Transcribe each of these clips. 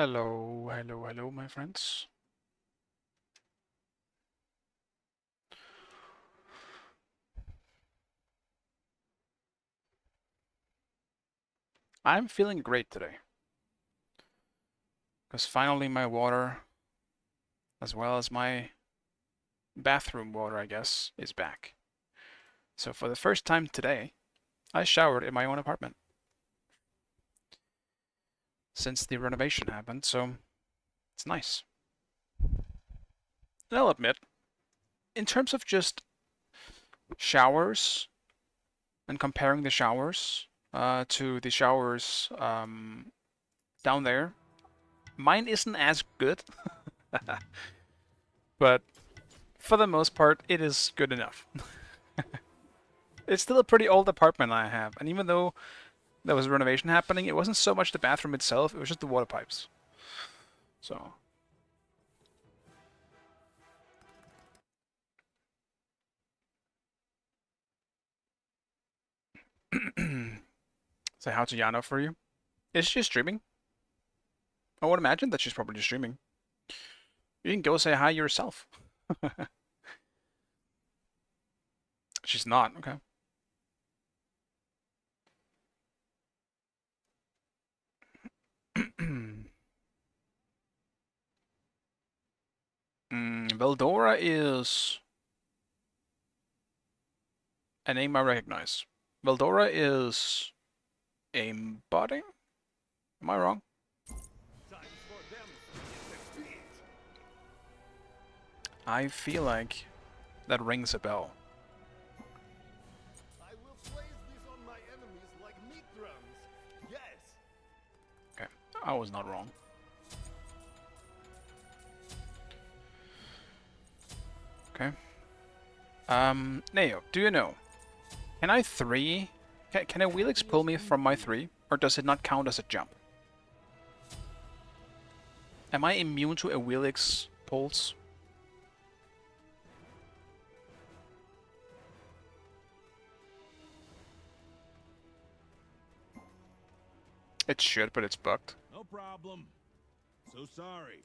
Hello, hello, hello, my friends. I'm feeling great today. Because finally my water, as well as my bathroom water, I guess, is back. So for the first time today, I showered in my own apartment. Since the renovation happened, so it's nice. And I'll admit, in terms of just showers and comparing the showers to the showers down there, mine isn't as good. But for the most part, it is good enough. It's still a pretty old apartment I have, and even though there was a renovation happening, it wasn't so much the bathroom itself, it was just the water pipes. So. Say how to Yano for you. Is she streaming? I would imagine that she's probably just streaming. You can go say hi yourself. She's not, okay. Veldora is a name I recognize. Veldora is a body? Am I wrong? I feel like that rings a bell. I will place these on my enemies like meat drums. Yes. Okay, I was not wrong. Okay. Neo, do you know? Can I 3? Can a Wheelix pull me from my 3? Or does it not count as a jump? Am I immune to a Wheelix pulse? It should, but it's bugged. No problem. So sorry.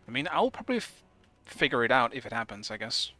I mean, I'll probably figure it out if it happens, I guess.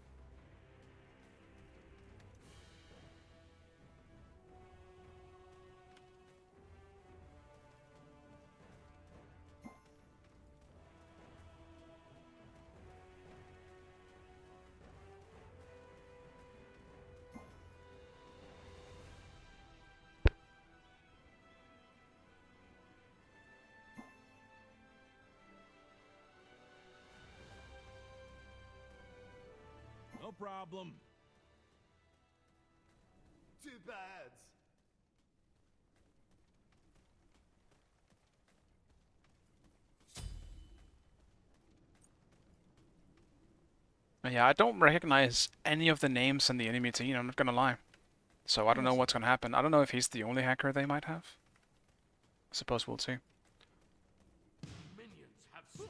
No problem. Too bad. Yeah, I don't recognize any of the names in the enemy team, I'm not gonna lie. So I don't know what's gonna happen. I don't know if he's the only hacker they might have. I suppose we'll see. Minions have spawned.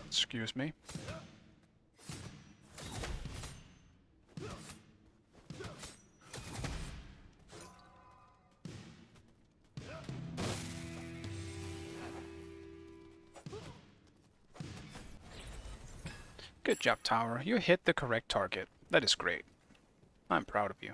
Excuse me. Good job, Tower. You hit the correct target. That is great. I'm proud of you.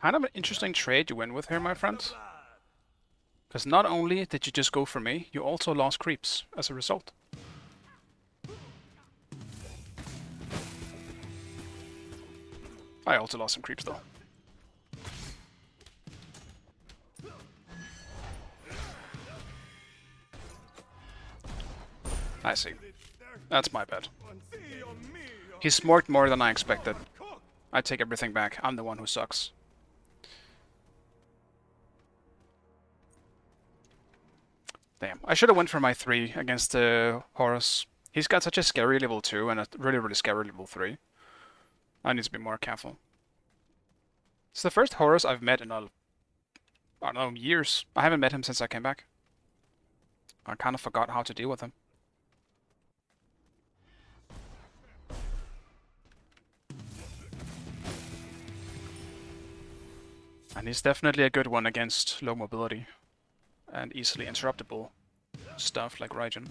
Kind of an interesting trade you went with here, my friend. Because not only did you just go for me, you also lost creeps as a result. I also lost some creeps though. I see. That's my bad. He smoked more than I expected. I take everything back. I'm the one who sucks. Damn. I should have went for my 3 against Horus. He's got such a scary level 2 and a really, really scary level 3. I need to be more careful. It's the first Horus I've met in I don't know, years. I haven't met him since I came back. I kind of forgot how to deal with him. And he's definitely a good one against low mobility and easily interruptible stuff like Raijin.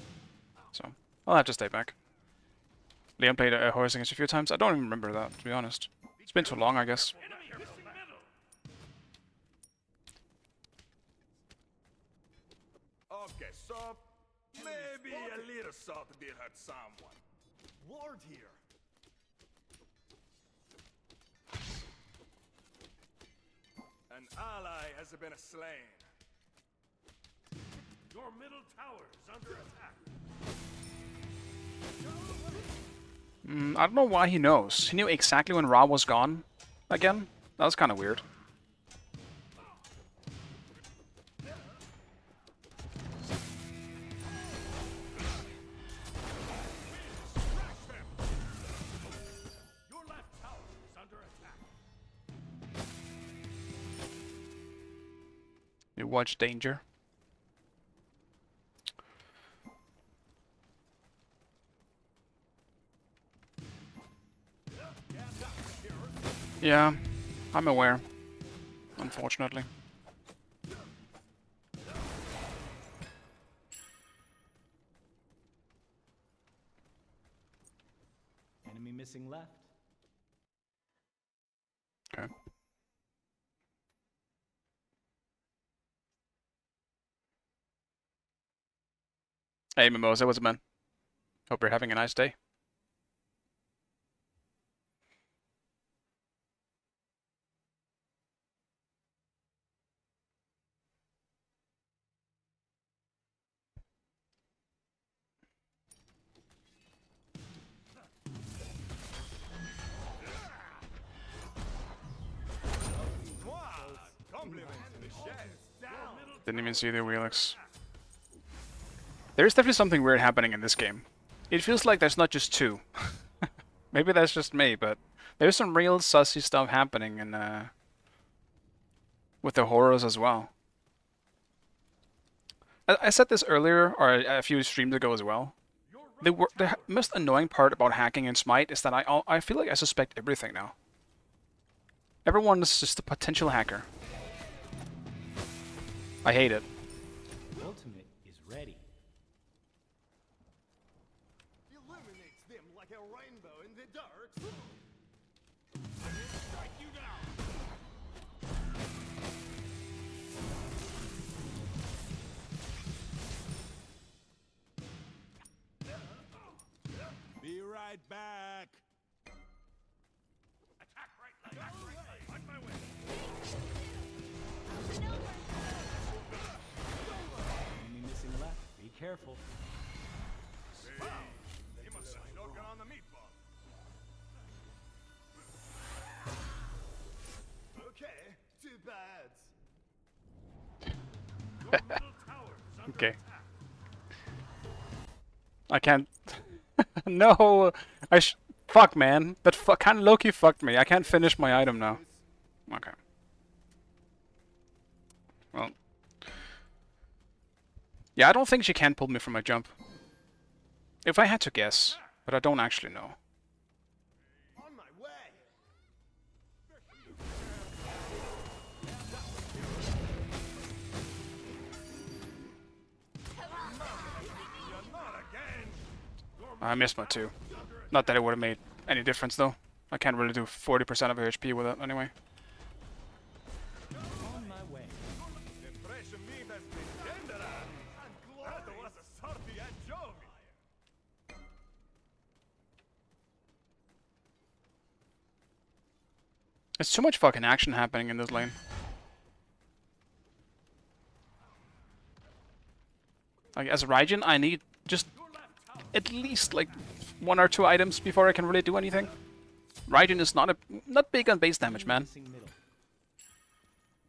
So, I'll have to stay back. Leon played a Horus against a few times. I don't even remember that, to be honest. It's been too long, I guess. Okay, so maybe a little salt did hurt someone. Ward here. An ally has been slain. Your middle tower is under attack. I don't know why he knows. He knew exactly when Ra was gone again. That was kind of weird. Your left tower is under attack. You watch danger. Yeah, I'm aware. Unfortunately. Enemy missing left. Okay. Hey Mimosa, what's up, man? Hope you're having a nice day. Didn't even see the Wheelix. There's definitely something weird happening in this game. It feels like there's not just two. Maybe that's just me, but there's some real sussy stuff happening in with the horrors as well. I said this earlier, or a few streams ago as well. The most annoying part about hacking in Smite is that I feel like I suspect everything now. Everyone is just a potential hacker. I hate it. Ultimate is ready. Illuminates them like a rainbow in the dark. Strike you down. Be right back. Attack right leg. Attack right leg. On my way. Enemy missing left. Be careful. He must have choking on the meatball. Okay, too bad. Your middle tower is under Okay. attack. I can't. No, fuck, man. That kind of low-key fucked me. I can't finish my item now. Okay. Well. Yeah, I don't think she can pull me from my jump. If I had to guess, but I don't actually know. On my way. You're not again. I missed my 2. Not that it would have made any difference, though. I can't really do 40% of her HP with it anyway. On my way. Impression me has been dangerous. That was a sorty anchovy. There's too much fucking action happening in this lane. Like, as Raijin, I need just at least, like, 1 or 2 items before I can really do anything. Raijin is not big on base damage, man. Missing middle.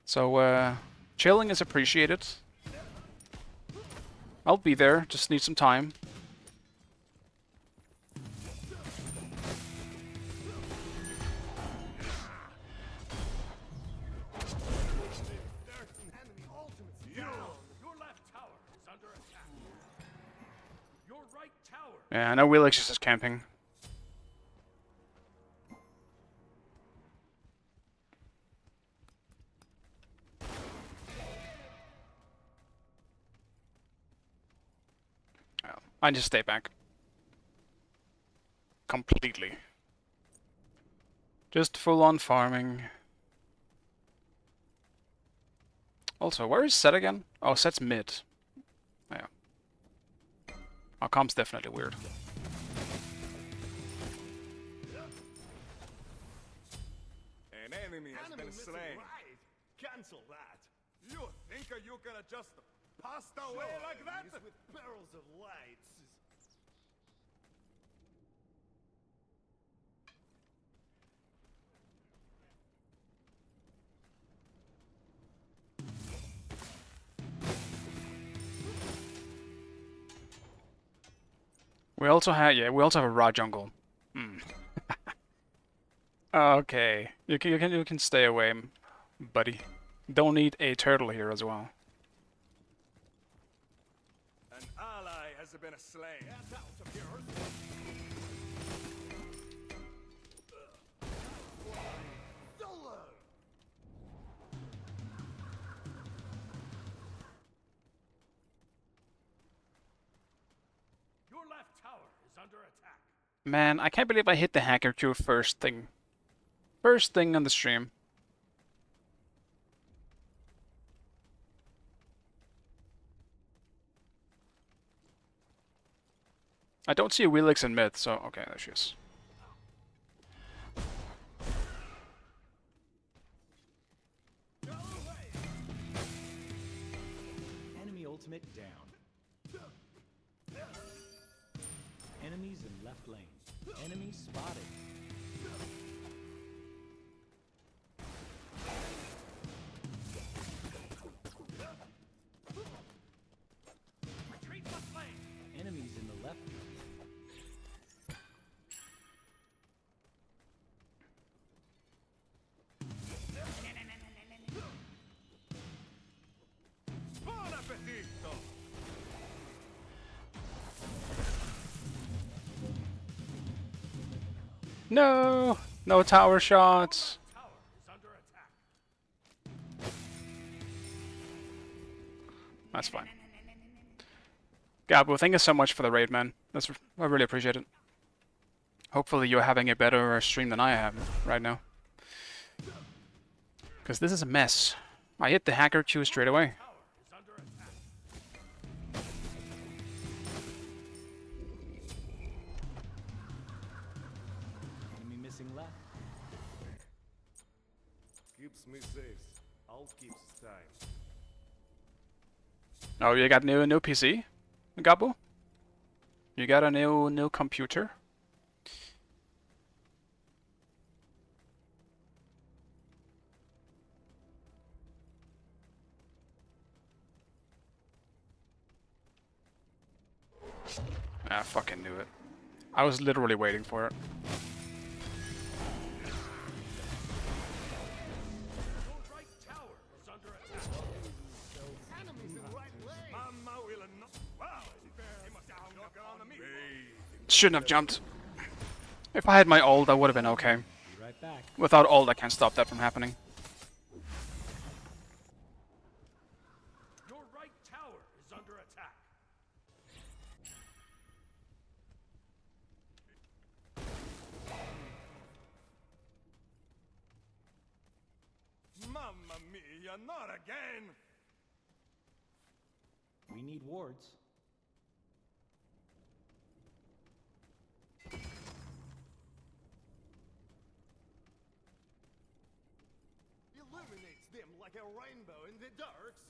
So, chilling is appreciated. I'll be there, just need some time. Yeah, I know Wheelix is just camping. Oh, I just stay back. Completely. Just full on farming. Also, where is Set again? Oh, Set's mid. Yeah. Our comp's definitely weird. An enemy has been slain. Right. Cancel that. You think you can just pass away like that? With barrels of lights. We also have a raw jungle. Hmm. Okay, you can stay away, buddy. Don't need a turtle here as well. An ally has been slain. That's out of yours. Solo. Your left tower is under attack. Man, I can't believe I hit the hacker Q first thing. First thing on the stream. I don't see a Wheelix in mid, so okay, there she is. Enemy ultimate down. Enemies in left lane. Enemy spotted. Retreat left lane. Enemies in the left lane. Buon appetito! No! No tower shots! Tower is under attack. That's fine. Gabo, thank you so much for the raid, man. I really appreciate it. Hopefully you're having a better stream than I am right now. Because this is a mess. I hit the hacker Q straight away. Tower is under attack. Enemy missing left. Keeps me safe. I'll keep time. Oh, you got new PC, Gabo? You got a new computer? I fucking knew it. I was literally waiting for it. Your right tower is under attack. Enemies in right lane. Mama will not. Wow! He must have knocked on me. Shouldn't have jumped. If I had my ult, that would have been okay. Be right back. Without ult, I can't stop that from happening. Your right tower is under attack. Mamma mia, not again! We need wards. Illuminates them like a rainbow in the darks.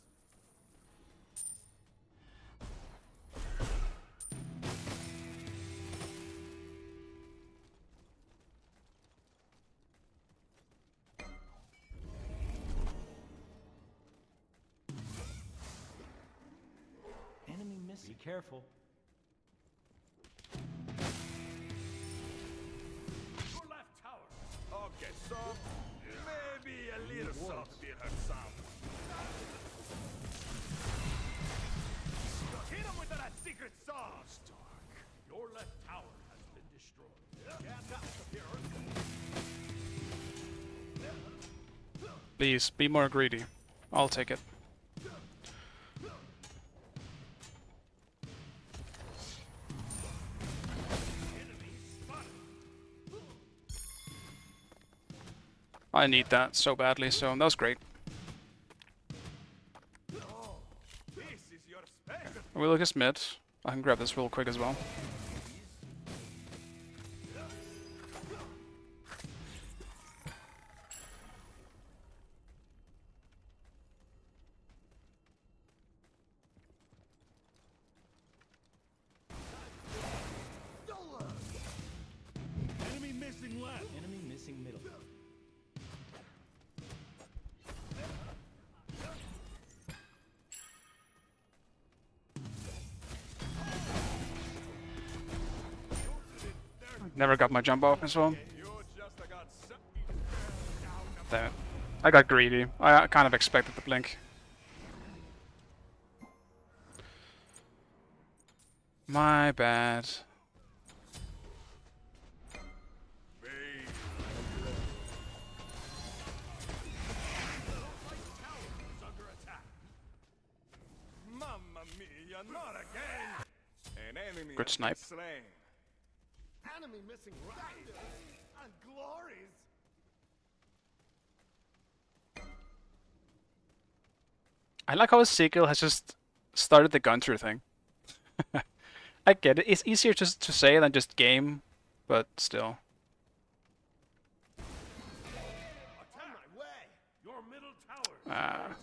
Enemy missing. Be careful. Your left tower. Okay, so maybe a little soft will hurt some. Hit him with that secret sauce! Your left Please, be more greedy. I'll take it. I need that so badly, so that was great. This is your special. We'll look at mid. I can grab this real quick as well. Enemy missing left. Enemy missing middle. Never got my jump off as well. You just got Damn it. I got greedy. I kind of expected the blink. My bad. Mamma mia, not again! An enemy Good has snipe. been slain. Enemy missing riders and glories. I like how Ezekiel has just started the Gunter thing. I get it. It's easier just to say than just game, but still. On my way. Your middle tower. Ah.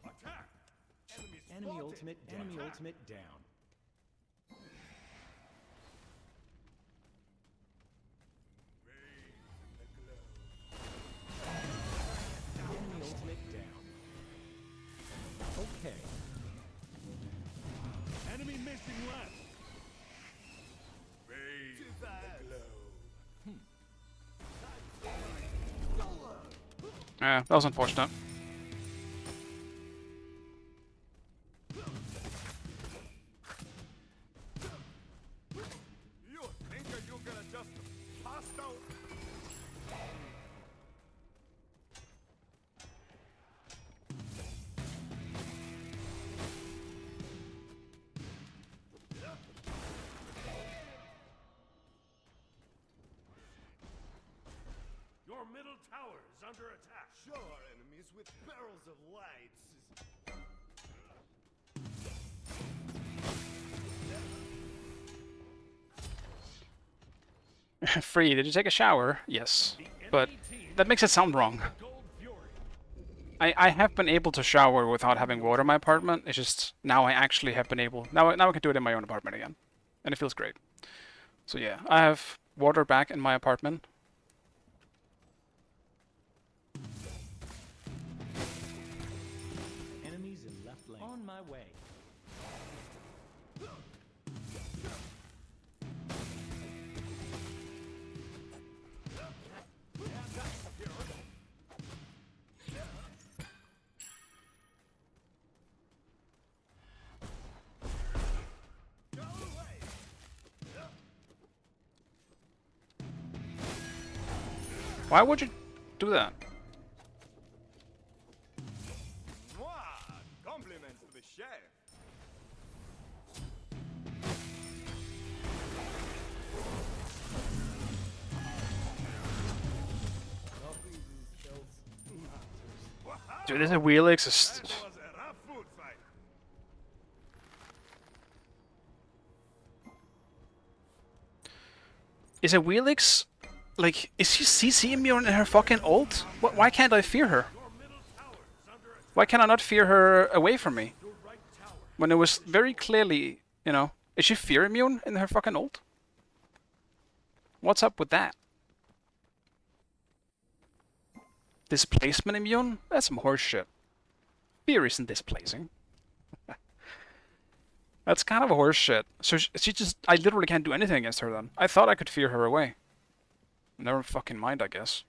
Attack! Enemy spotted. ultimate. Enemy ultimate down. Enemy ultimate down. Okay. Enemy missing left. Too fast. Yeah, that was unfortunate. You think you're gonna just pass out? Your middle tower is under attack. Show our enemies with barrels of lights. Free, did you take a shower? Yes. But that makes it sound wrong. Gold Fury. I have been able to shower without having water in my apartment. It's just now I actually have been able. Now I can do it in my own apartment again, and it feels great. So yeah, I have water back in my apartment. Enemies in left lane. On my way. Why would you do that? Mwah! Compliments to the chef. Dude, this is Wheelix. Is... That was a rough food fight. Is a Wheelix... Like, is she CC immune in her fucking ult? Why can't I fear her? Your middle tower is under attack. Why can I not fear her away from me? Your right tower. When it was very clearly, you know... Is she fear immune in her fucking ult? What's up with that? Displacement immune? That's some horse shit. Fear isn't displacing. That's kind of a horse shit. So she just... I literally can't do anything against her then. I thought I could fear her away. Never fucking mind, I guess.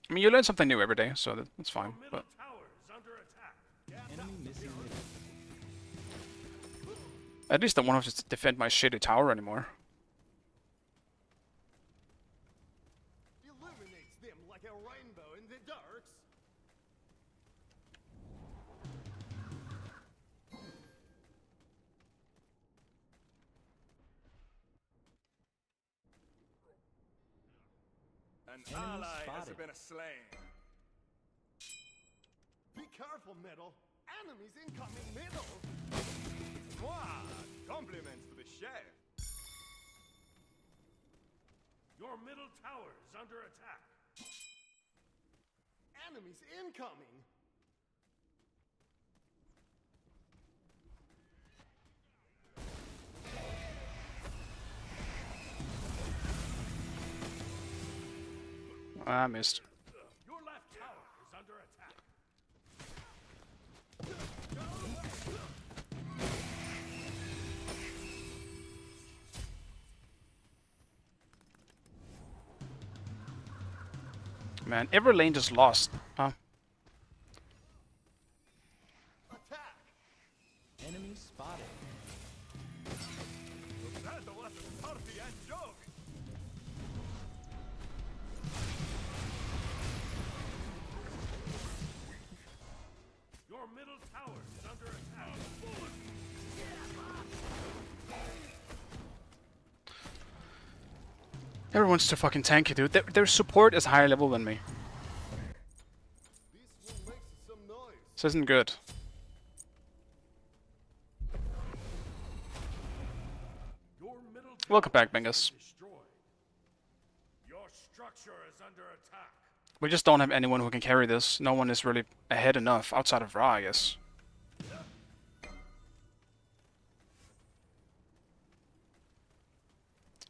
I mean, you learn something new every day, so that's fine. Middle But tower is under attack. Enemy missing middle. at least I won't have to defend my shitty tower anymore. like a rainbow in the darks. An Enemy ally has spotted. been slain. Be careful, middle. Enemies incoming, middle. Mwah! Compliments to the chef. Your middle tower is under attack. Enemies incoming. I missed. Your left tower is under attack. Man, every lane just lost. Huh? Attack. Enemy spotted. That was a party and joke. Your middle tower is under attack. Everyone's too fucking tanky, dude. Their support is higher level than me. This one makes some noise. This isn't good. Your middle tower Welcome back, has been Bengus. destroyed. Your structure is under attack. We just don't have anyone who can carry this. No one is really ahead enough, outside of Ra, I guess.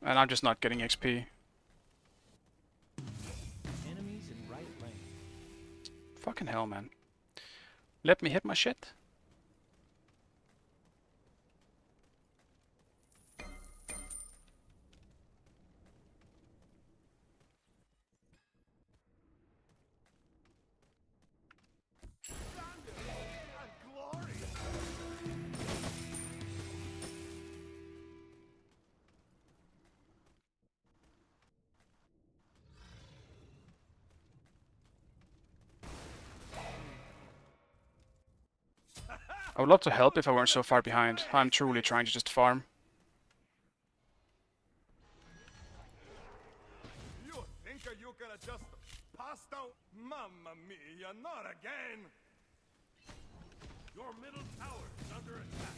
And I'm just not getting XP. Enemies in right lane. Fucking hell, man. Let me hit my shit. And glory. I would love to help if I weren't so far behind. I'm truly trying to just farm. You think you can just pass down? Mamma mia, not again! Your middle tower is under attack.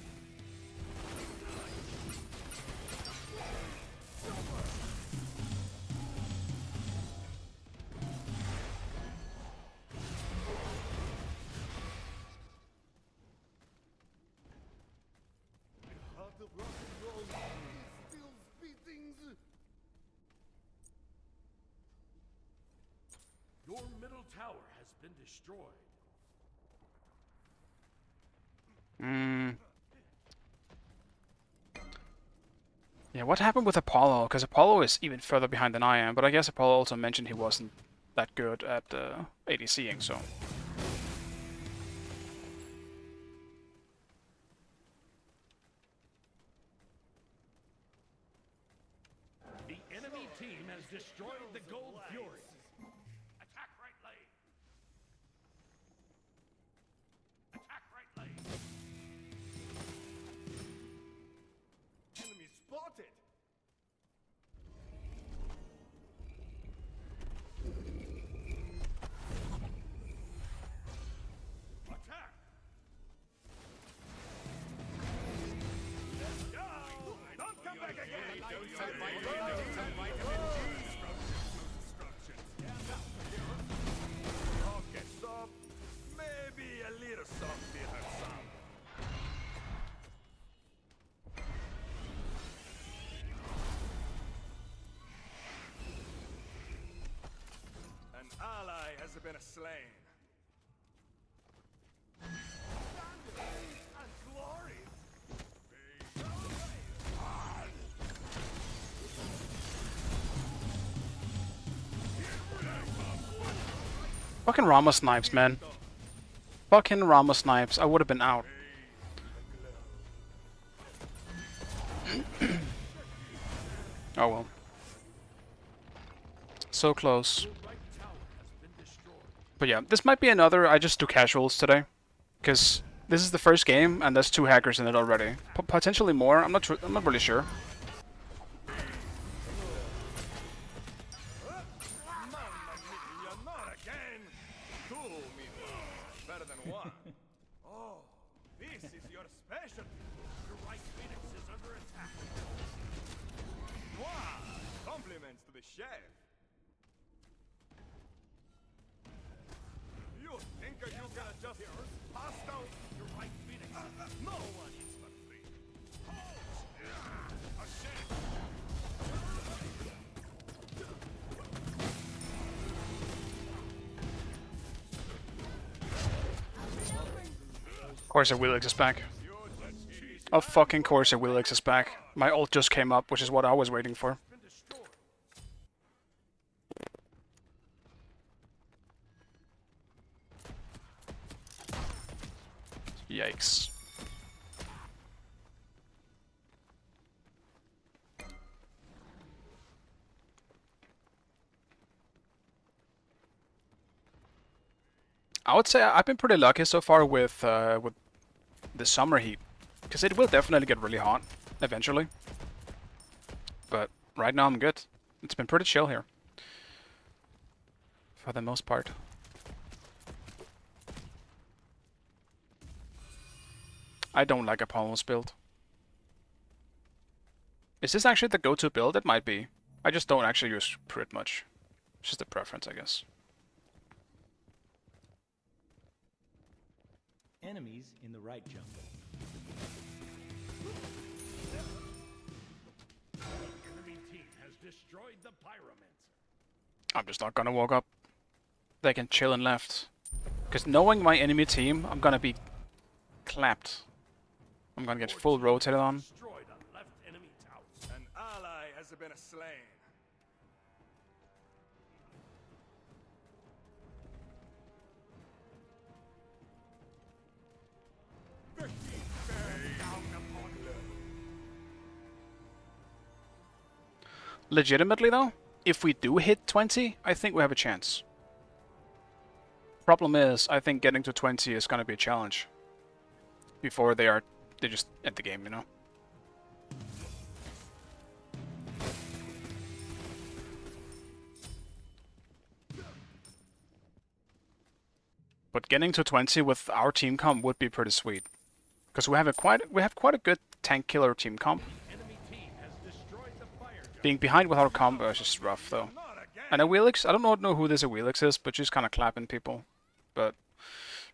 Heart of rock and roll is still beating. Your middle tower has been destroyed. Yeah, what happened with Apollo? Because Apollo is even further behind than I am, but I guess Apollo also mentioned he wasn't that good at ADCing, so... The enemy team has destroyed the Gold Fury. Attack right lane. Attack right lane. Enemy spotted. Attack. Don't come back again! Okay, so maybe a little soft bitter some. An ally has been slain. And glory. Fucking Rama snipes, man. Fucking Rama snipes. I would have been out. Oh well. So close. Your right tower has But yeah, this might be another I just do casuals today. Because this is the first game, and there's 2 hackers in it already. Potentially more, I'm not really sure. Mamma mia, not again! 2 meatballs, better than 1. Oh, this is your specialty. Your right phoenix is under attack. Wow, compliments to the chef. You think you can just pasta? Your right phoenix. No one eats for free. A chef. Corsair Wheelix is back. Of fucking Corsair Wheelix is back. My ult just came up, which is what I was waiting for. Yikes. I would say I've been pretty lucky so far with the summer heat, because it will definitely get really hot eventually. But right now I'm good. It's been pretty chill here, for the most part. I don't like a Apollo's build. Is this actually the go-to build? It might be. I just don't actually use Pruitt much. It's just a preference, I guess. Enemies in the right jungle. Enemy team has destroyed the pyromancer. I'm just not gonna walk up. They can chill and left. Because knowing my enemy team, I'm gonna be clapped. I'm gonna get full rotated on. Destroyed a left enemy tower. An ally has been slain. The heat bears down upon them. Legitimately though, if we do hit 20, I think we have a chance. Problem is, I think getting to 20 is gonna be a challenge. Before they just end the game, you know? But getting to 20 with our team comp would be pretty sweet. Because we have quite a good tank killer team comp. Enemy team has destroyed the fire giant. Being behind with our combo is just rough though. Not again. And a Wheelix, I don't know who this Wheelix is, but she's kind of clapping people. But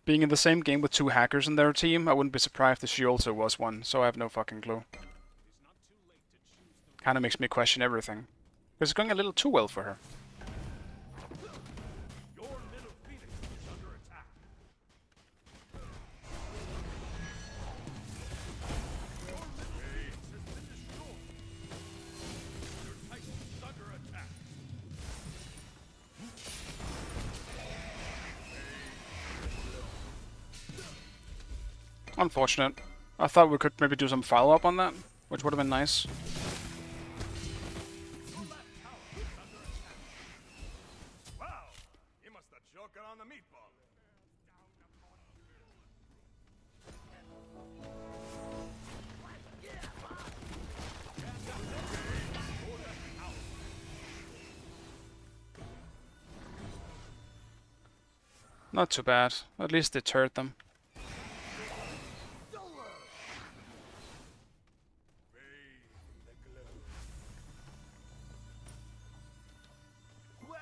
being in the same game with 2 hackers in their team, I wouldn't be surprised if she also was one, so I have no fucking clue. Kinda makes me question everything. Because it's going a little too well for her. Your middle phoenix is under attack. Your middle phoenix has been destroyed. Your titan is under attack. Unfortunate. I thought we could maybe do some follow-up on that, which would have been nice. Wow, he must have choked on the meatball. Not too bad. At least they deterred them. Wait!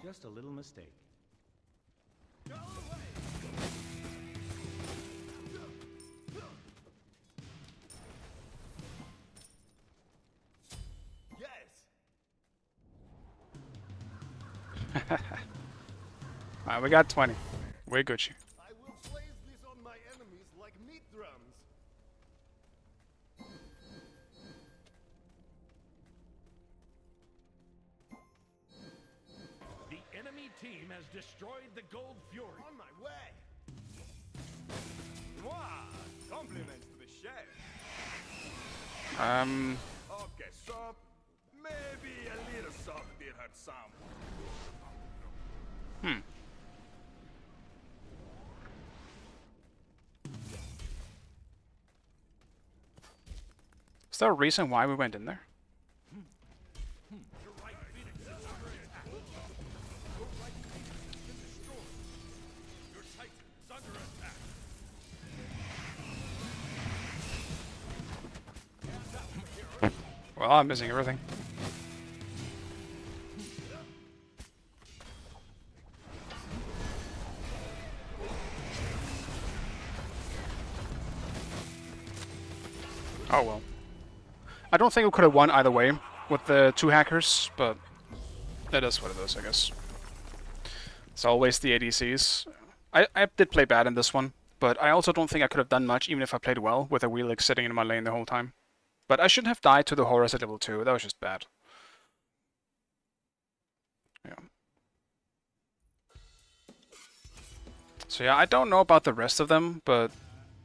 Just a little mistake. Go away! Yes! Alright, we got 20. We're Gucci. I will place this on my enemies like meat drums. The enemy team has destroyed the gold fury. On my way! Wow, compliments to the chef. Um, Okay, so Maybe a little salt did hurt some. Is there a reason why we went in there? Your right Phoenix is under attack. Your right Phoenix has been destroyed. Your Titan is under attack. Well, I'm missing everything. Oh well. I don't think we could have won either way with the two hackers, but that is what it is, I guess. It's always the ADCs. I did play bad in this one, but I also don't think I could have done much even if I played well with a Wheelix sitting in my lane the whole time. But I shouldn't have died to the Horus at level 2, that was just bad. Yeah. So yeah, I don't know about the rest of them, but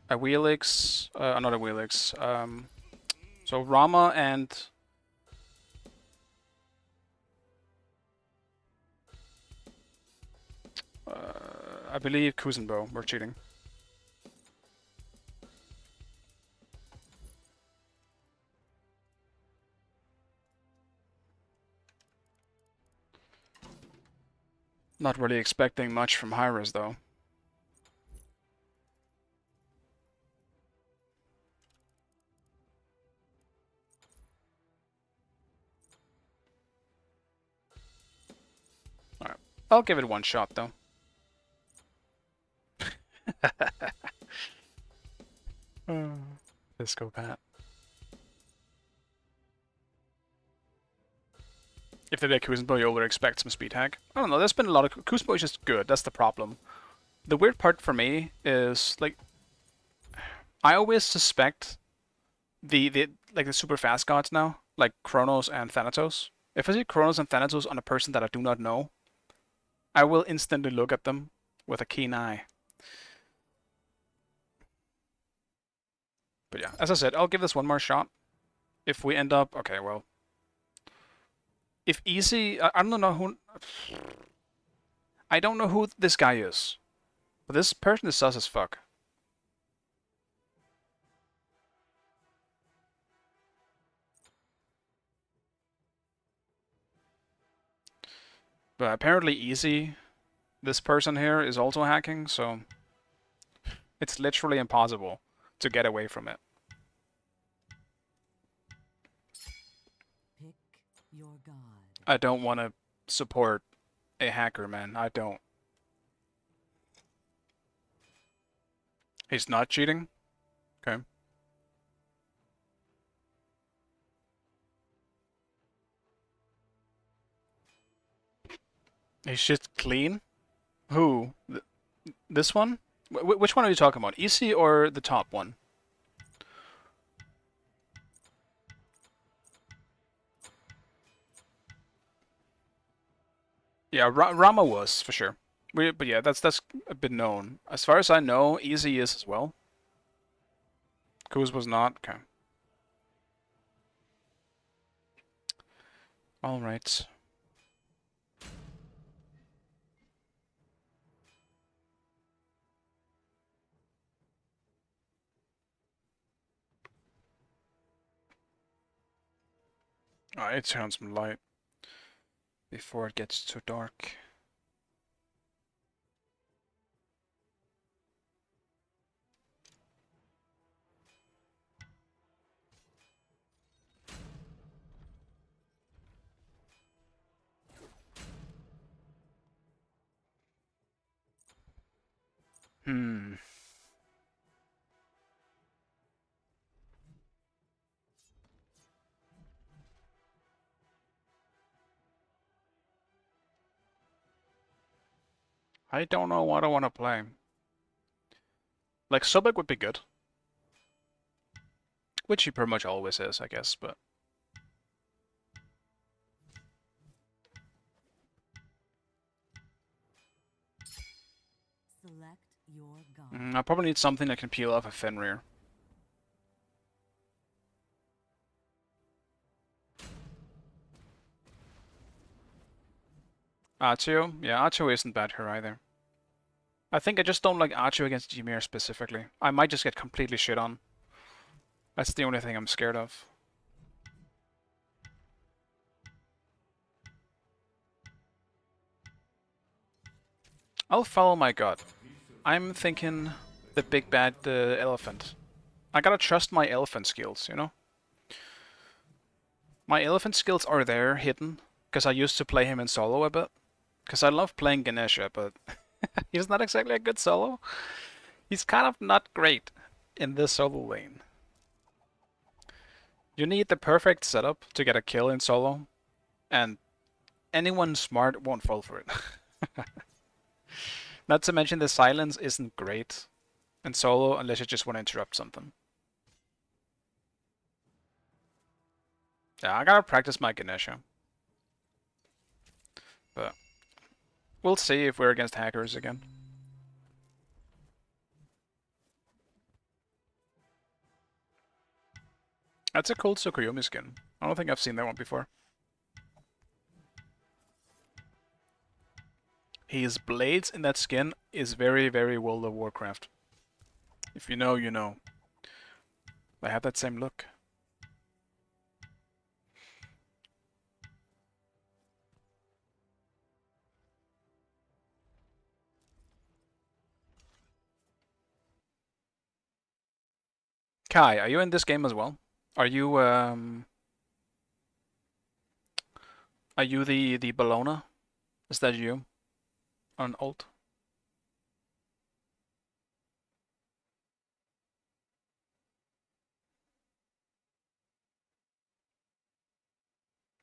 a Wheelix, not a Wheelix, so Rama and I believe Kuzenbo were cheating. Not really expecting much from Hyras though. Alright, I'll give it one shot though. Disco Pat. If they did Kuzenbo, you would expect some speed hack. I don't know, there's been a lot of... Kuzenbo is just good, that's the problem. The weird part for me is, like... I always suspect the super fast gods now, like Chronos and Thanatos. If I see Chronos and Thanatos on a person that I do not know, I will instantly look at them with a keen eye. But yeah, as I said, I'll give this one more shot. If we end up... Okay, well... If easy... I don't know who... I don't know who this guy is. But this person is sus as fuck. But apparently easy, this person here is also hacking, so... It's literally impossible to get away from it. Pick your god. I don't want to support a hacker, man. I don't. He's not cheating? Okay. He's just clean? Who? This one? Which one are you talking about? EC or the top one? Yeah, Rama was, for sure. But yeah, that's a bit known. As far as I know, Easy is as well. Kuz was not. Okay. Alright. Alright, turn some light before it gets too dark. I don't know what I want to play. Like, Sobek would be good. Which he pretty much always is, I guess, but... Select your god. I probably need something that can peel off a Fenrir. Archeo? Yeah, Archeo isn't bad here either. I think I just don't like Archeo against Ymir specifically. I might just get completely shit on. That's the only thing I'm scared of. I'll follow my gut. I'm thinking the big bad, the elephant. I gotta trust my elephant skills, you know? My elephant skills are there, hidden, because I used to play him in solo a bit. Because I love playing Ganesha, but he's not exactly a good solo. He's kind of not great in this solo lane. You need the perfect setup to get a kill in solo, and anyone smart won't fall for it. Not to mention the silence isn't great in solo unless you just want to interrupt something. Yeah, I gotta practice my Ganesha. But we'll see if we're against hackers again. That's a cool Tsukuyomi skin. I don't think I've seen that one before. His blades in that skin is very, very World of Warcraft. If you know, you know. They have that same look. Kai, are you in this game as well? Are you the Bologna? Is that you? On ult?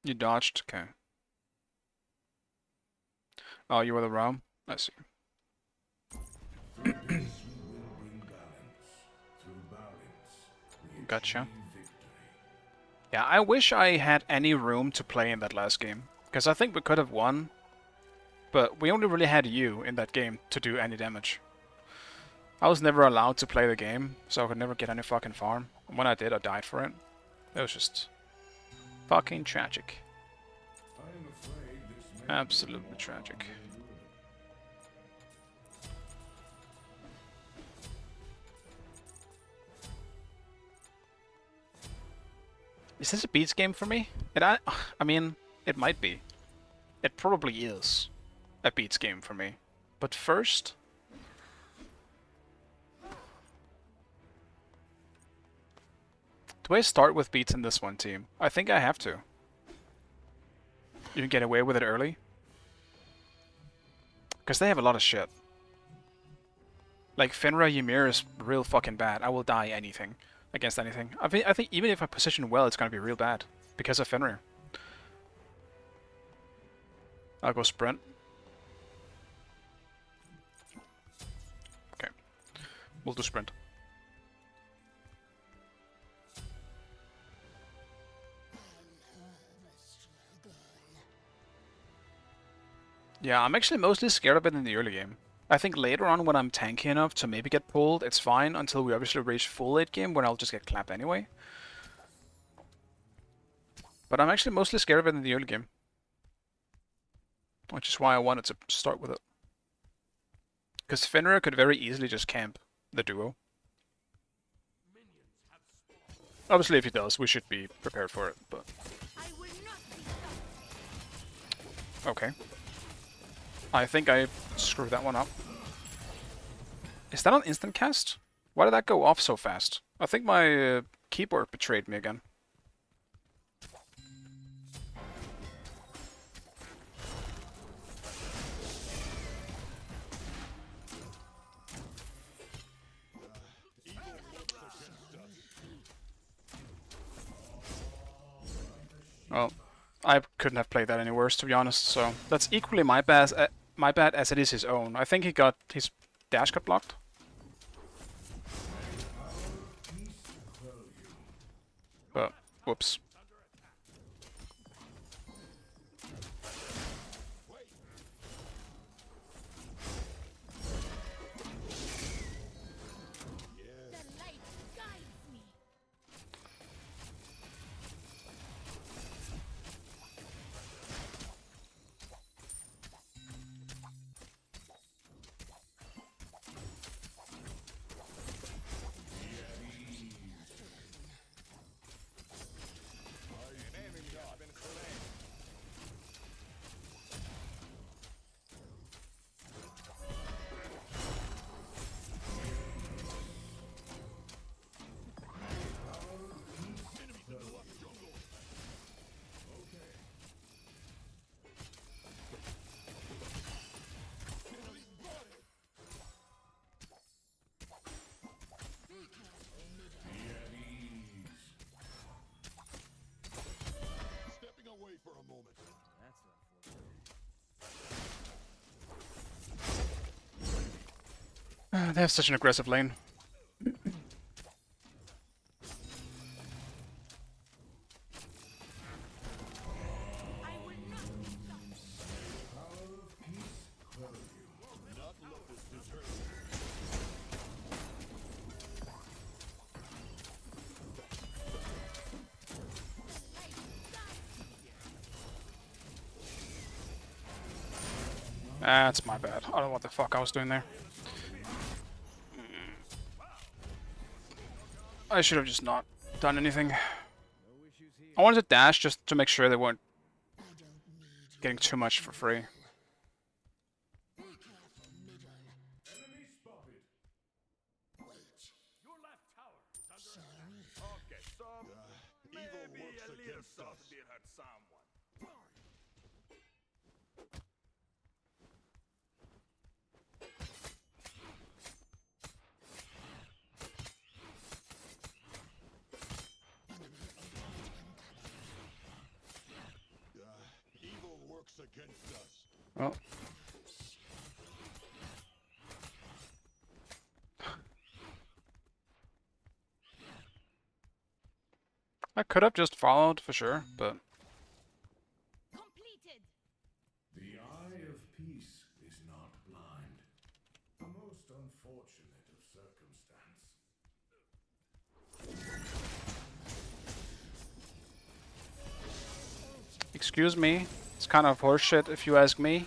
You dodged? Okay. Oh, you were the Rom? I see. Gotcha. Yeah, I wish I had any room to play in that last game. Because I think we could have won. But we only really had you in that game to do any damage. I was never allowed to play the game, so I could never get any fucking farm. And when I did, I died for it. It was just fucking tragic. Absolutely tragic. Is this a beats game for me? I mean, it might be. It probably is a beats game for me. But first... do I start with beats in this one, team? I think I have to. You can get away with it early. Because they have a lot of shit. Like, Fenrir Ymir is real fucking bad. I will die anything. Against anything. I think even if I position well, it's gonna be real bad. Because of Fenrir. I'll go sprint. Okay. We'll do sprint. Yeah, I'm actually mostly scared of it in the early game. I think later on when I'm tanky enough to maybe get pulled, it's fine until we obviously reach full late game when I'll just get clapped anyway. But I'm actually mostly scared of it in the early game. Which is why I wanted to start with it. Because Fenrir could very easily just camp the duo. Obviously if he does, we should be prepared for it, but... okay. I think I screwed that one up. Is that an instant cast? Why did that go off so fast? I think my keyboard betrayed me again. Well, I couldn't have played that any worse, to be honest, so that's equally my bad as it is his own. I think his dash got blocked. But, whoops. They have such an aggressive lane. That's my bad. I don't know what the fuck I was doing there. I should have just not done anything. I wanted to dash just to make sure they weren't getting too much for free. Your left tower is under attack. Okay, so maybe a little soft did hurt someone. Evil works against us. Well. I could have just followed for sure, but Completed. The eye of peace is not blind. A most unfortunate of circumstance. excuse me. It's kind of horseshit if you ask me.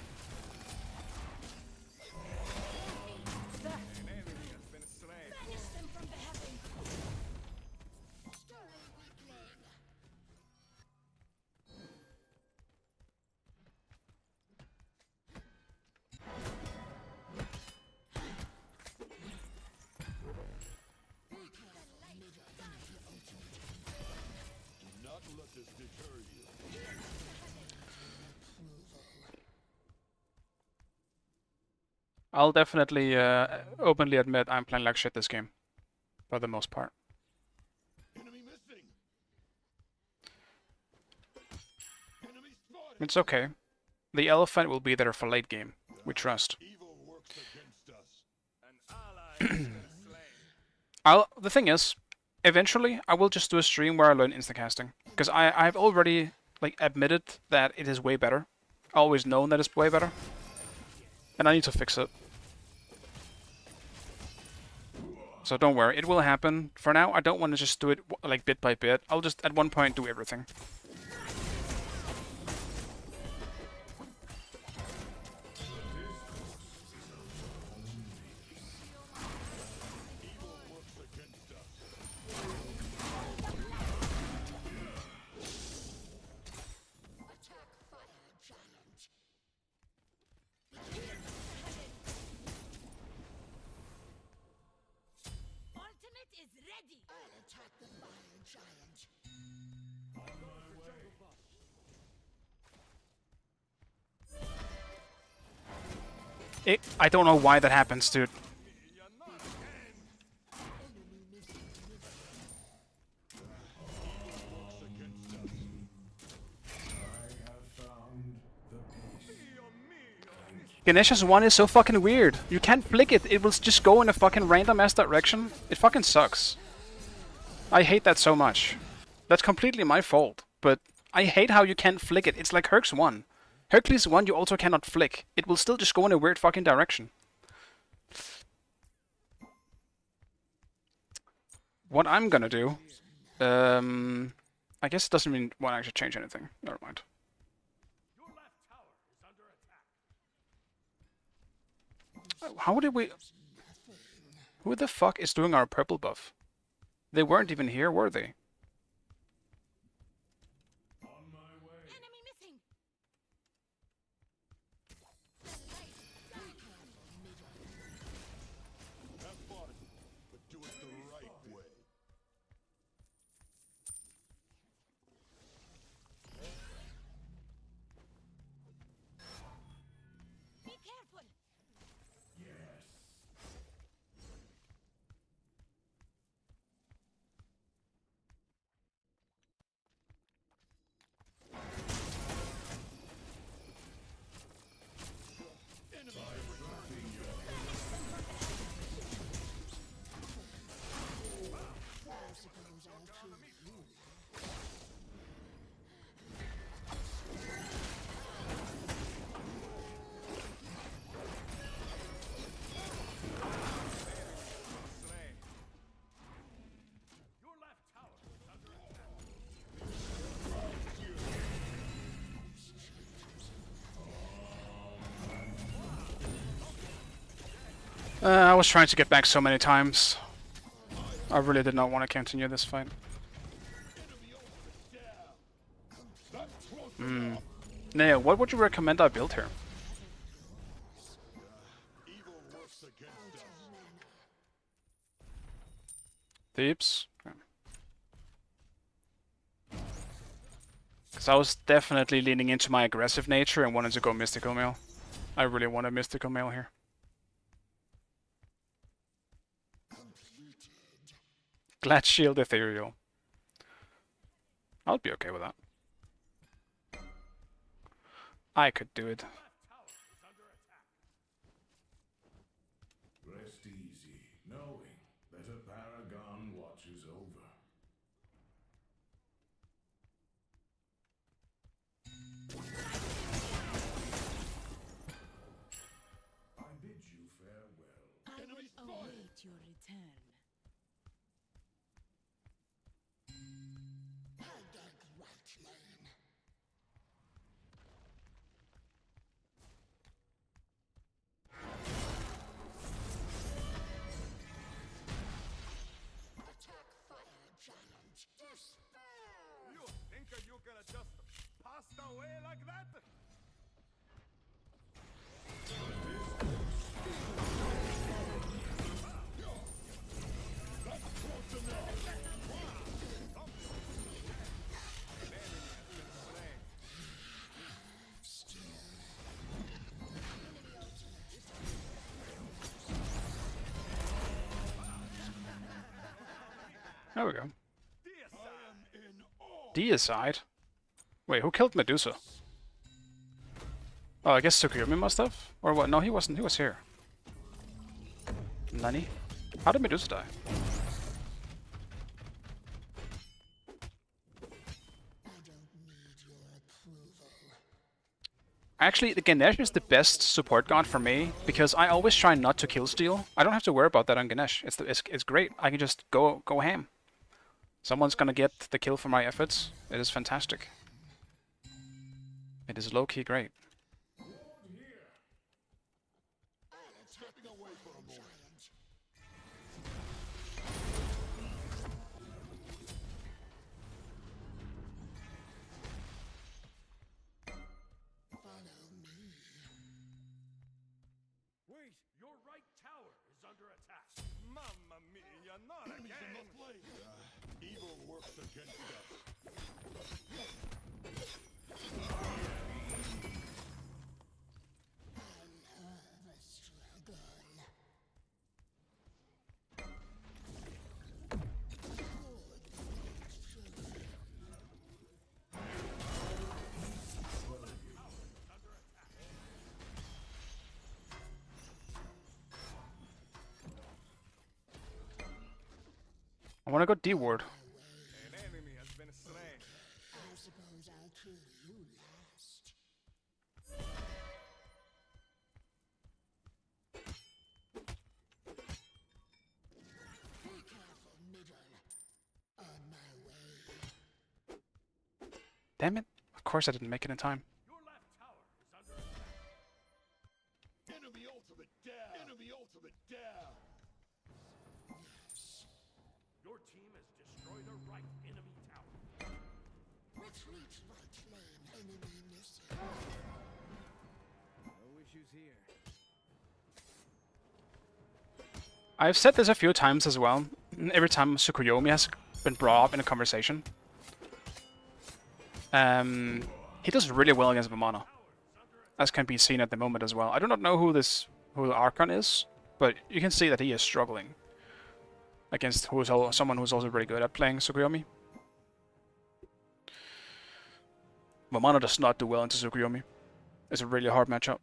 Banish them from the heavens. Do not let this deter you. I'll definitely openly admit I'm playing like shit this game, for the most part. Enemy missing. Enemy spotted. It's okay. The elephant will be there for late game. We trust. Evil works against us. An ally has been slain. The thing is, eventually I will just do a stream where I learn instacasting, because I've already like admitted that it is way better. I always known that it's way better, and I need to fix it. So don't worry, it will happen. For now, I don't want to just do it like bit by bit. I'll just at one point do everything. Evil works against us. Ultimate is ready. I'll attack the fire giant. I don't know why that happens, dude. Ganesha's one is so fucking weird. You can't flick it. It will just go in a fucking random ass direction. It fucking sucks. I hate that so much. That's completely my fault. But I hate how you can't flick it. It's like Herc's 1. Hercules 1 you also cannot flick. It will still just go in a weird fucking direction. What I'm gonna do... I guess it doesn't mean want to actually change anything. Never mind. Your left tower is under attack. How did we... Who the fuck is doing our purple buff? They weren't even here, were they? On my way. Enemy missing. Have fun, but do it the right way. Be careful. Yes. I was trying to get back so many times. I really did not want to continue this fight. Neo, what would you recommend I build here? Thebes? Because I was definitely leaning into my aggressive nature and wanted to go Mystical Mail. I really want a Mystical Mail here. Glad Shield Ethereal. I'll be okay with that. I could do it. Rest easy, knowing that a paragon watches over. I bid you farewell. I will await your return. You think you gonna just pass away like that? There we go. Deicide? Wait, who killed Medusa? Oh, I guess Tsukuyomi must have? Or what? No, he wasn't. He was here. Nani? How did Medusa die? Actually, the Ganesh is the best support god for me, because I always try not to kill steal. I don't have to worry about that on Ganesh. It's great. I can just go ham. Someone's gonna get the kill for my efforts. It is fantastic. It is low-key great. Wait, your right tower is under attack. Mamma mia, not again! Evil works against us. I wanna go D-ward. An enemy has been slain. I suppose I'll kill you last. Be careful, middle. On my way. Damn it. Of course I didn't make it in time. Your left tower is under attack. Enemy ultimate down. Enemy ultimate down. Your team has destroyed a right enemy tower. Retreat, right lane. Enemy missing. No issues here. I've said this a few times as well. Every time Tsukuyomi has been brought up in a conversation. He does really well against Vamana, as can be seen at the moment as well. I do not know who the Archon is, but you can see that he is struggling against someone who's also very good at playing Tsukuyomi. Vamana does not do well into Tsukuyomi. It's a really hard matchup.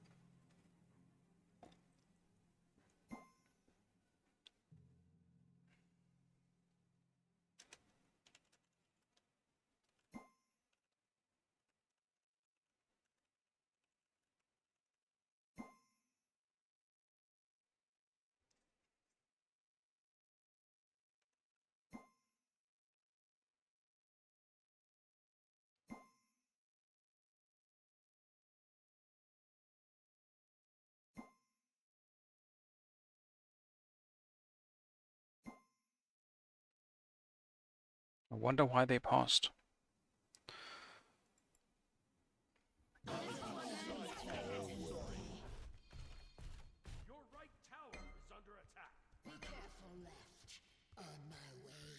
I wonder why they paused. Your right tower is under attack. Careful left. On my way.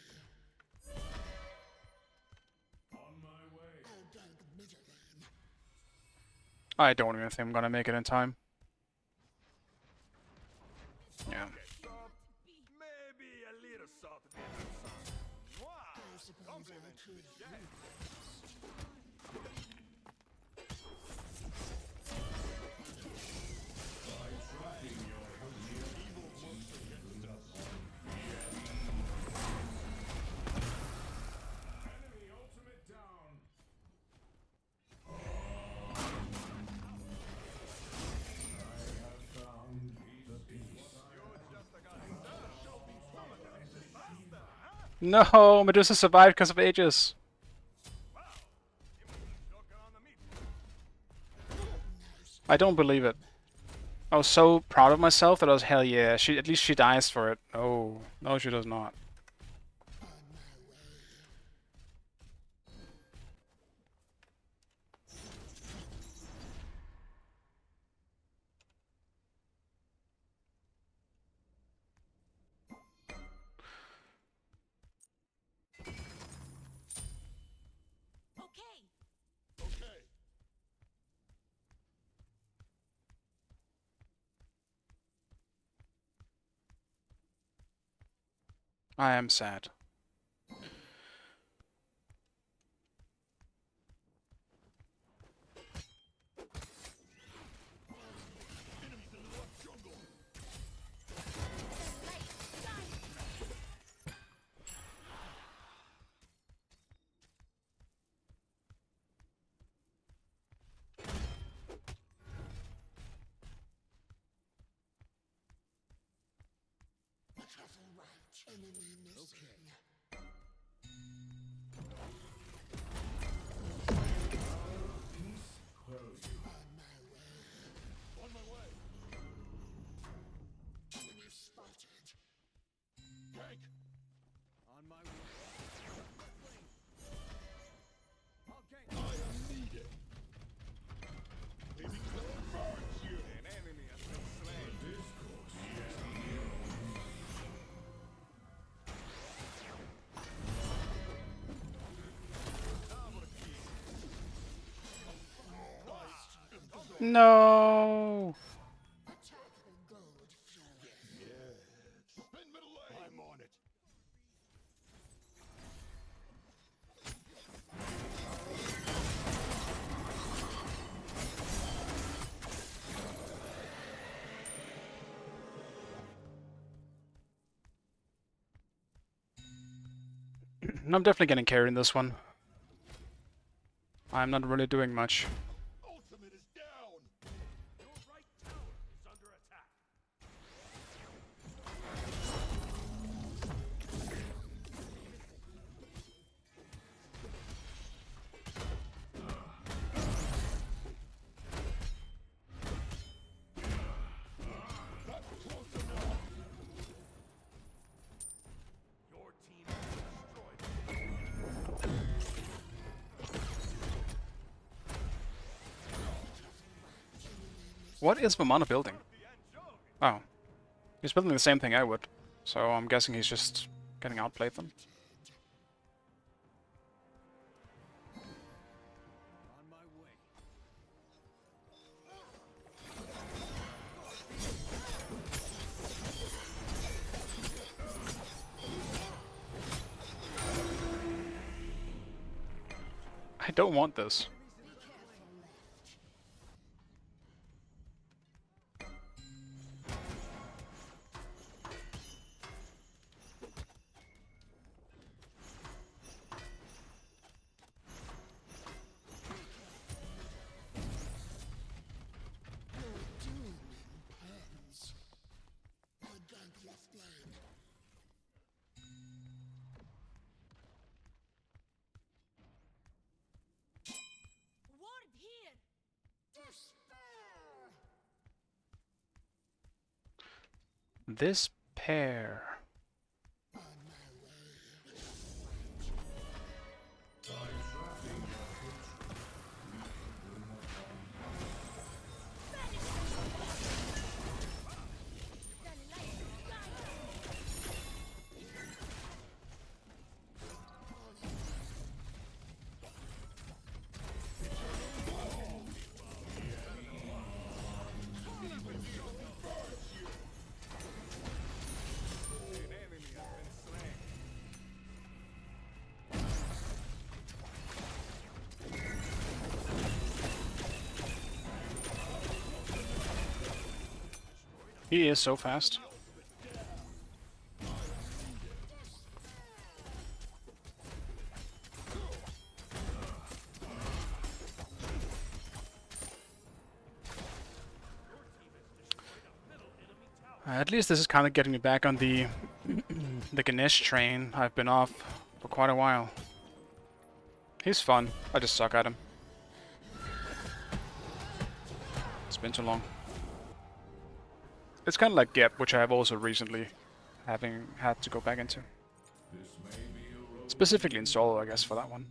On my way. I'll gank middle lane. I don't even think I'm gonna make it in time. Yeah. Soft, maybe a little soft than some. Wow, compliment to the chef. Enemy ultimate down. No, Medusa survived because of Aegis. I don't believe it. I was so proud of myself that I was hell yeah. At least she dies for it. Oh, no, she does not. Okay. I am sad. Careful right. Enemy missing. On my way. Enemy spotted. Gank. On my way. I'll gank. I am needed. An enemy has been slain. No. Attack the gold fuel. Spin middle lane. I'm on it. I'm definitely getting carried in this one. I'm not really doing much. Ultimate is down. Your right tower is under attack. Your team has destroyed. What is Vamana building? Oh. He's building the same thing I would. So I'm guessing he's just getting outplayed them. On my way. I don't want this. Doom impends. I'll gank left lane. Ward here. Despair. This pair. On my way. He is so fast. At least this is kind of getting me back on the the Ganesh train. I've been off for quite a while. He's fun. I just suck at him. It's been too long. It's kind of like Gep, which I have also recently having had to go back into. Specifically in solo, I guess, for that one.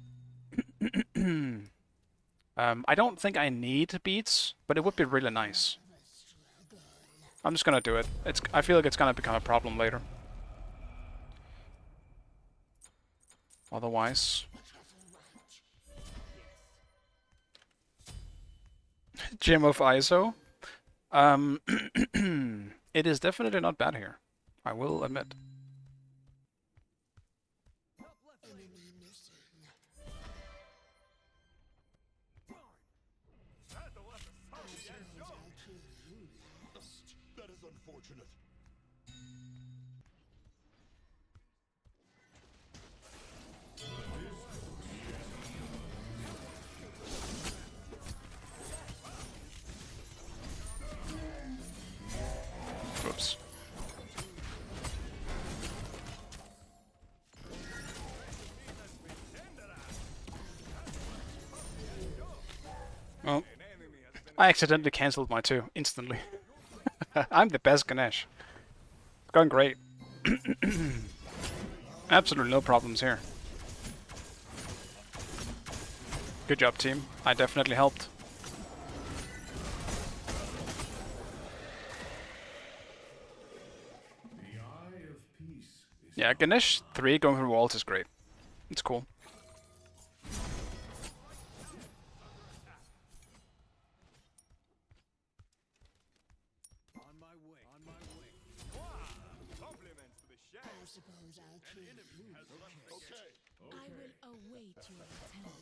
I don't think I need beats, but it would be really nice. I'm just gonna do it. I feel like it's gonna become a problem later. Otherwise... Gem of ISO? It is definitely not bad here. I will admit. That is unfortunate. Whoops. Oh. I accidentally cancelled my 2 instantly. I'm the best Ganesh. It's going great. Absolutely no problems here. Good job, team. I definitely helped. Yeah, Ganesh 3 going through walls is great. It's cool. On my way. On my way. Compliments to the chef. I suppose I'll kill you. Okay. I will await your return.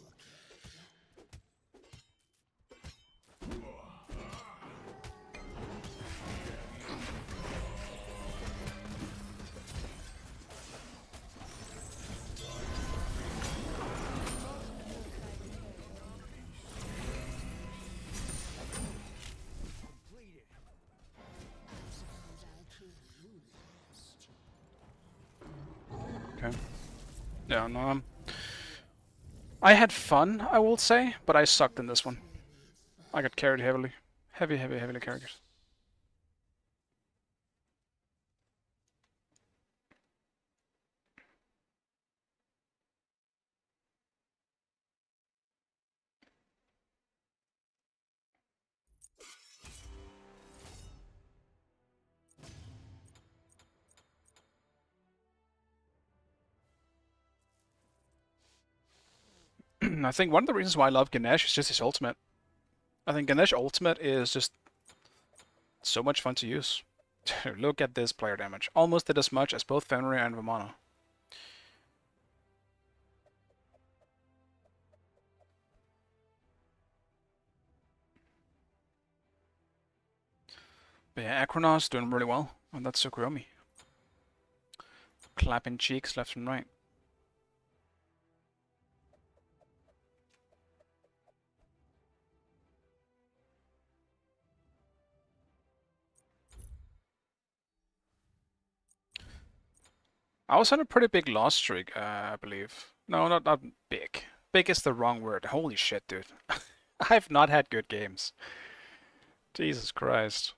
Okay. Yeah, no, I had fun, I will say, but I sucked in this one. I got carried heavily. Heavily carried. I think one of the reasons why I love Ganesh is just his ultimate. I think Ganesh ultimate is just so much fun to use. Look at this player damage. Almost did as much as both Fenrir and Vamana. But yeah, Akronos doing really well on that Tsukuyomi. Clapping cheeks left and right. I was on a pretty big loss streak, I believe. No, not big. Big is the wrong word. Holy shit, dude. I've not had good games. Jesus Christ.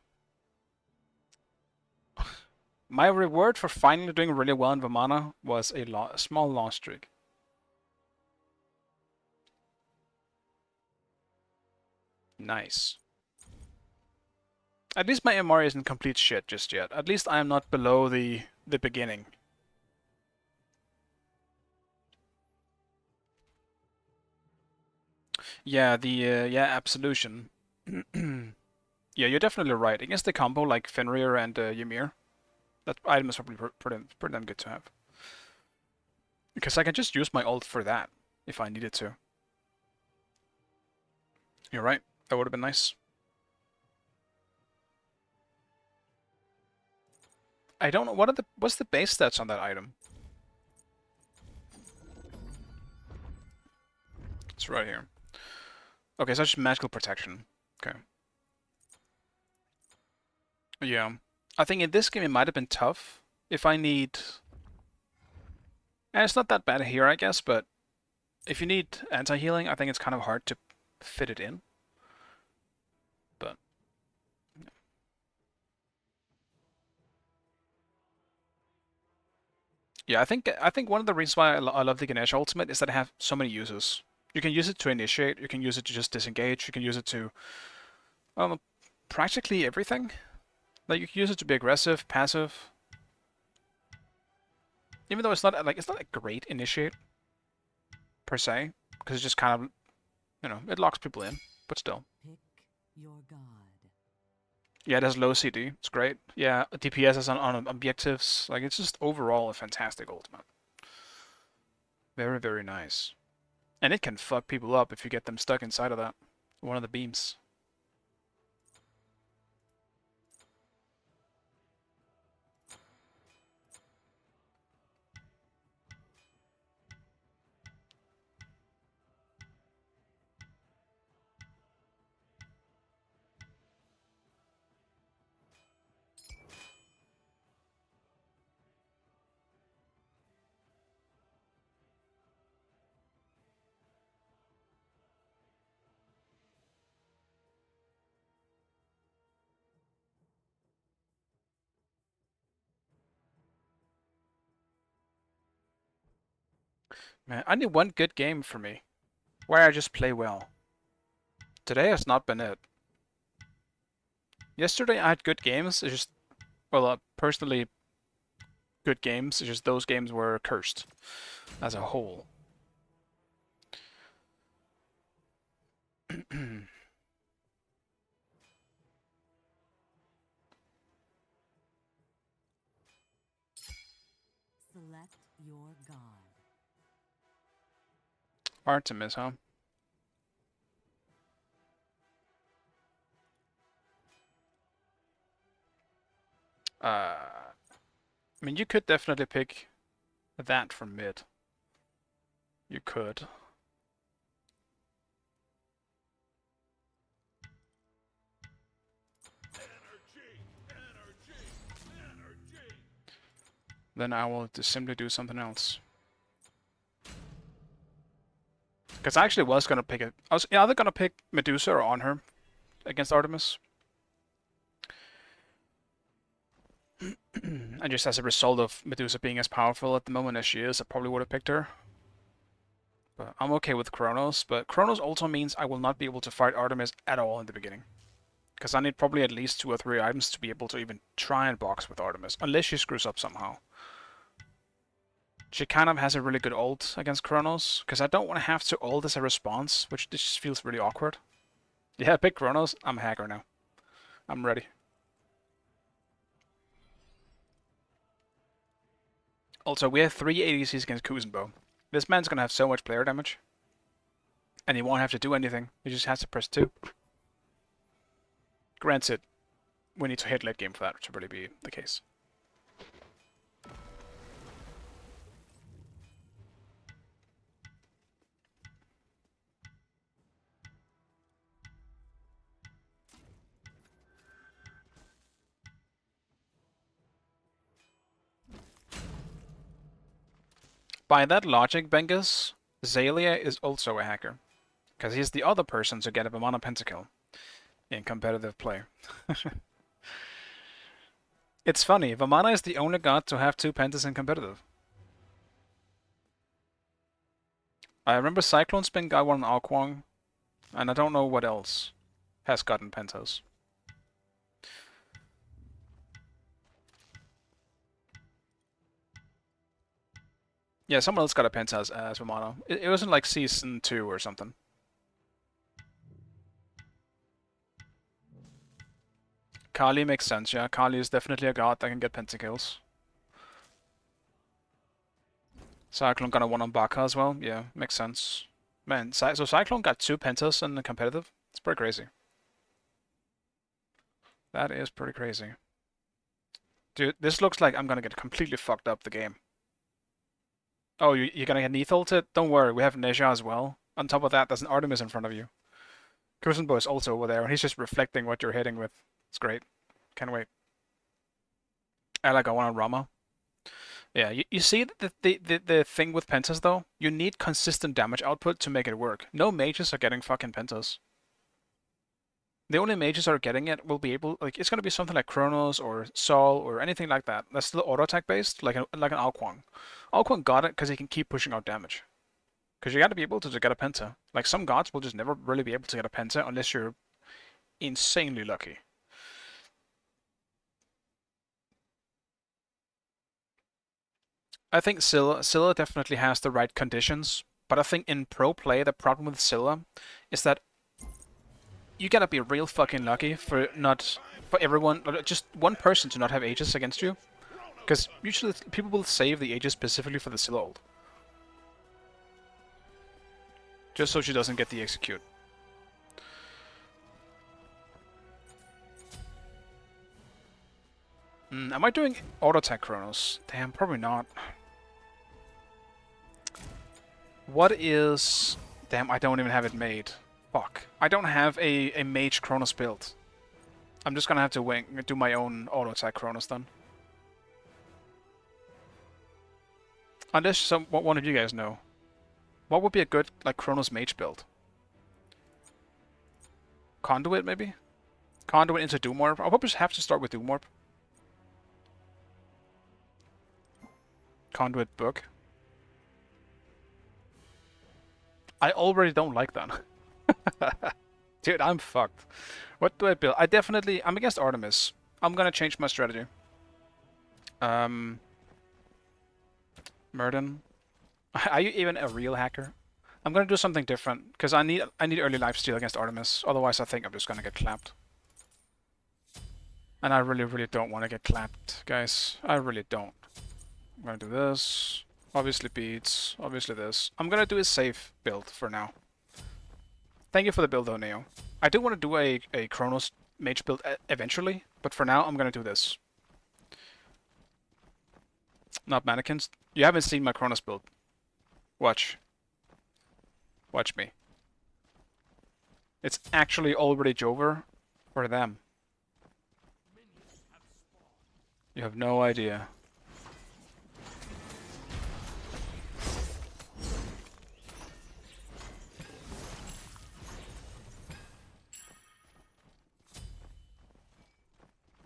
My reward for finally doing really well in Vamana was a small loss streak. Nice. At least my MR isn't complete shit just yet. At least I am not below the beginning. Yeah, yeah, Absolution. Yeah, you're definitely right. Against the combo like Fenrir and Ymir, that item is probably pretty damn good to have. Because I can just use my ult for that, if I needed to. You're right, that would have been nice. I don't know what's the base stats on that item. It's right here. Okay, so it's just magical protection. Okay. Yeah. I think in this game it might have been tough if I need... And it's not that bad here, I guess, but if you need anti-healing, I think it's kind of hard to fit it in. But... Yeah, I think one of the reasons why I love the Ganesh ultimate is that I have so many uses. You can use it to initiate, you can use it to just disengage, you can use it to practically everything. Like you can use it to be aggressive, passive. Even though it's not a great initiate per se, because it's just kind of, you know, it locks people in, but still. Pick your god. Yeah, it has low CD. It's great. Yeah, DPS is on objectives. Like it's just overall a fantastic ultimate. Very, very nice. And it can fuck people up if you get them stuck inside of that. One of the beams. Man, I need one good game for me, where I just play well. Today has not been it. Yesterday I had good games, it's just, well, personally good games, it's just those games were cursed as a whole. Select your god. Artemis, huh? I mean, you could definitely pick that from mid. You could. Then I will just simply do something else. Because I actually was gonna pick it. I was either gonna pick Medusa or on her against Artemis. And just as a result of Medusa being as powerful at the moment as she is, I probably would have picked her. But I'm okay with Kronos, but Kronos also means I will not be able to fight Artemis at all in the beginning. Because I need probably at least 2 or 3 items to be able to even try and box with Artemis, unless she screws up somehow. She kind of has a really good ult against Kronos, because I don't want to have to ult as a response, which just feels really awkward. Yeah, pick Kronos. I'm a hacker now. I'm ready. Also, we have 3 ADCs against Kuzenbo. This man's gonna have so much player damage. And he won't have to do anything. He just has to press 2. Granted, we need to hit late game for that to really be the case. By that logic, Bengus, Zalia is also a hacker. Because he's the other person to get a Vamana pentakill in competitive play. It's funny, Vamana is the only god to have 2 pentas in competitive. I remember Cyclone Spin got one on Akwang, and I don't know what else has gotten pentas. Yeah, someone else got a penta as Vamana. It wasn't like season 2 or something. Kali makes sense, yeah. Kali is definitely a god that can get pentakills. Cyclone got a 1 on Baka as well. Yeah, makes sense. Man, so Cyclone got 2 pentas in the competitive. It's pretty crazy. That is pretty crazy. Dude, this looks like I'm gonna get completely fucked up the game. Oh, you're gonna get Neath ulted? Don't worry, we have Neja as well. On top of that, there's an Artemis in front of you. Kuzenbo is also over there, and he's just reflecting what you're hitting with. It's great. Can't wait. I like I want on Rama. Yeah, you see the thing with Pentas though? You need consistent damage output to make it work. No mages are getting fucking Pentas. The only mages that are getting it will be able, like, it's gonna be something like Kronos or Sol or anything like that. That's still auto attack based, like an Alquang. Alquang got it because he can keep pushing out damage. Because you gotta be able to get a Penta. Like, some gods will just never really be able to get a Penta unless you're insanely lucky. I think Scylla definitely has the right conditions, but I think in pro play the problem with Scylla is that you gotta be real fucking lucky for everyone, just one person to not have Aegis against you. Because usually people will save the Aegis specifically for the Scylla ult. Just so she doesn't get the execute. Am I doing auto attack Kronos? Damn, probably not. What is... Damn, I don't even have it made. Fuck. I don't have a mage Kronos build. I'm just gonna have to do my own auto attack Kronos then. Unless one of you guys know. What would be a good like Kronos mage build? Conduit maybe? Conduit into Doomorb? I'll probably just have to start with Doomorb. Conduit book. I already don't like that. Dude, I'm fucked. What do I build? I'm against Artemis. I'm gonna change my strategy. Murden. Are you even a real hacker? I'm gonna do something different, because I need early lifesteal against Artemis, otherwise I think I'm just gonna get clapped. And I really, really don't want to get clapped, guys. I really don't. I'm gonna do this. Obviously beads. Obviously this. I'm gonna do a safe build for now. Thank you for the build though, Neo. I do want to do a Kronos mage build eventually, but for now I'm gonna do this. Not mannequins. You haven't seen my Kronos build. Watch. Watch me. It's actually already Jover for them. You have no idea.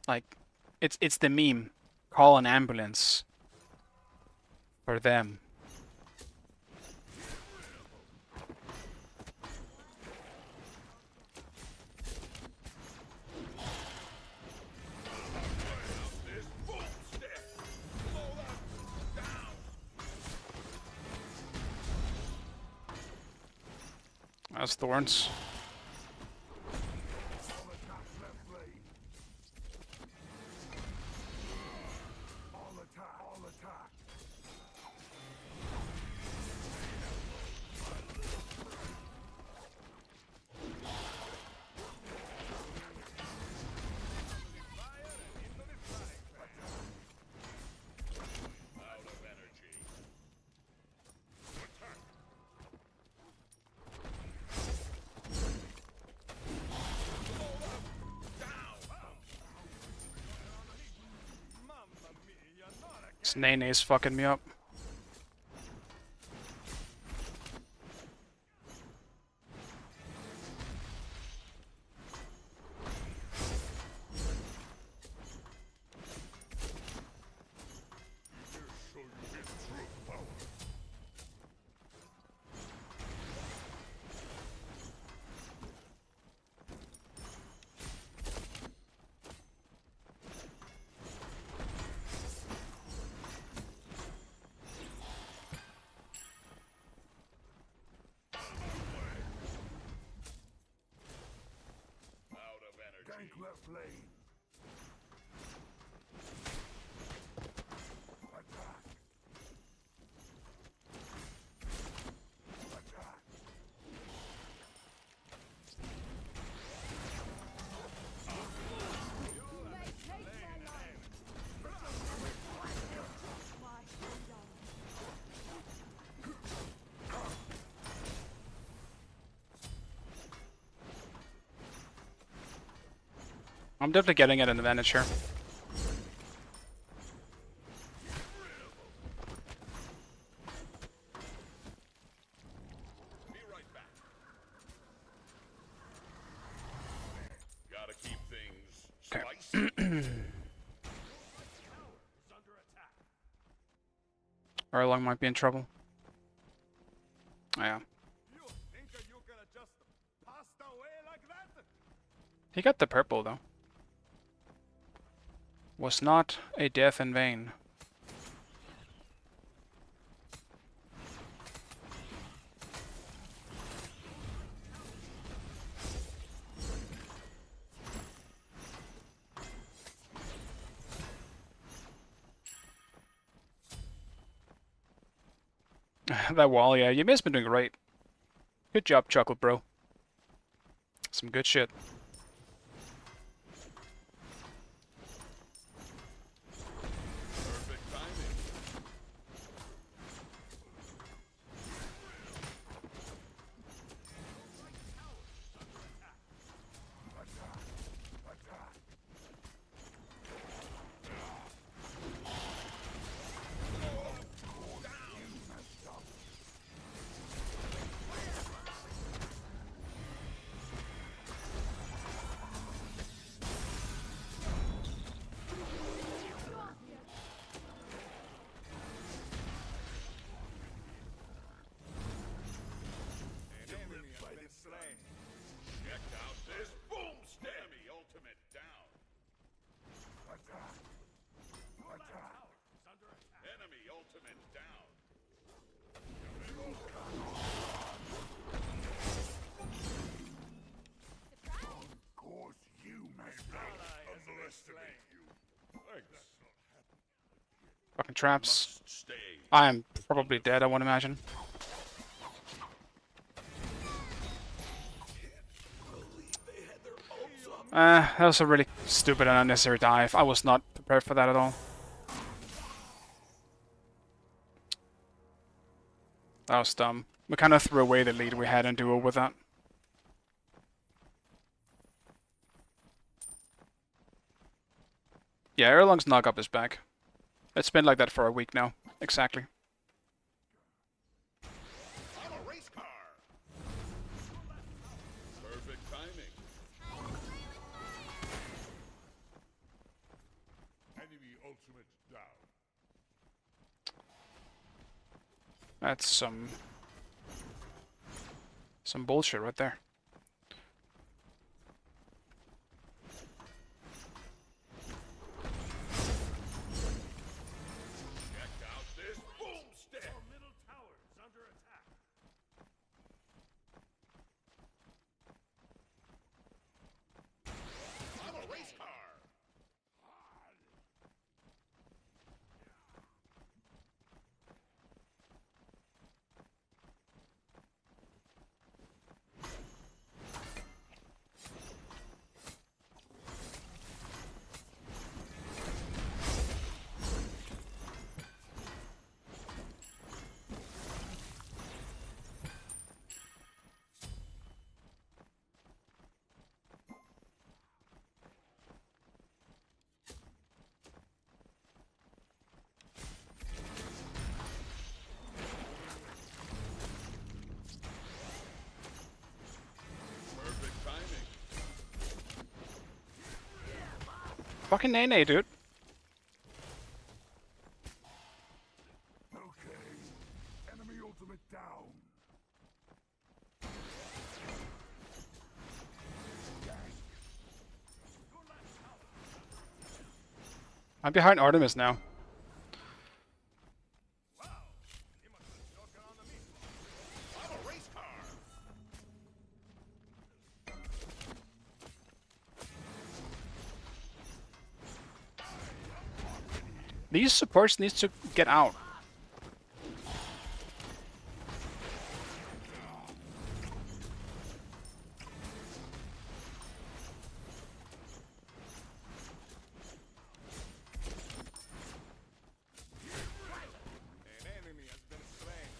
Like, it's the meme. Call an ambulance. For them. That's Thorns. This Nene's fucking me up. I'm definitely getting at an advantage here. Be right back. Gotta keep things spicy. Erlang might be in trouble. Oh, yeah. You think you gonna just pass away like that? He got the purple, though. Was not a death in vain. That wall, yeah. You must have been doing great. Good job, Chocolate Bro. Some good shit. Perfect timing. An enemy has been slain. Check out this boom stab. Enemy ultimate down. Enemy ultimate down. Underestimate you. Thanks. Fucking traps. Must stay. I am probably dead, I would imagine. That was a really stupid and unnecessary dive. I was not prepared for that at all. That was dumb. We kind of threw away the lead we had in duo with that. Yeah, Erlang's knock-up is back. It's been like that for a week now. Exactly. I'm a race car. Perfect timing. Enemy ultimate down. That's some bullshit right there. Check out this boom stab. Your middle tower is under attack. I'm a race car. Perfect timing. Fucking Nene, dude. Okay. Enemy ultimate down. I'm behind Artemis now. I'm a race car. These supports needs to get out. An enemy has been slain.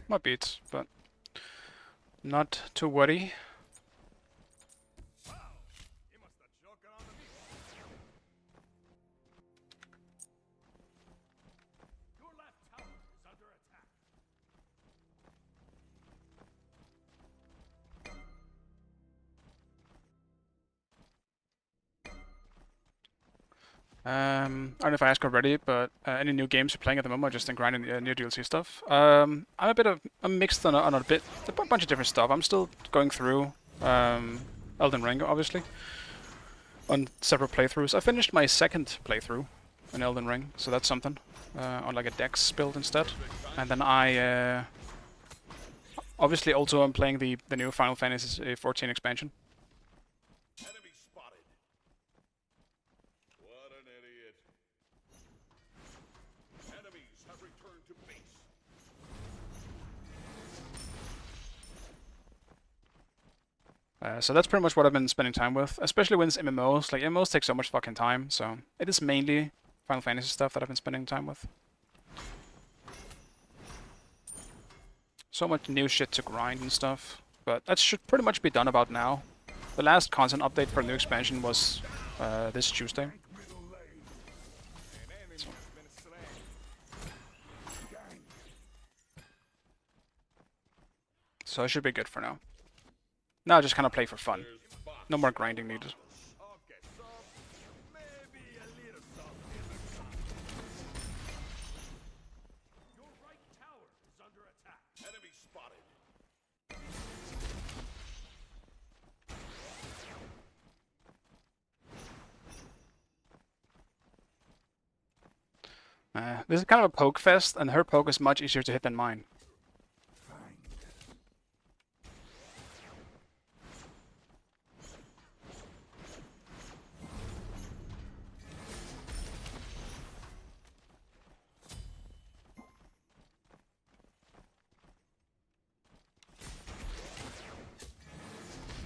Might beat, but not to worry. He must have choken on the meat. Your left tower is under attack. I don't know if I asked already, but any new games you're playing at the moment, or just in grinding new DLC stuff? I'm mixed on a bit, a bunch of different stuff. I'm still going through Elden Ring, obviously, on separate playthroughs. I finished my second playthrough in Elden Ring, so that's something. On like a Dex build instead, and then I obviously also am playing the new Final Fantasy 14 expansion. Enemy spotted. What an idiot. Enemies have returned to base. So that's pretty much what I've been spending time with, especially when it's MMOs. Like, MMOs take so much fucking time, so it is mainly Final Fantasy stuff that I've been spending time with. So much new shit to grind and stuff, but that should pretty much be done about now. The last content update for the new expansion was this Tuesday. An enemy has been slain. So it should be good for now. Now just kind of play for fun. No more grinding needed. Okay, so maybe a little soft in the sun. Your right tower is under attack. Enemy spotted. This is kind of a poke fest, and her poke is much easier to hit than mine.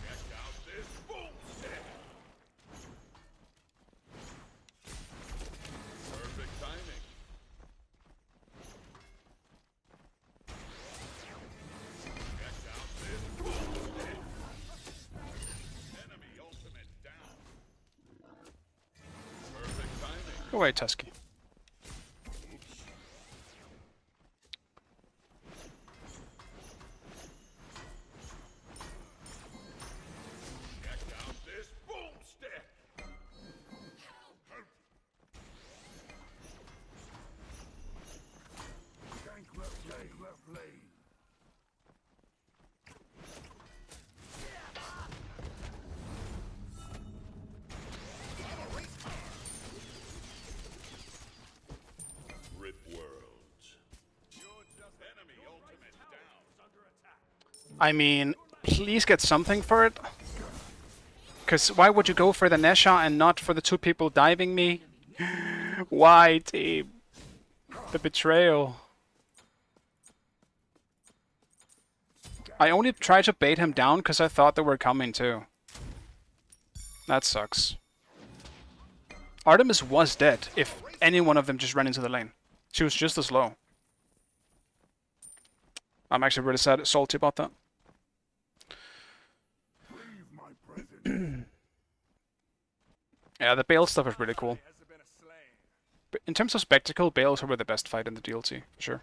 Check out this boomstick. Perfect timing. Check out this boomstick. Enemy ultimate down. Perfect timing. Go away, Tusky. Check out this boomstick. Tank left lane. Rip worlds. Enemy ultimate down. I mean, please get something for it. Because why would you go for the Nesha and not for the two people diving me? Why, team? The betrayal. I only tried to bait him down because I thought they were coming too. That sucks. Artemis was dead if any one of them just ran into the lane. She was just as low. I'm actually really salty about that. Yeah, the Bale stuff is really cool. Has been slain. But in terms of spectacle, Bale is probably the best fight in the DLC, for sure.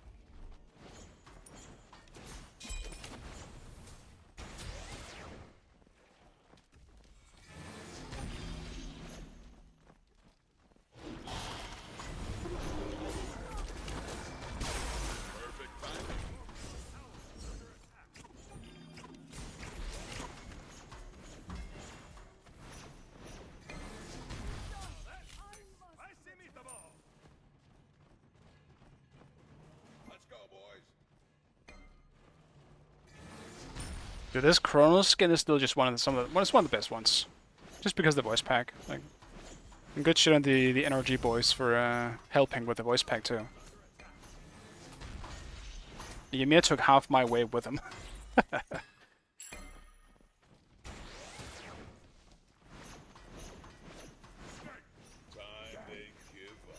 Perfect timing. I see meatball. Let's go, boys. Dude, this Chronos skin is still just one of the best ones. Just because of the voice pack. Like, and good shit on the NRG boys for helping with the voice pack too. Ymir took half my way with him. Time they give up.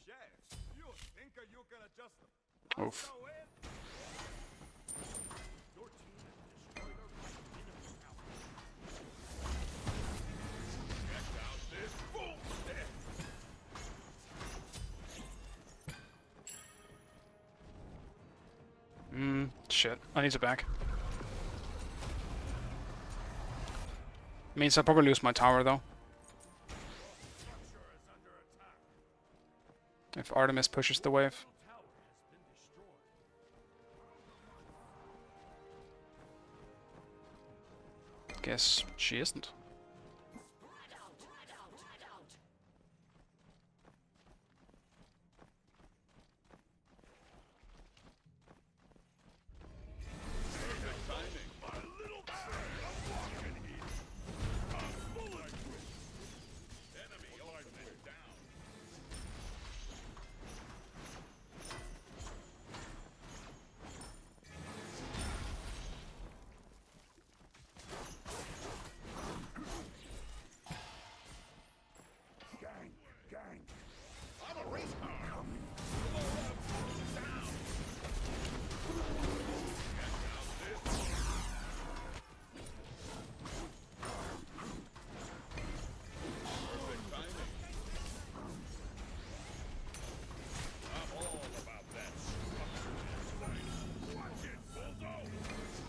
shaft. You think you can adjust the Oof. pasta with? Your team has destroyed a right enemy tower. Check out this full step. Shit. I need it back. Means I'll probably lose my tower though. Structure is under attack. If Artemis pushes the wave. Tower has been destroyed. Guess she isn't. Enemy ultimate down. Gang, gang. I'm a race car. I'm all about that structure. Watch it, bulldoze.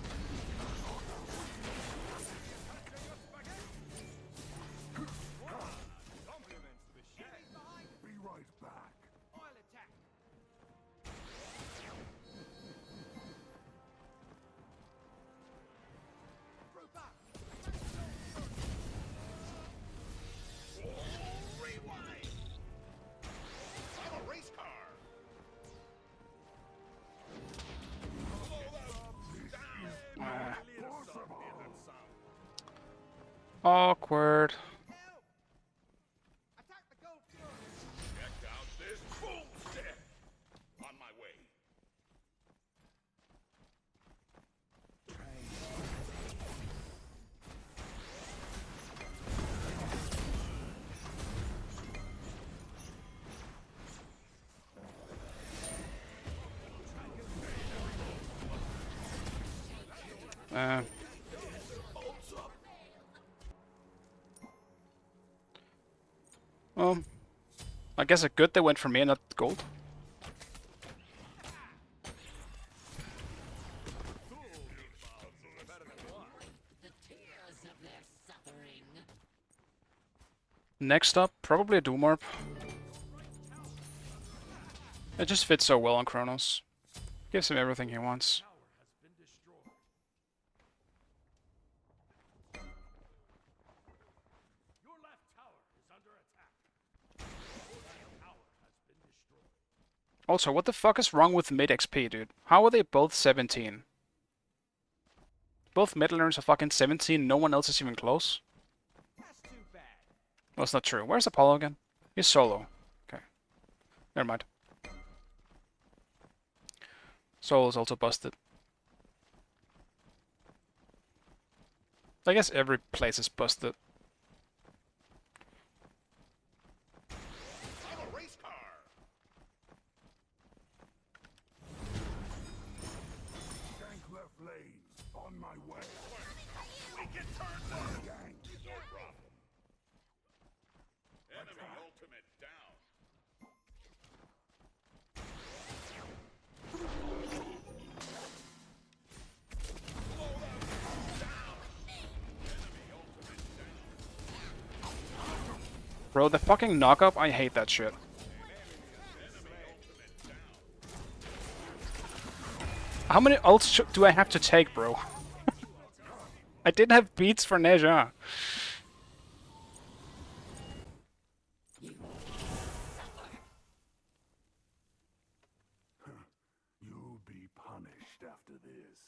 Compliments to the shaft. Be right back. Oil attack. Rewind. I'm a race car. Ah, Little something and some. awkward. Attack the gold fury. Check out this full step. On my way. Well, I guess it's good they went for me and not gold. Next up, probably a Doom Orb. It just fits so well on Kronos. Gives him everything he wants. Tower has been destroyed. Your left tower is under attack. Your left tower has been destroyed. Also, what the fuck is wrong with mid XP, dude? How are they both 17? Both mid laners are fucking 17, no one else is even close? That's too bad. Well, it's not true. Where's Apollo again? He's solo. Okay. Never mind. Solo's also busted. I guess every place is busted. I'm a race car. Tank left lane. On my way. We can turn this. Gang. No problem. Enemy ultimate down. Bro, the fucking knockup, I hate that shit. How many ults do I have to take, bro? I didn't have beats for Neja. You'll be punished after this.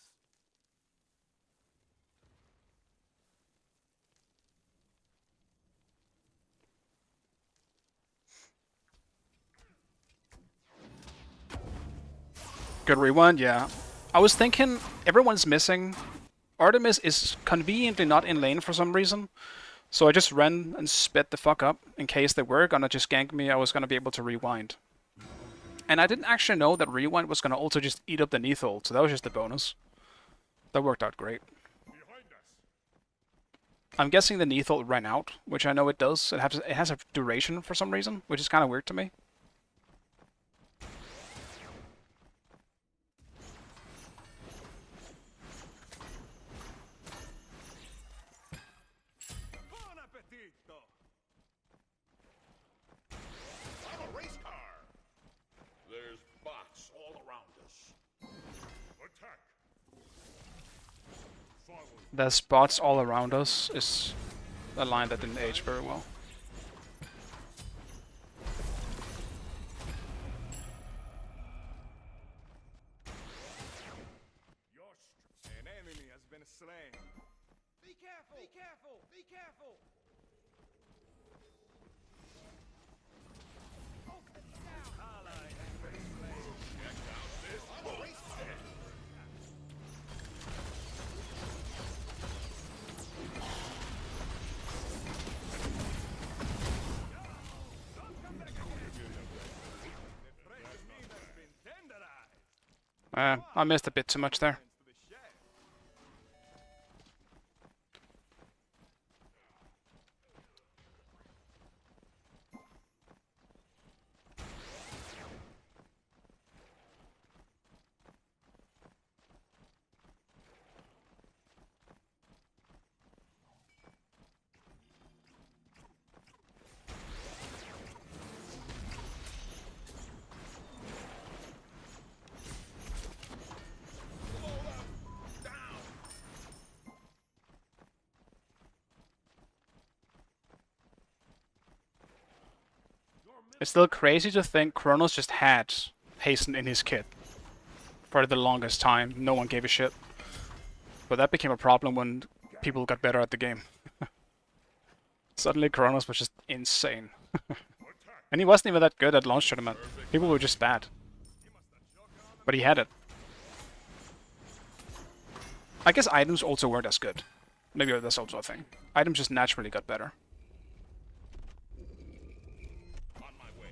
Good rewind, yeah. I was thinking everyone's missing. Artemis is conveniently not in lane for some reason. So I just ran and sped the fuck up in case they were gonna just gank me. I was gonna be able to rewind. And I didn't actually know that Rewind was going to also just eat up the Neath ult, so that was just a bonus. That worked out great. Behind us. I'm guessing the Neath ult ran out, which I know it does. It has a duration for some reason, which is kind of weird to me. Buon appetito! I'm a race car. There's bots all around us. Attack. Follow. The spots all around us is a line that didn't age very well. An enemy has been slain. Be careful! Be careful! Be careful! Ally has been slain. Check out this. I'm a race car. The precious meat has been tenderized. I missed a bit too much there. To the shed. It's still crazy to think Kronos just had Hasten in his kit for the longest time. No one gave a shit. But that became a problem when people got better at the game. Suddenly Kronos was just insane. And he wasn't even that good at launch tournament. People were just bad. But he had it. I guess items also weren't as good. Maybe that's also a thing. Items just naturally got better. On my way.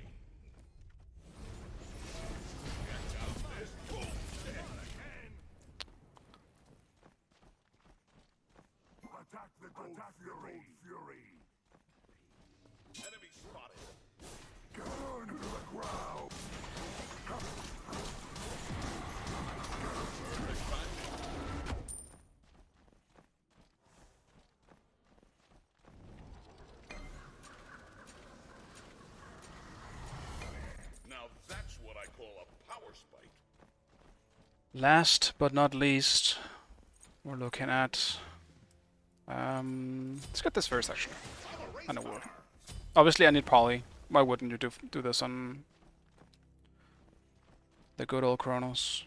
Check out this. Boom. Attack the gold fury. Enemy spotted. Burn to the ground. Perfect timing. Now that's what I call a power spike. Last but not least, we're looking at... let's get this first, actually. I know what. Obviously, I need Poly. Why wouldn't you do this on the good old Kronos?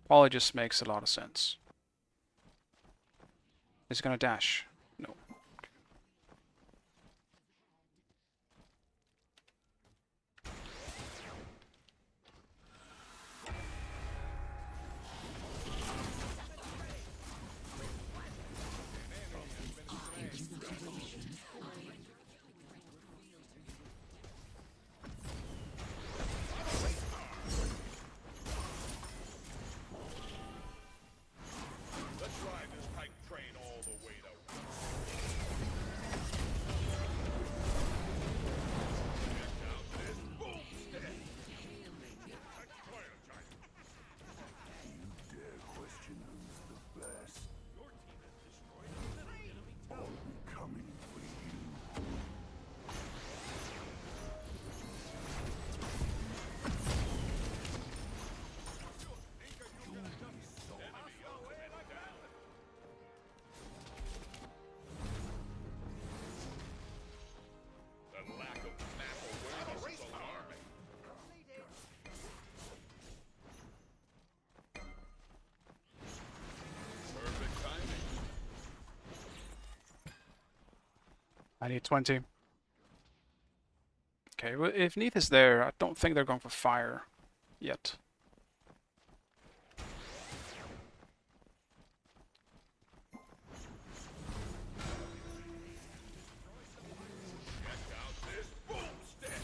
Poly just makes a lot of sense. Is he gonna dash? No. Let's ride this hype train all the way to... Check out this boomstick. That's fire giant. You dare question who's the best? Your team has destroyed the enemy tower. I'll be coming for you. The lack of map awareness is alarming. Perfect timing. I need 20. Okay, well, if Neath is there, I don't think they're going for fire yet. Check out this boomstick.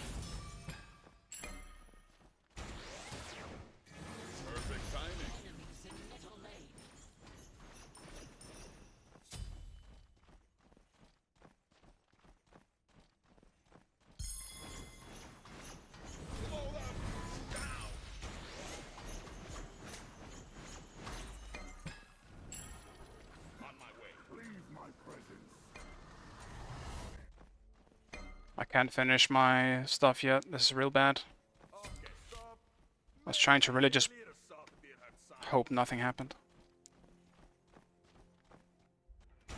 Can't finish my stuff yet. This is real bad. Okay, stop. I was trying to really just Little soft beer had some. hope nothing happened. I'm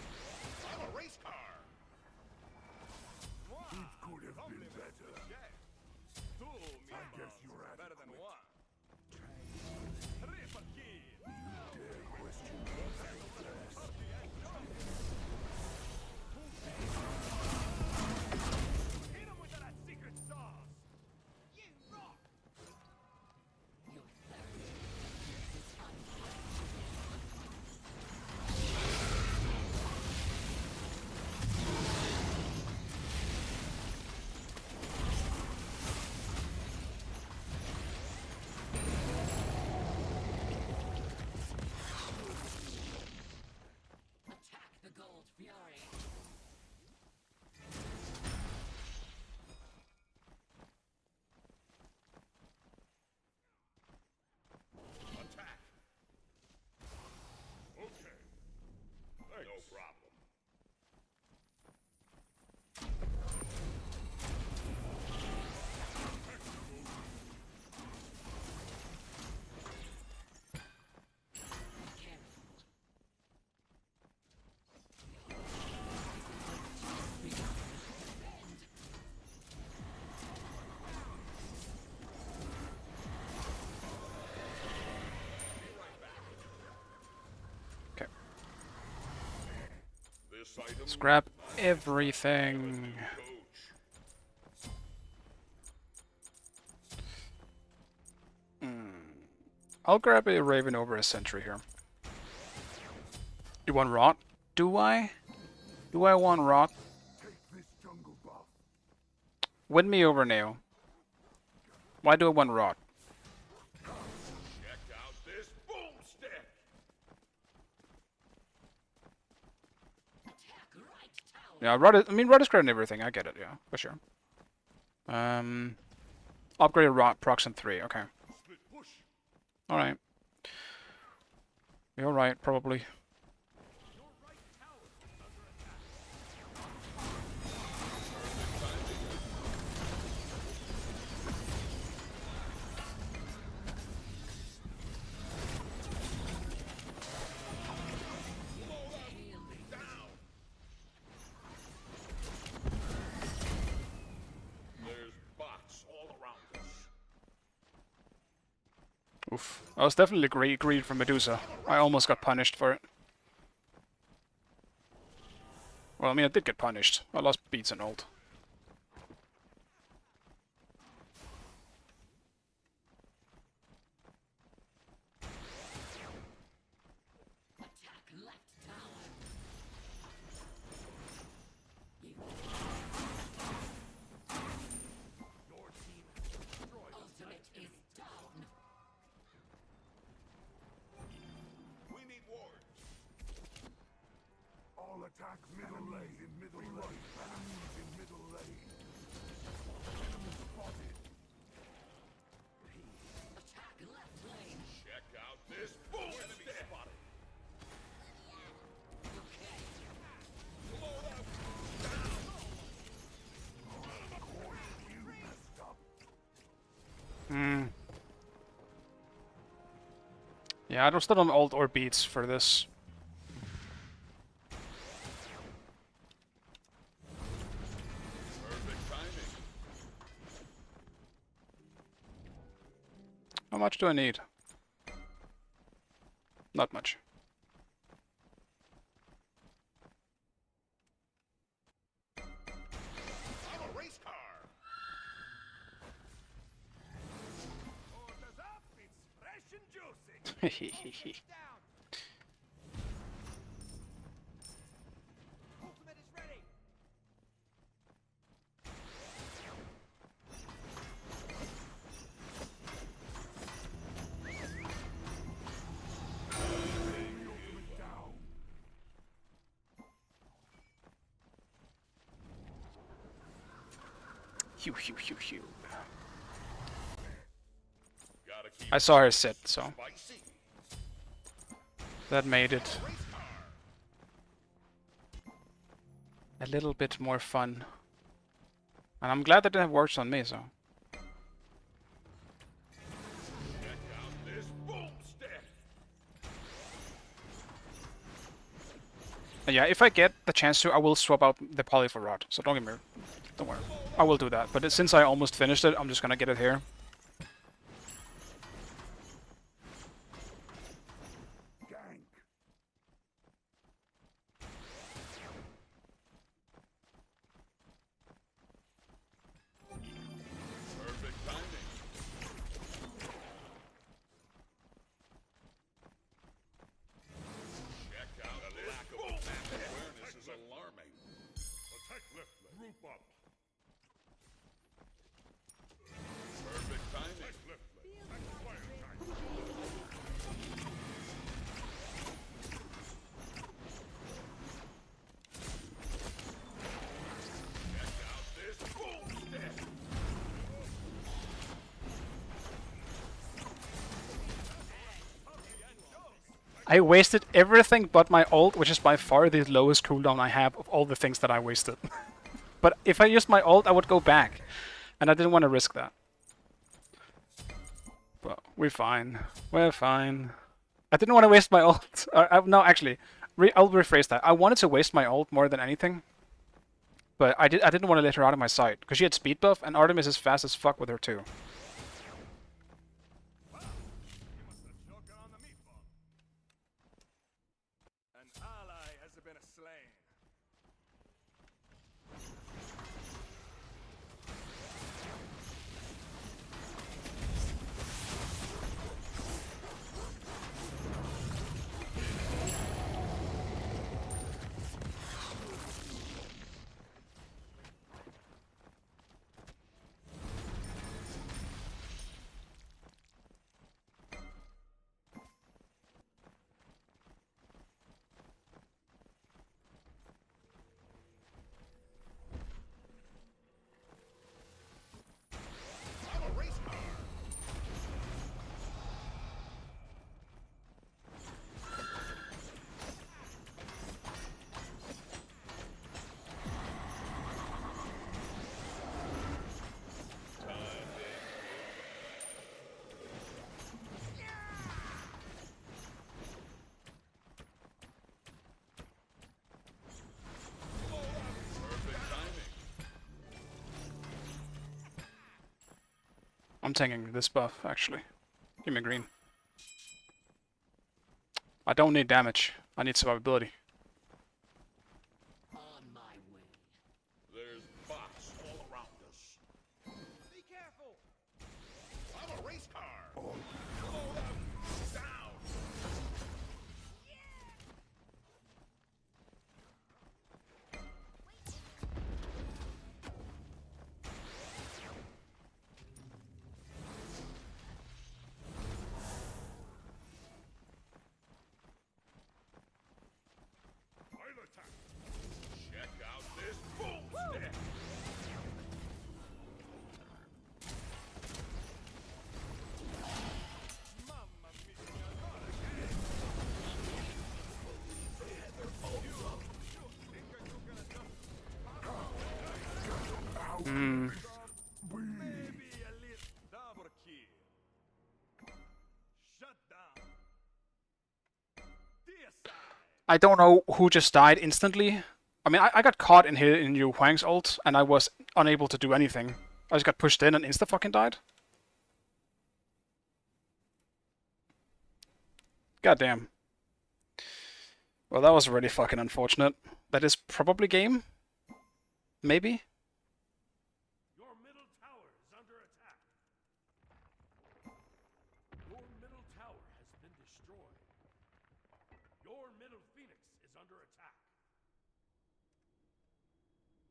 a race car. It could have been better. Two meatballs you're is better than one. Rip a kid. Dare question Hit him with that secret sauce. You rock. Attack the Gold Fury. Attack. Okay. Thanks. No problem. Okay. This item Let's grab everything. coach. I'll grab a Raven over a Sentry here. You want Rot? Do I? Do I want Rot? take this jungle buff. Win me over Neo. Why do I want Rot? Check out this boomstick. Attack right tower. Yeah, Rot is, I mean, Rot is great and everything. I get it, yeah, for sure. Upgraded Rot, procs in 3, okay. Split push. Alright. You're right, probably. Your right tower is under attack. There's bots all around us. Oof. I was definitely greed from Medusa. I almost got punished for it. Well, I mean, I did get punished. I lost beats and ult. Attack left tower. Your team has destroyed us. Ultimate is down. We need wards. All attack middle lane in middle lane. Enemies in middle lane. Enemy spotted. Attack left lane. Check out this boomstick. Spotted. Okay. Load up. You messed up. Yeah, I don't still on ult or beats for this. Perfect timing. How much do I need? Not much. I'm a race car. Orders up. It's fresh and juicy. Down. Ultimate is ready. Down. Hew, hew, hew, hew. Gotta keep I saw her sit, so spicy. that made it Race car. a little bit more fun. And I'm glad that didn't have works on me, so. Check out this boomstick. And yeah, if I get the chance to, I will swap out the poly for rod. So don't worry. I will do that. But since I almost finished it, I'm just gonna get it here. Gank. Perfect timing. Check out the lack of map awareness is alarming. Attack left leg. Group up. Perfect timing. Attack left leg. Attack fire time. Check out this boomstick. I wasted everything but my ult, which is by far the lowest cooldown I have of all the things that I wasted. But if I used my ult, I would go back. And I didn't want to risk that. But we're fine. We're fine. I didn't want to waste my ult. No, actually, I'll rephrase that. I wanted to waste my ult more than anything. But I didn't want to let her out of my sight. Because she had speed buff, and Artemis is fast as fuck with her too. Choking on the meatball. An ally has been slain. I'm taking this buff, actually. Give me green. I don't need damage. I need survivability. There's bots all around us. Be careful. I'm a race car. Hold up. Down. I'll attack. Check out this boomstick. Mamma mia, not again. You think you're gonna jump? Maybe a little double kill. Shut down. Deicide. I don't know who just died instantly. I mean, I got caught in here in Yu Huang's ult, and I was unable to do anything. I just got pushed in and insta-fucking died. Goddamn. Well, that was really fucking unfortunate. That is probably game? Maybe? Your middle tower is under attack. Your middle tower has been destroyed. Your middle phoenix is under attack.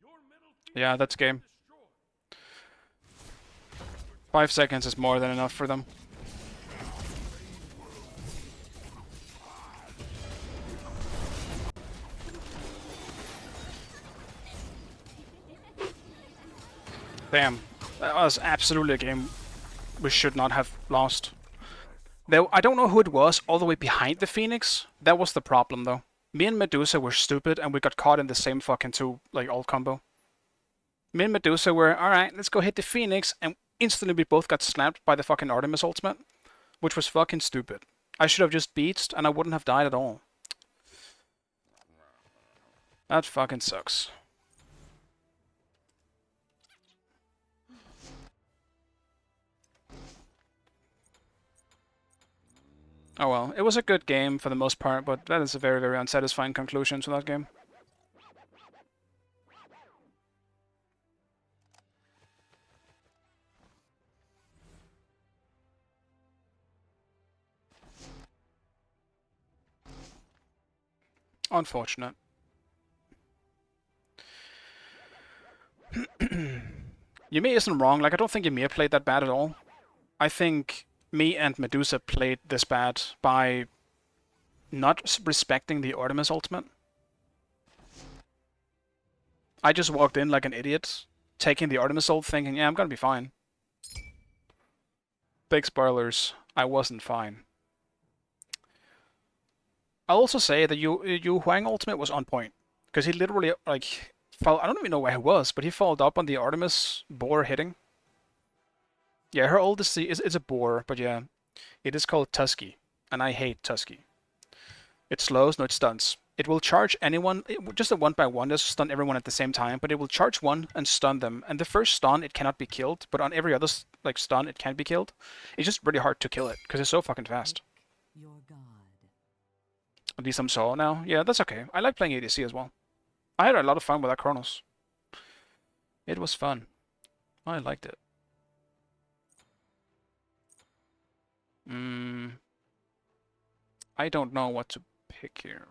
Your middle phoenix Yeah, that's game. destroyed. 5 seconds is more than enough for them. Damn. That was absolutely a game we should not have lost. Though I don't know who it was all the way behind the Phoenix. That was the problem, though. Me and Medusa were stupid, and we got caught in the same fucking two, like, ult combo. Me and Medusa were, alright, let's go hit the Phoenix, and instantly we both got slapped by the fucking Artemis ultimate, which was fucking stupid. I should have just beatsed, and I wouldn't have died at all. That fucking sucks. Oh well, it was a good game for the most part, but that is a very, very unsatisfying conclusion to that game. Unfortunate. Yume isn't wrong, like I don't think Ymir played that bad at all. I think me and Medusa played this bad by not respecting the Artemis ultimate. I just walked in like an idiot, taking the Artemis ult, thinking, yeah, I'm gonna be fine. Big spoilers, I wasn't fine. I'll also say that Yu Huang ultimate was on point, because he literally, like, I don't even know where he was, but he followed up on the Artemis boar hitting. Yeah, her ult is a boar, but yeah, it is called Tusky, and I hate Tusky. It slows, no, it stuns. It will charge anyone, just a 1-by-1, just stun everyone at the same time, but it will charge one and stun them. And the first stun, it cannot be killed, but on every other like stun, it can be killed. It's just really hard to kill it, because it's so fucking fast. Your god. At least I'm solo now. Yeah, that's okay. I like playing ADC as well. I had a lot of fun with that Chronos. It was fun. I liked it. I don't know what to pick here.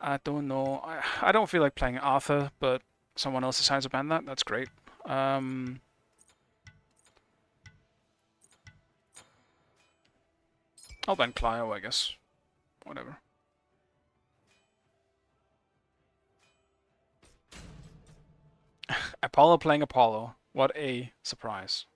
I don't know. I don't feel like playing Arthur, but someone else decides to ban that. That's great. I'll ban Clio, I guess. Whatever. Apollo playing Apollo. What a surprise.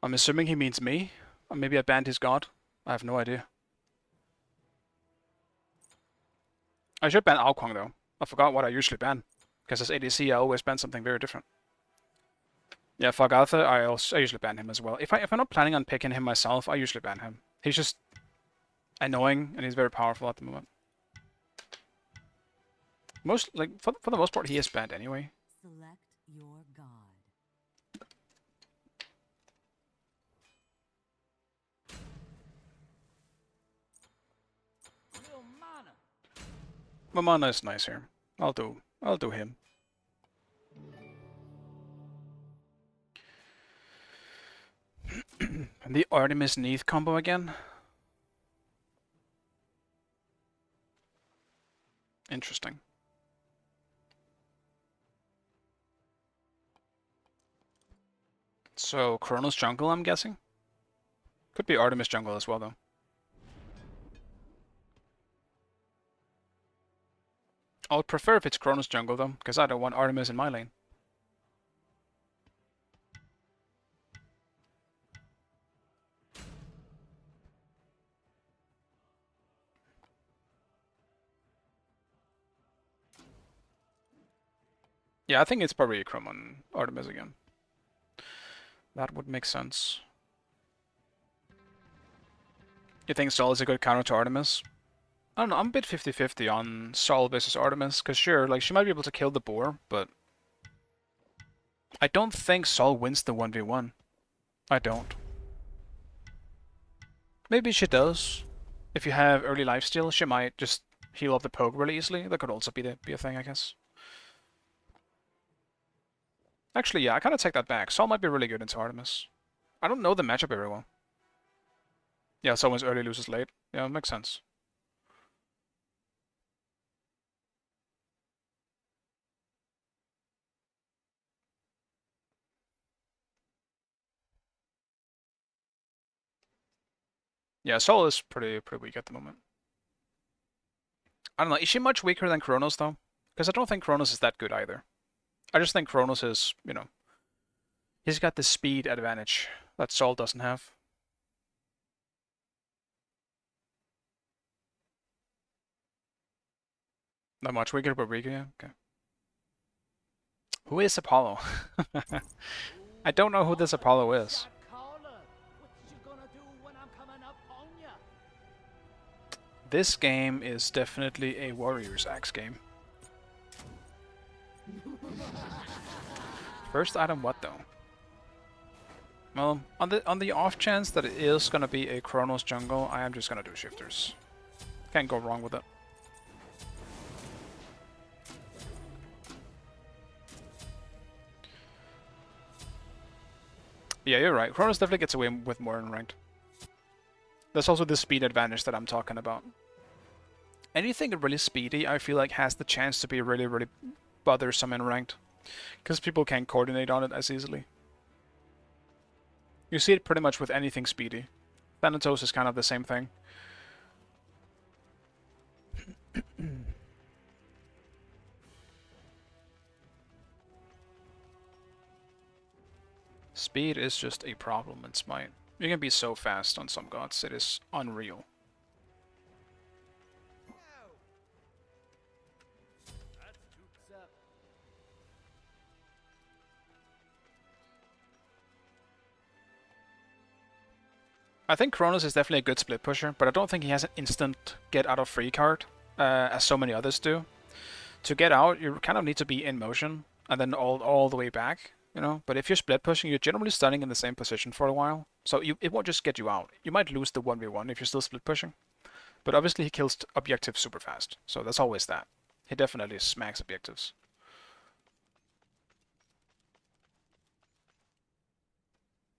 I'm assuming he means me. Or maybe I banned his god. I have no idea. I should ban Aokwang though. I forgot what I usually ban. Because as ADC I always ban something very different. Yeah, fuck Arthur, I usually ban him as well. If I'm not planning on picking him myself, I usually ban him. He's just annoying and he's very powerful at the moment. For the most part he is banned anyway. Select your god. Real mana. Mamana is nice here. I'll do him. And the Artemis Neath combo again. Interesting. So Chronos jungle, I'm guessing. Could be Artemis jungle as well though. I would prefer if it's Chronos jungle though, because I don't want Artemis in my lane. Yeah, I think it's probably Chrome on Artemis again. That would make sense. You think Sol is a good counter to Artemis? I don't know, I'm a bit 50-50 on Sol versus Artemis, because sure, like, she might be able to kill the boar, but I don't think Sol wins the 1v1. I don't. Maybe she does. If you have early lifesteal, she might just heal up the poke really easily. That could also be a thing, I guess. Actually, yeah, I kind of take that back. Sol might be really good into Artemis. I don't know the matchup very well. Yeah, someone's early loses late. Yeah, makes sense. Yeah, Sol is pretty weak at the moment. I don't know. Is she much weaker than Kronos though? Because I don't think Kronos is that good either. I just think Kronos is, you know, he's got the speed advantage that Sol doesn't have. Not much weaker, but weaker, yeah. Okay. Who is Apollo? I don't know who this Apollo is. This game is definitely a Warriors Axe game. First item, what though? Well, on the off chance that it is gonna be a Kronos jungle, I am just gonna do shifters. Can't go wrong with it. Yeah, you're right. Kronos definitely gets away with more in ranked. There's also the speed advantage that I'm talking about. Anything really speedy, I feel like, has the chance to be really bothersome in ranked. Because people can't coordinate on it as easily. You see it pretty much with anything speedy. Thanatos is kind of the same thing. Speed is just a problem in Smite. You can be so fast on some gods, it is unreal. I think Kronos is definitely a good split pusher, but I don't think he has an instant get out of free card, as so many others do. To get out, you kind of need to be in motion, and then all the way back, you know? But if you're split pushing, you're generally standing in the same position for a while, so it won't just get you out. You might lose the 1v1 if you're still split pushing. But obviously he kills objectives super fast, so that's always that. He definitely smacks objectives.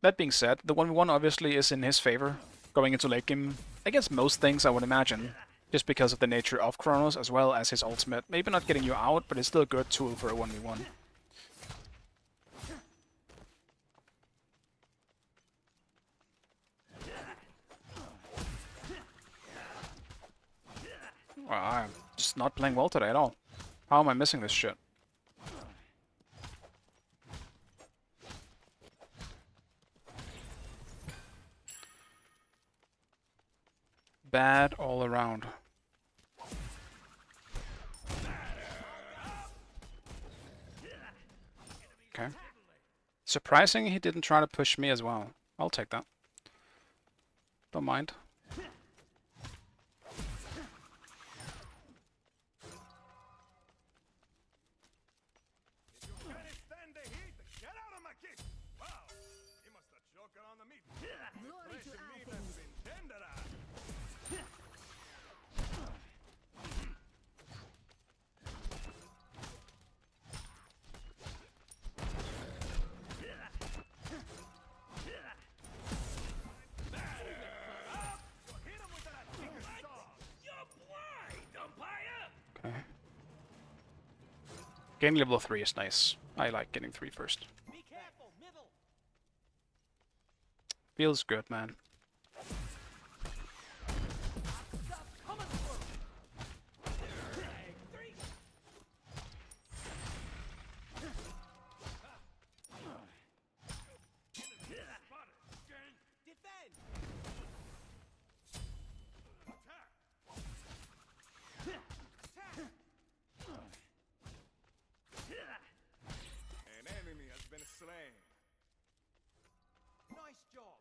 That being said, the 1v1 obviously is in his favor, going into late game against most things, I would imagine. Just because of the nature of Kronos, as well as his ultimate. Maybe not getting you out, but it's still a good tool for a 1v1. Well, I'm just not playing well today at all. How am I missing this shit? Bad all around. Okay. Surprising he didn't try to push me as well. I'll take that. Don't mind. Okay. Getting level 3 is nice. I like getting 3 first. Feels good, man. An enemy has been slain. Nice job.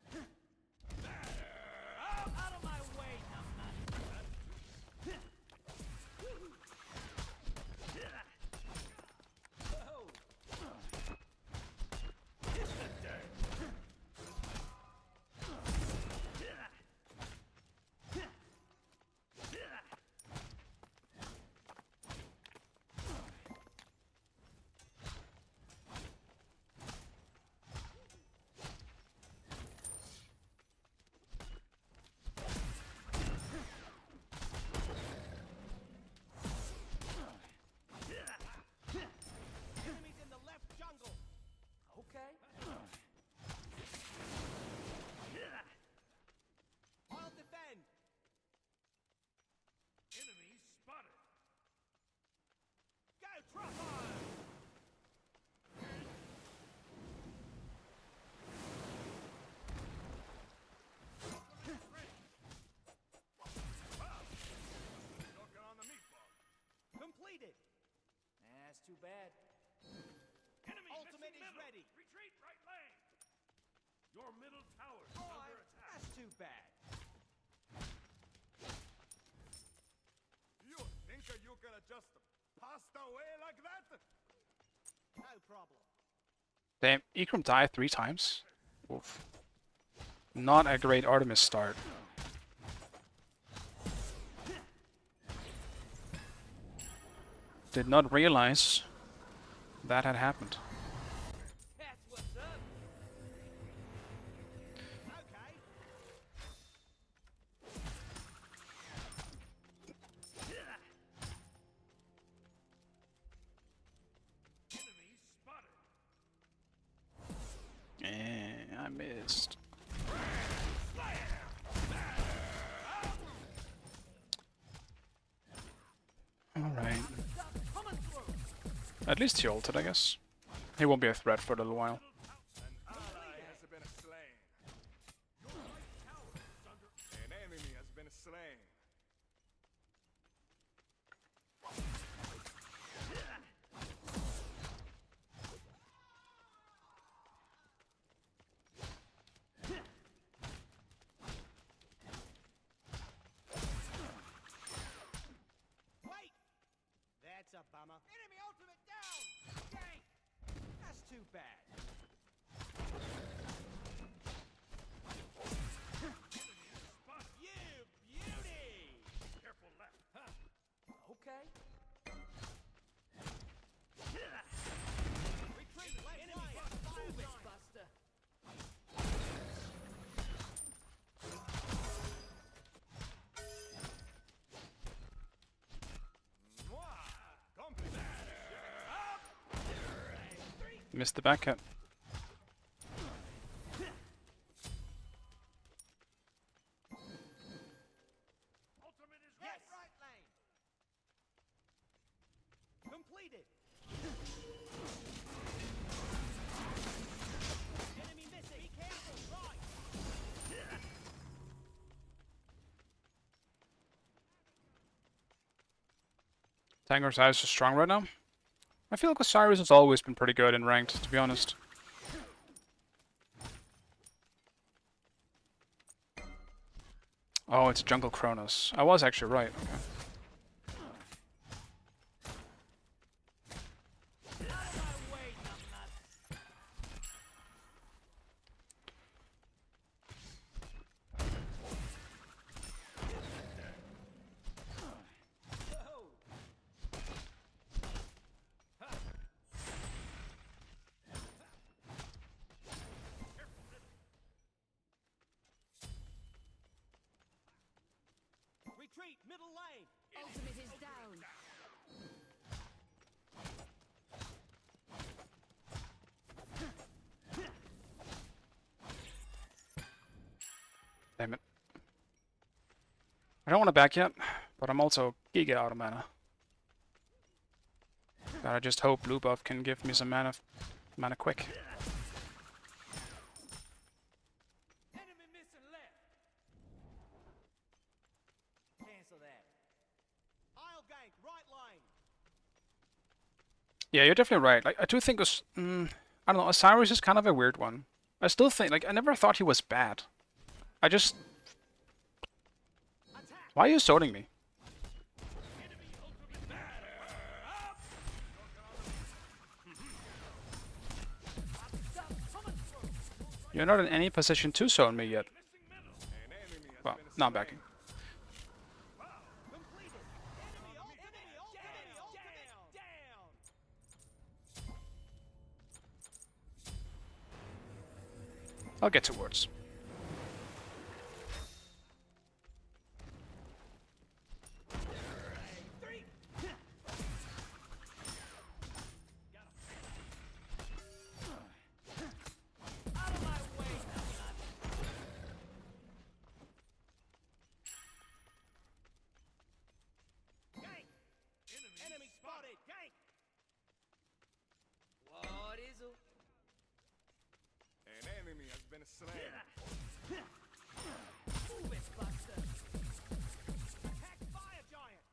Your middle tower is under attack. That's too bad. You think you can just pass away like that? No problem. Damn, Ikram died 3 times. Oof. Not a great Artemis start. Did not realize that had happened. That's what's up. Okay. Enemy spotted. I missed. Alright. At least he ulted, I guess. He won't be a threat for a little while. An ally has been slain. An enemy has been slain. Wait! That's a bummer. Enemy ultimate down! Dang! That's too bad. You beauty! Careful left. Okay. Retreat, left Enemy fire, fire Boobish giant. Buster. Compliment. Missed the back hit. Ultimate is Yes, ready. right lane. Completed. Enemy missing. Be careful, right. Tanger's Eyes is strong right now. I feel like Osiris has always been pretty good in ranked, to be honest. Oh, it's Jungle Kronos. I was actually right. Okay. Out of my way, numbnuts. Whoa. Retreat, middle lane. Ultimate is down. Damn it. I don't want to back yet, but I'm also giga out of mana. Gotta just hope blue buff can give me some mana quick. Enemy missing left. Cancel that. I'll gank, right lane. Yeah, you're definitely right. Like, I do think I don't know, Osiris is kind of a weird one. I still think, like, I never thought he was bad. I just... Why are you zoning me? You're not in any position to zone me yet. An enemy has Well, been now I'm slain. backing. Completed. Enemy ultimate down. I'll get towards. Out of my way, numbnuts. Gank. Enemy spotted. Gank. What is it? An enemy has been slain. Boobish Buster. Attack fire giant.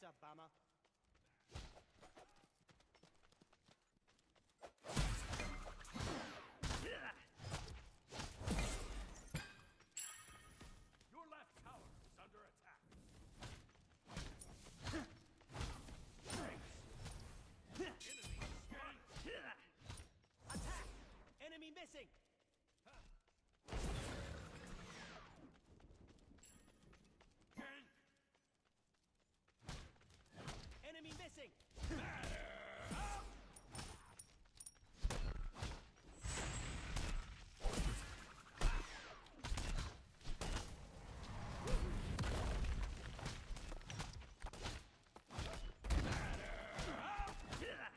That's a bummer. Your left tower is under attack. Attack! Enemy missing! Enemy missing!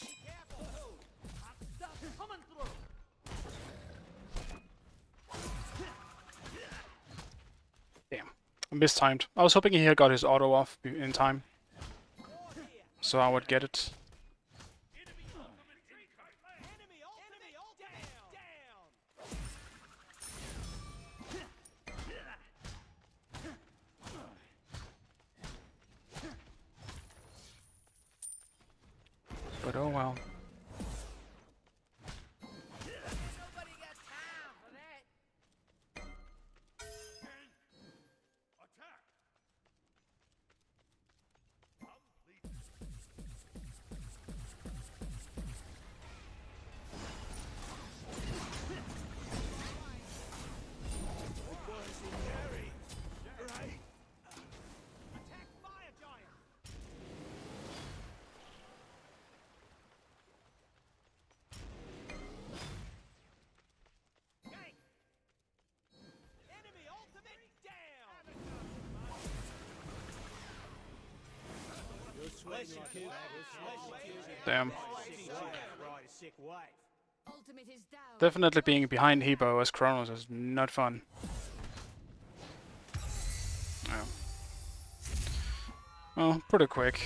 Be careful! Stuff coming through! Damn. I mistimed. I was hoping he had got his auto off in time, so I would get it. Enemy ult down! But oh well. Nobody got time for that. Attack! Attack fire giant! Gank! Enemy ultimate down! Damn. Right, sick wave. Ultimate is down. Definitely being behind Hebo as Kronos is not fun. Yeah. Well, pretty quick.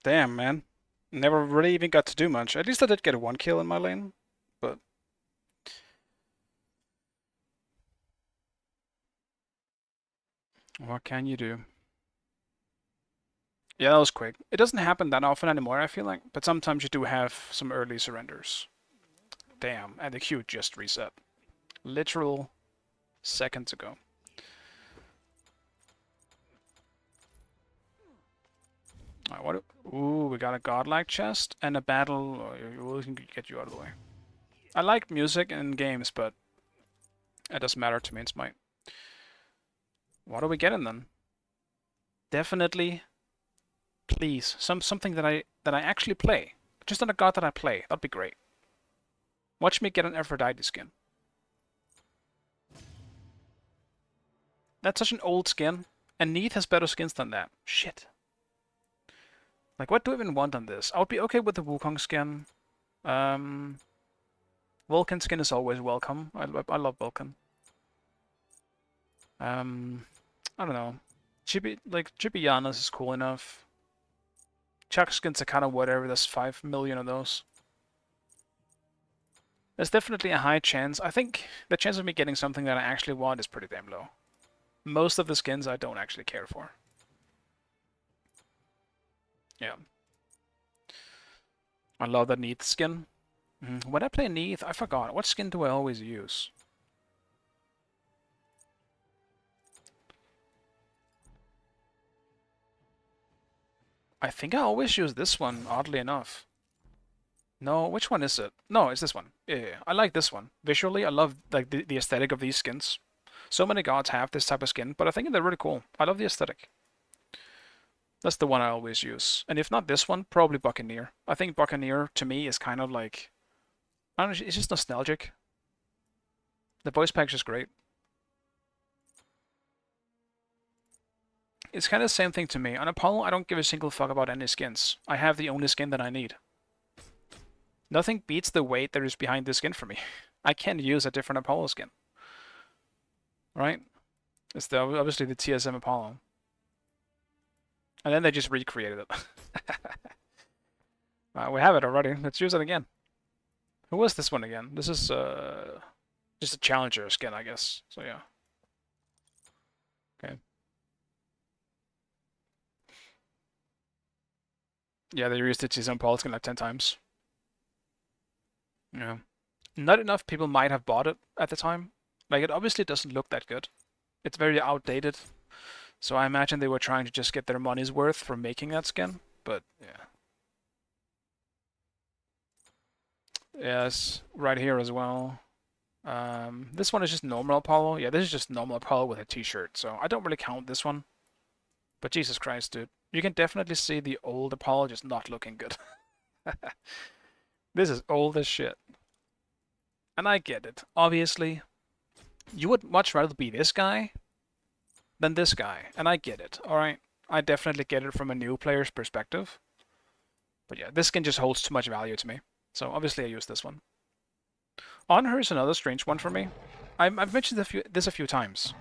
Damn, man. Never really even got to do much. At least I did get one kill in my lane, but... what can you do? Yeah, that was quick. It doesn't happen that often anymore, I feel like, but sometimes you do have some early surrenders. Damn, and the queue just reset. Literal seconds ago. Alright, what? Ooh, we got a godlike chest and a battle. Oh, we can get you out of the way. I like music in games, but it doesn't matter to me in Smite. What are we getting then? Definitely, please, something that I actually play. Just not a god that I play. That'd be great. Watch me get an Aphrodite skin. That's such an old skin, and Neath has better skins than that. Shit. Like, what do I even want on this? I would be okay with the Wukong skin. Vulcan skin is always welcome. I love Vulcan. I don't know. Chibi Yanas is cool enough. Chuck skins are kind of whatever. There's 5 million of those. There's definitely a high chance. I think the chance of me getting something that I actually want is pretty damn low. Most of the skins I don't actually care for. Yeah. I love that Neath skin. When I play Neath, I forgot. What skin do I always use? I think I always use this one, oddly enough. No, which one is it? No, it's this one. Yeah, I like this one. Visually, I love like the aesthetic of these skins. So many gods have this type of skin, but I think they're really cool. I love the aesthetic. That's the one I always use. And if not this one, probably Buccaneer. I think Buccaneer, to me, is kind of like... I don't know, it's just nostalgic. The voice package is great. It's kind of the same thing to me. On Apollo, I don't give a single fuck about any skins. I have the only skin that I need. Nothing beats the weight that is behind this skin for me. I can't use a different Apollo skin. Right? It's obviously the TSM Apollo. And then they just recreated it. We have it already. Let's use it again. Who was this one again? This is just a challenger skin, I guess. So yeah. Yeah, they used it season Poliskin like 10 times. Yeah. Not enough people might have bought it at the time. Like, it obviously doesn't look that good. It's very outdated. So I imagine they were trying to just get their money's worth from making that skin. But, yeah. Yes, right here as well. This one is just normal Apollo. Yeah, this is just normal Apollo with a t-shirt. So I don't really count this one. But Jesus Christ, dude. You can definitely see the old Apollo just not looking good. This is old as shit. And I get it. Obviously, you would much rather be this guy than this guy. And I get it, alright? I definitely get it from a new player's perspective. But yeah, this skin just holds too much value to me. So obviously I use this one. Honor is another strange one for me. I've mentioned this a few times.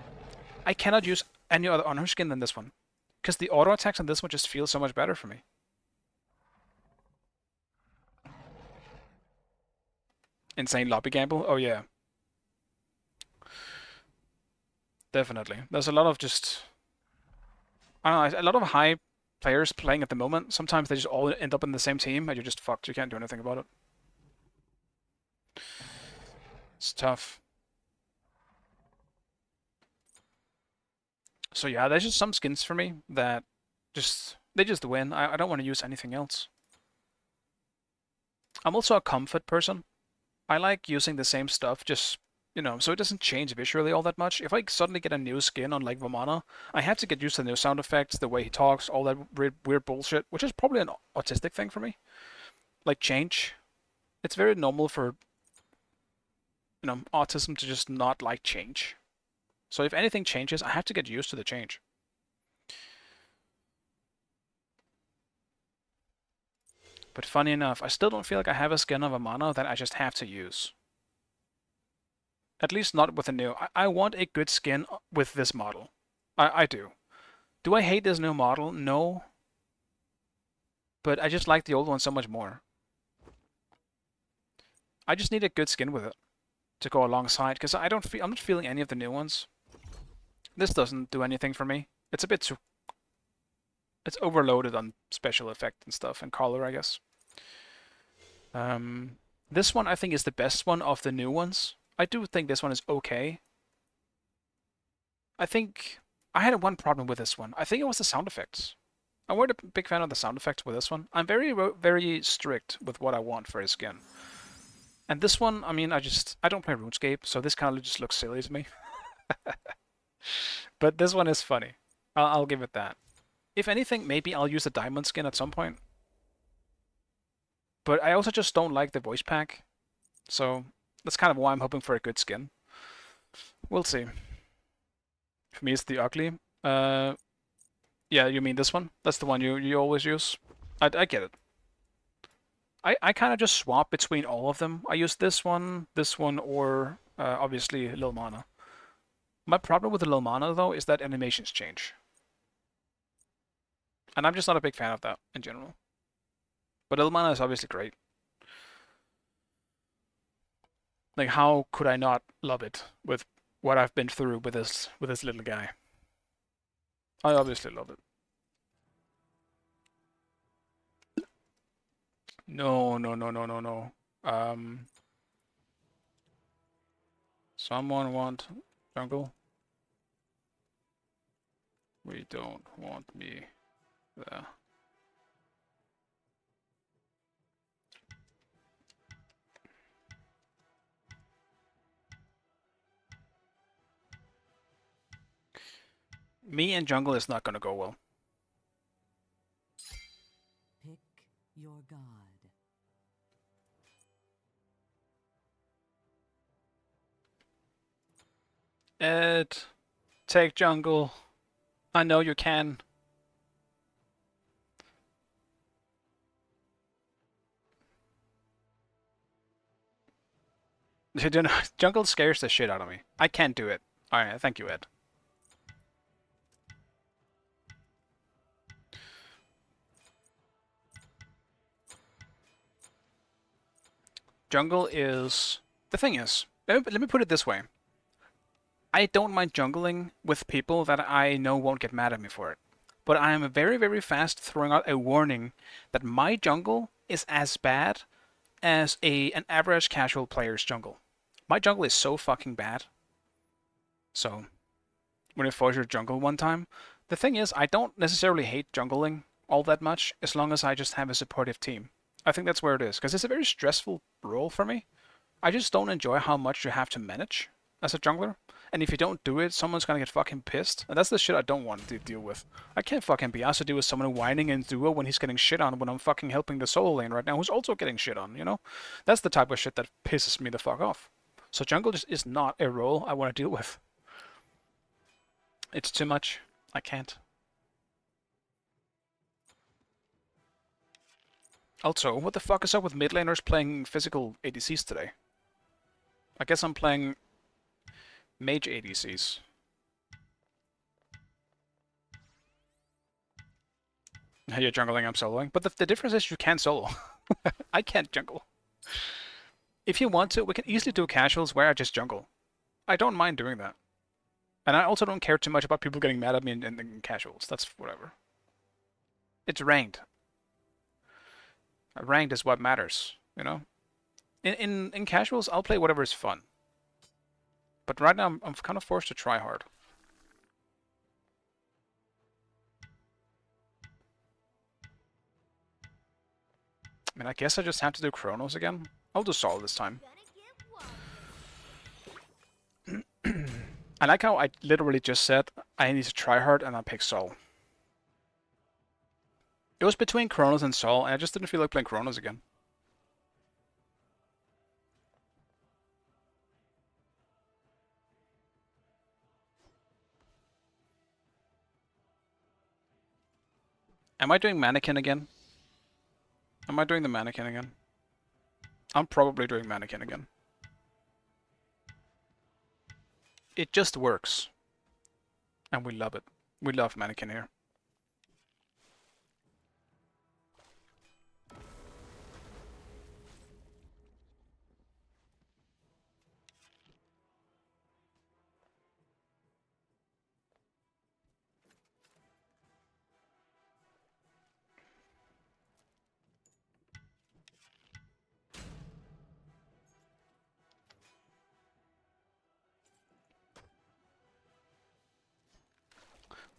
I cannot use any other Honor skin than this one. Because the auto attacks on this one just feel so much better for me. Insane lobby gamble? Oh yeah. Definitely. There's a lot of just... I don't know, a lot of high players playing at the moment. Sometimes they just all end up in the same team and you're just fucked. You can't do anything about it. It's tough. So yeah, there's just some skins for me that they just win. I don't want to use anything else. I'm also a comfort person. I like using the same stuff, just, you know, so it doesn't change visually all that much. If I suddenly get a new skin on like Vamana, I have to get used to the new sound effects, the way he talks, all that weird bullshit, which is probably an autistic thing for me. Like change. It's very normal for, you know, autism to just not like change. So if anything changes, I have to get used to the change. But funny enough, I still don't feel like I have a skin of a mono that I just have to use. At least not with the new. I want a good skin with this model. I do. Do I hate this new model? No. But I just like the old one so much more. I just need a good skin with it to go alongside, because I'm not feeling any of the new ones. This doesn't do anything for me. It's a bit too... It's overloaded on special effect and stuff, and color, I guess. This one I think is the best one of the new ones. I do think this one is okay. I think I had one problem with this one. I think it was the sound effects. I'm not a big fan of the sound effects with this one. I'm very strict with what I want for his skin. And this one, I mean, I don't play RuneScape, so this kind of just looks silly to me. But this one is funny. I'll give it that. If anything, maybe I'll use the diamond skin at some point. But I also just don't like the voice pack. So that's kind of why I'm hoping for a good skin. We'll see. For me, it's the ugly. Yeah, you mean this one? That's the one you always use? I get it. I kind of just swap between all of them. I use this one, or obviously Lil Mana. My problem with the Lil Mana, though, is that animations change. And I'm just not a big fan of that in general. But Lil Mana is obviously great. Like, how could I not love it with what I've been through with this little guy? I obviously love it. No. Someone want jungle? We don't want me there. Me and jungle is not gonna go well. Pick your god. Ed, take jungle. I know you can. Jungle scares the shit out of me. I can't do it. Alright, thank you, Ed. Jungle is... The thing is, let me put it this way. I don't mind jungling with people that I know won't get mad at me for it. but I am very, very fast throwing out a warning that my jungle is as bad as an average casual player's jungle. My jungle is so fucking bad. So, when I force your jungle one time, the thing is, I don't necessarily hate jungling all that much, as long as I just have a supportive team. I think that's where it is, because it's a very stressful role for me. I just don't enjoy how much you have to manage as a jungler. And if you don't do it, someone's gonna get fucking pissed. And that's the shit I don't want to deal with. I can't fucking be asked to deal with someone whining in duo when he's getting shit on when I'm fucking helping the solo lane right now who's also getting shit on, you know? That's the type of shit that pisses me the fuck off. So jungle just is not a role I want to deal with. It's too much. I can't. Also, what the fuck is up with mid laners playing physical ADCs today? I guess I'm playing mage ADCs. You're jungling, I'm soloing. But the difference is you can't solo. I can't jungle. If you want to, we can easily do casuals where I just jungle. I don't mind doing that. And I also don't care too much about people getting mad at me in casuals. That's whatever. It's ranked. Ranked is what matters, you know? In casuals, I'll play whatever is fun. But right now, I'm kind of forced to try hard. I mean, I guess I just have to do Chronos again. I'll do Sol this time. I like how I literally just said I need to try hard and I pick Sol. It was between Chronos and Sol, and I just didn't feel like playing Chronos again. Am I doing Mannequin again? Am I doing the Mannequin again? I'm probably doing Mannequin again. It just works. And we love it. We love Mannequin here.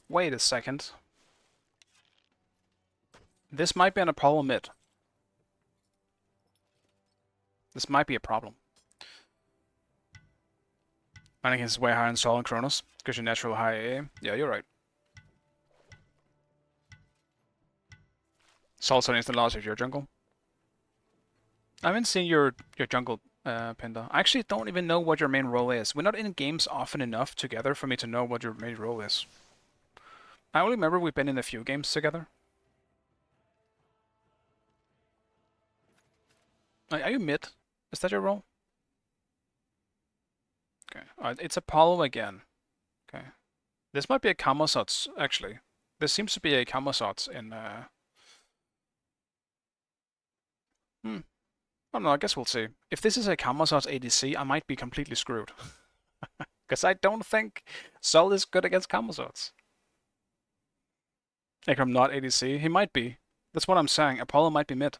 Wait a second. This might be an Apollo mid. This might be a problem. Mannequin is way higher in Sol and Chronos, because you're natural high AA. Yeah, you're right. Sol's an instant loss if you're jungle. I haven't seen your jungle, Pinda. I actually don't even know what your main role is. We're not in games often enough together for me to know what your main role is. I only remember we've been in a few games together. Are you mid? Is that your role? Okay. It's Apollo again. Okay. This might be a Kamosats, actually. There seems to be a Kamosats in... I don't know, I guess we'll see. If this is a Kamosats ADC, I might be completely screwed. Because I don't think Sol is good against Kamosats. Like, I'm not ADC. He might be. That's what I'm saying. Apollo might be mid.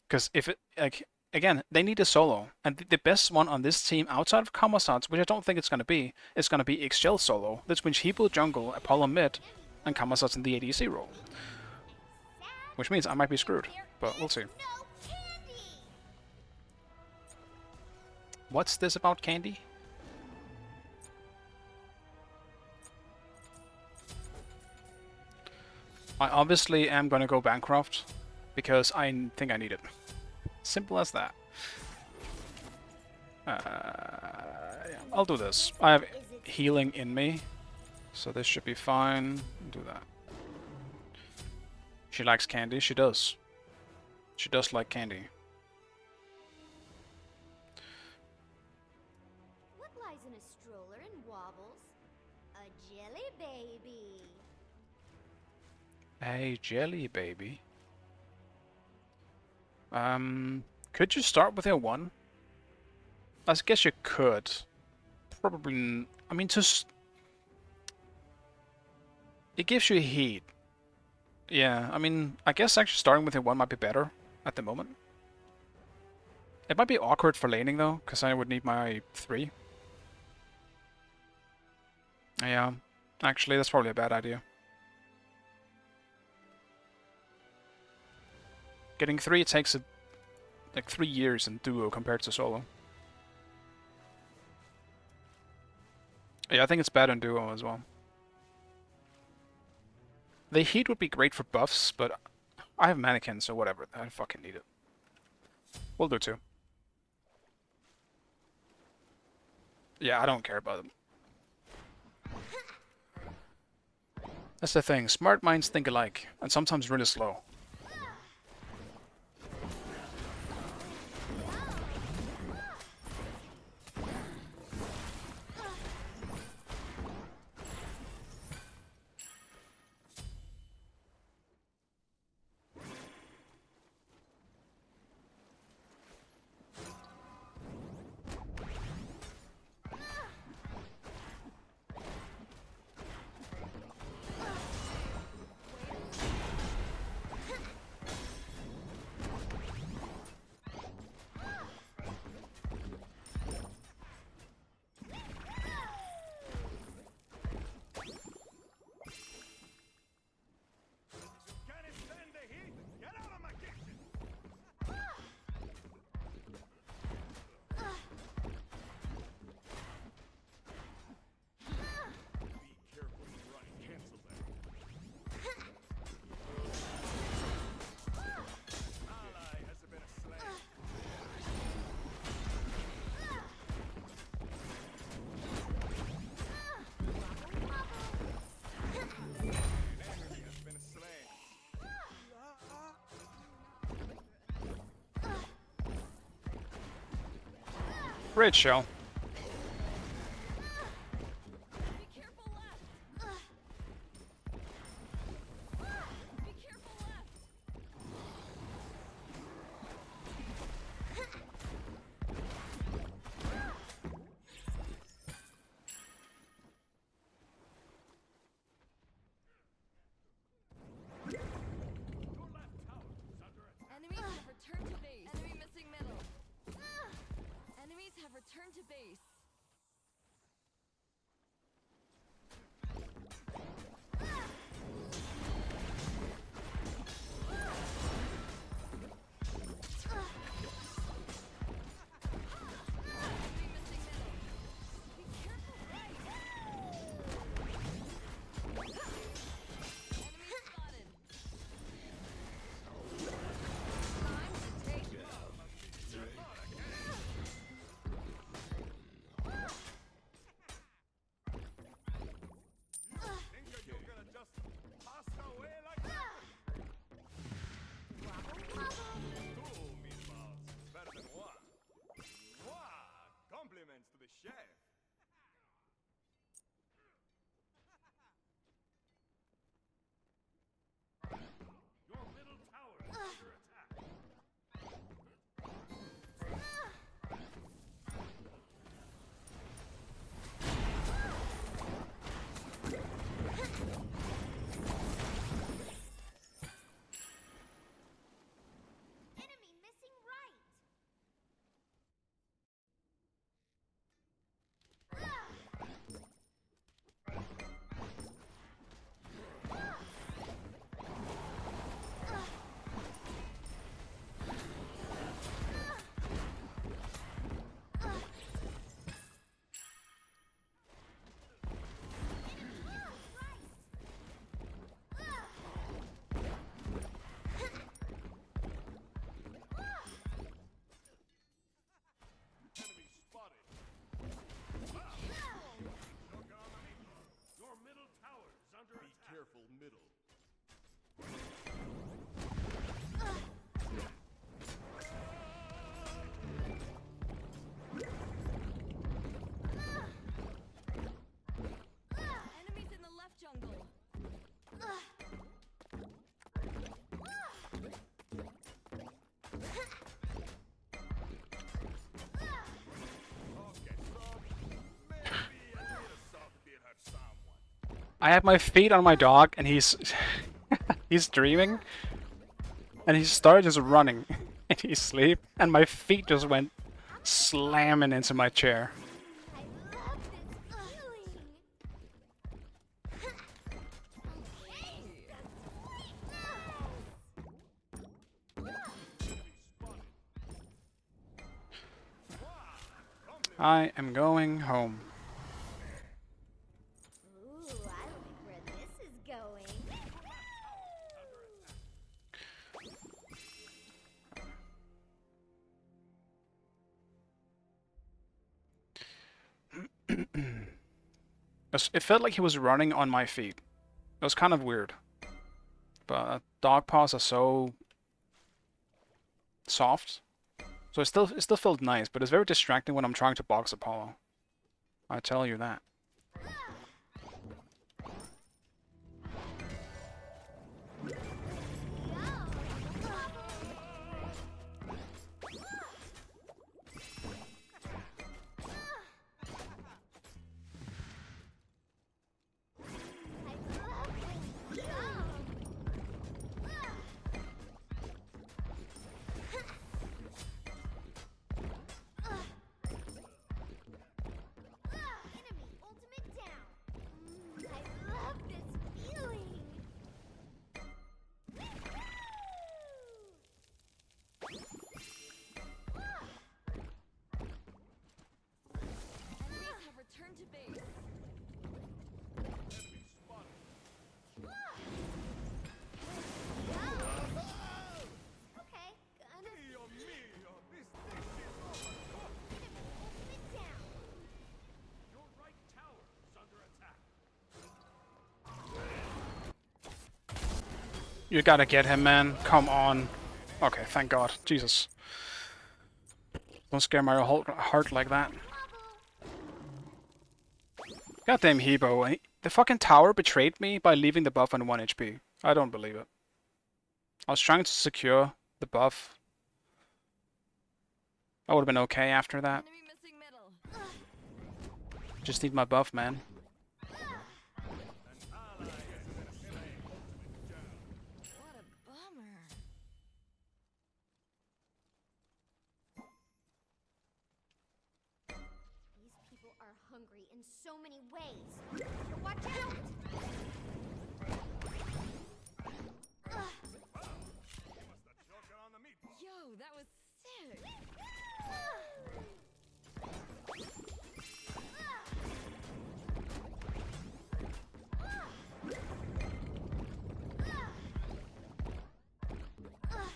Because if it, like, again, they need a solo. And the best one on this team outside of Kamosats, which I don't think it's going to be, is going to be XGL solo. This means Hebo jungle, Apollo mid, and Kamosats in the ADC role. Which means I might be screwed. But we'll see. What's this about candy? I obviously am gonna go bankrupt because I think I need it. Simple as that. Yeah, I'll do this. I have healing in me, so this should be fine. Do that. She likes candy. She does. She does like candy. What lies in a stroller and wobbles? A jelly baby. Hey, jelly baby. Could you start with a 1? I guess you could. Probably... I mean, just... It gives you heat. Yeah, I mean, I guess actually starting with a 1 might be better at the moment. It might be awkward for laning though, because I would need my 3. Yeah, actually that's probably a bad idea. Getting 3 takes like 3 years in duo compared to solo. Yeah, I think it's bad in duo as well. The heat would be great for buffs, but I have mannequins, so whatever. I fucking need it. We'll do 2. Yeah, I don't care about them. That's the thing. Smart minds think alike, and sometimes really slow. Can't stand the heat. Get out of my kitchen. Be careful when running. Cancel that. Ally has been slain. Enemy has been slain. Great shell. Be careful left. Be careful left. Enemies have returned to base. Enemy missing middle. Enemies have returned to base. Enemy missing middle. Be careful right. Enemy spotted. Time to take I have my feet on my dog, and he's he's dreaming, and he started just running, and he's asleep, and my feet just went slamming into my chair. I love this feeling. I am going home. Ooh, I like where this is going. It felt like he was running on my feet. It was kind of weird. But dog paws are so soft. So it still felt nice, but it's very distracting when I'm trying to box Apollo. I tell you that. Enemy ultimate down. I love this feeling. Enemies have returned to base. Okay, gonna Mio mio, this thing is ultimate down. your right tower is under attack. You gotta get him, man. Come on. Okay, thank God. Jesus. Don't scare my whole heart like that. Goddamn Hebo. The fucking tower betrayed me by leaving the buff on 1 HP. I don't believe it. I was trying to secure the buff. I would have been okay after that. Enemy missing middle. Just need my buff, man. What a bummer. These people are hungry in so many ways. Watch out! Joker on the meatball. Yo, that was sick.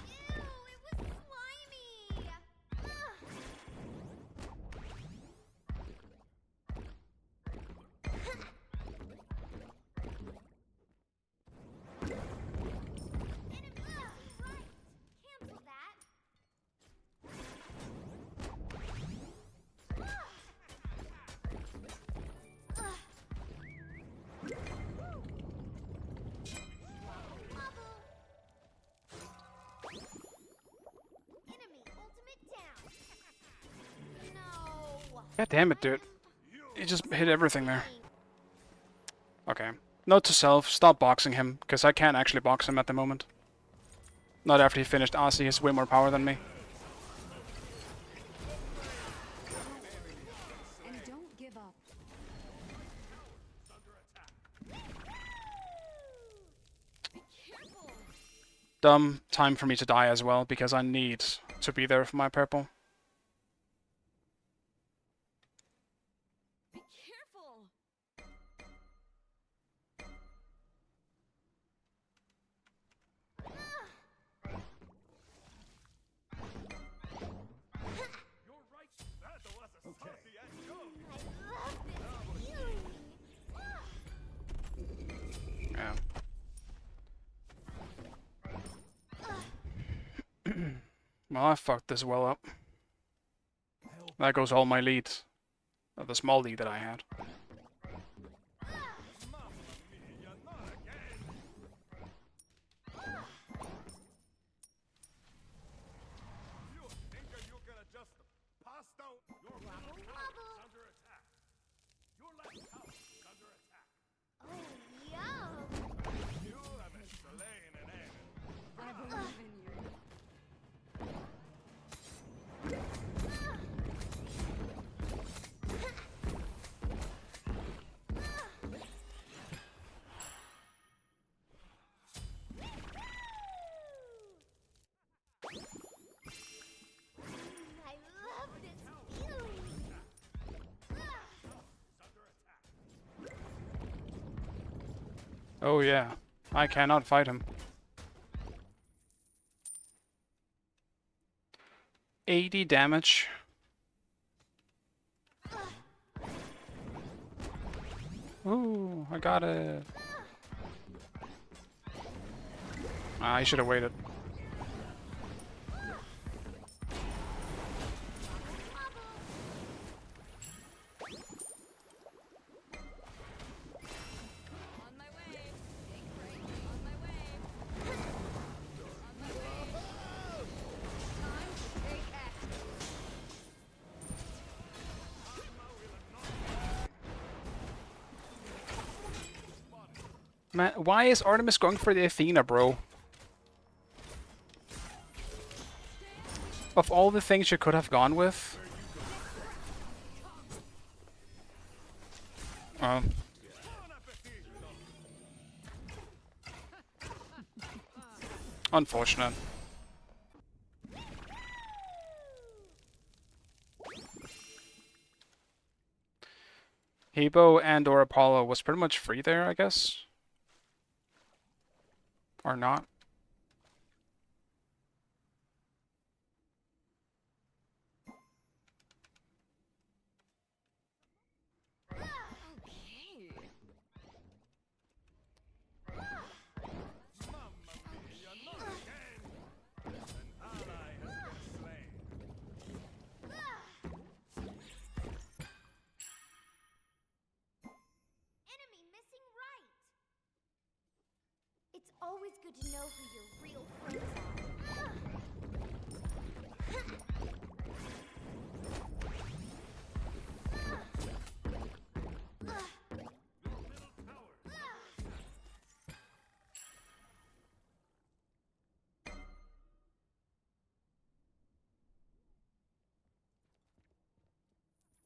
Ew, it was slimy! Right! Cancel that! Enemy ultimate down! No! God damn it, dude. He just hit everything there. Okay. Note to self, stop boxing him, because I can't actually box him at the moment. Not after he finished Asi, he has way more power than me. And don't give up. Be careful. Dumb time for me to die as well, because I need to be there for my purple. Be careful. You're right. That was a saucy ass joke. I love this feeling! Yeah. Well, I fucked this well up. That goes all my leads. The small lead that I had. Mamma mia, not again. You think you can just pass down your right tower is under attack. Your left tower is under attack. Oh Oh yeah, I cannot fight him. 80 damage. Ooh, I got it. Ah, I should have waited. On my way. Take break. On my way. On my way. Time to take action. Man, why is Artemis going for the Athena, bro? Of all the things you could have gone with. Unfortunate. Hebo and or Apollo was pretty much free there, I guess. Or not. Okay. Mamma mia, not again! An ally has been slain. Enemy missing right. It's always good to know who your real friends are.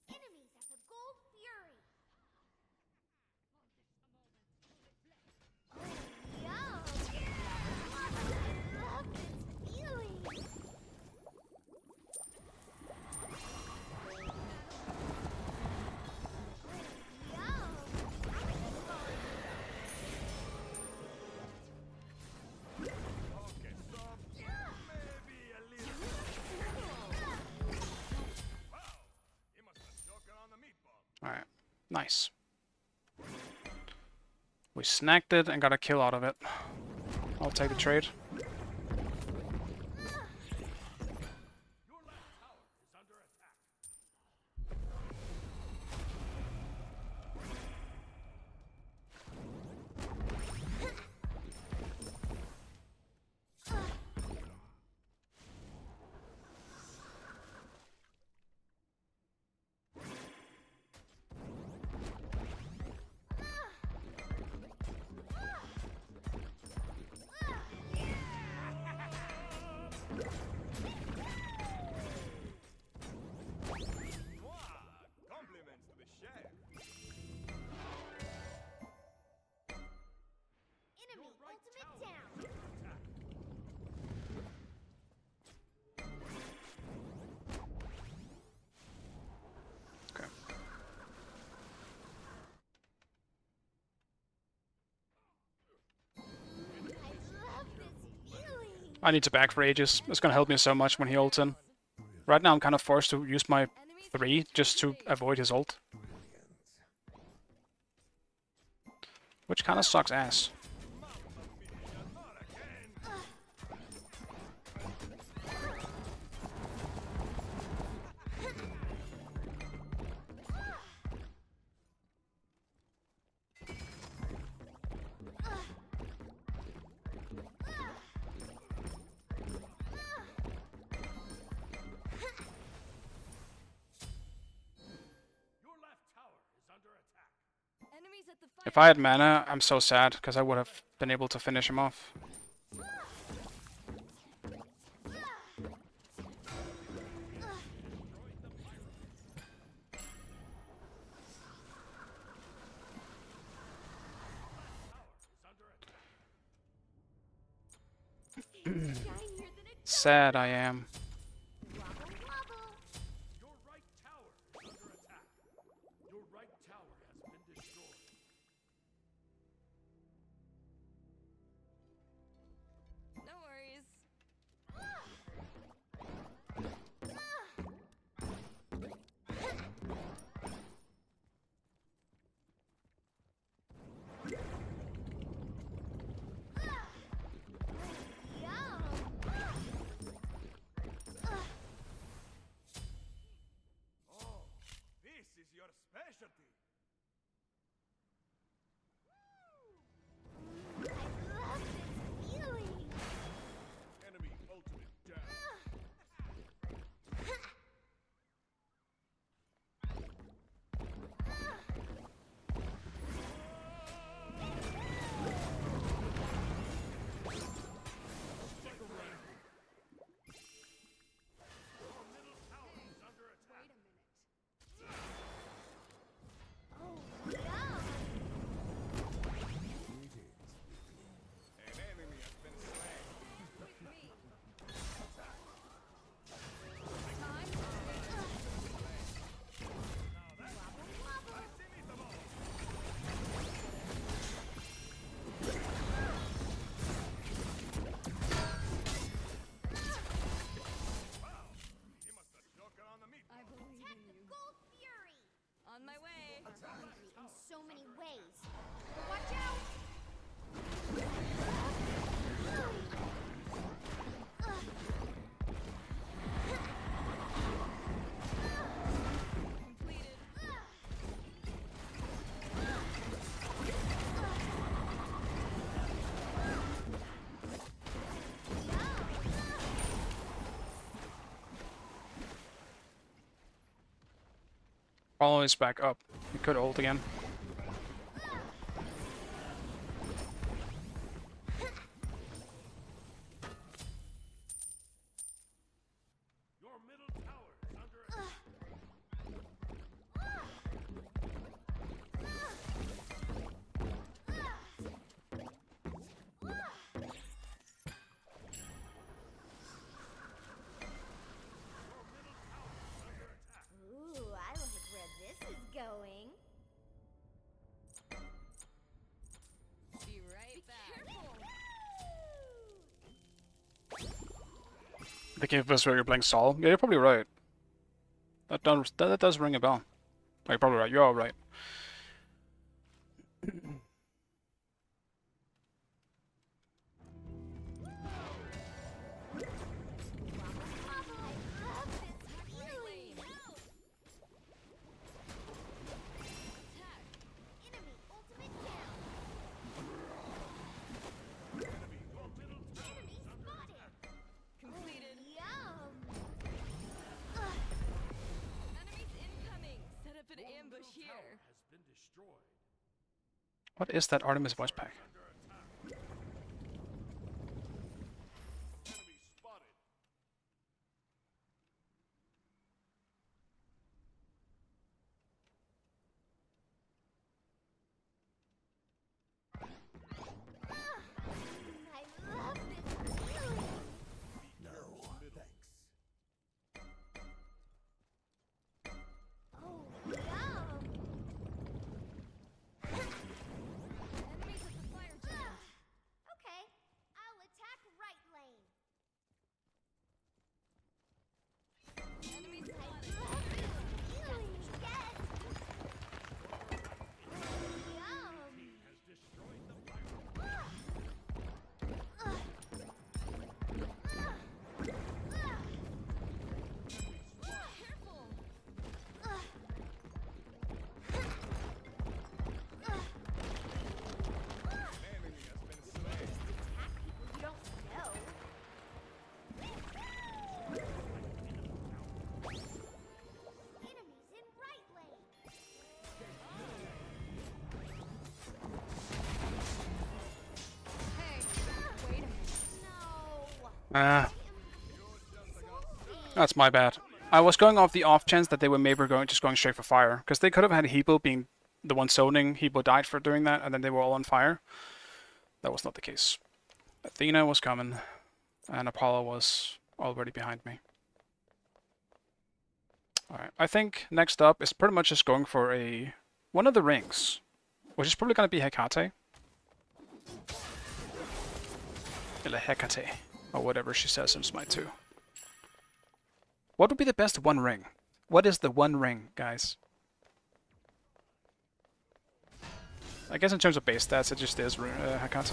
Enemies at the Gold Fury. Oh, yum! I love this feeling. Okay, so maybe a little. Wow, he must have choking on the meatball. Alright. Nice. We snacked it and got a kill out of it. I'll take the trade. Your left tower is under attack. Compliments to be shared. Enemy ultimate down. Okay. I love this feeling. I need to back for ages. It's gonna help me so much when he ults in. Right now I'm kind of forced to use my 3 just to avoid his ult. Which kind of sucks ass. Your left tower is under attack. Enemies at the If I had mana, I'm so sad, because I would have been able to finish him off. Sad I am. Wobble wobble. Your right tower is under attack. Your right tower has been destroyed. Always back up. He could ult again. Your middle tower is under attack. Ooh, I like where this is going. Be right back. I think if this where you're playing Saul. Yeah, you're probably right. That does ring a bell. Oh, you're probably right. You're all right. Enemy ultimate down. Enemy spotted. Completed. Yum. Enemies incoming. Set up an ambush here. Has been destroyed. What is that Artemis voice pack? Enemy spotted. I love this feeling. No, thanks. Oh, yum. Enemies at the fire giant. Okay, I'll attack right lane. Enemies I spotted. love this feeling. Yes. Yum. Has destroyed the fire. Careful. Enemy has been slain. Attack people you don't know. Enemies in right lane. Hey, wait a minute. No. Ah, Salty. that's my bad. I was going off the off chance that they were maybe just going straight for fire, because they could have had Hebo being the one zoning. Hebo died for doing that, and then they were all on fire. That was not the case. Athena was coming, and Apollo was already behind me. Alright, I think next up is pretty much just going for one of the rings, which is probably going to be Hecate. Eller Hecate, or whatever she says in Smite 2. What would be the best one ring? What is the one ring, guys? I guess in terms of base stats, it just is Hecate.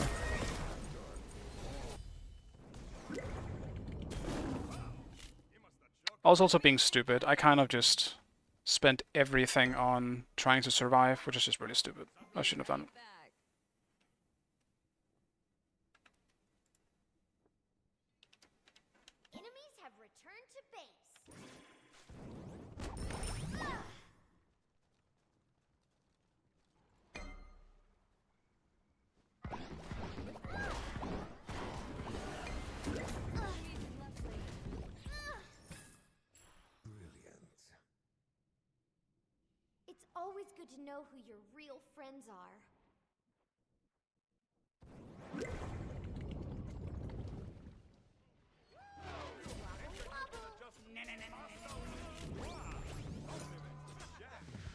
I was also being stupid. I kind of just spent everything on trying to survive, which is just really stupid. I shouldn't have done it. Back. Enemies have returned to base. Brilliant. It's always good to know who your real friends are.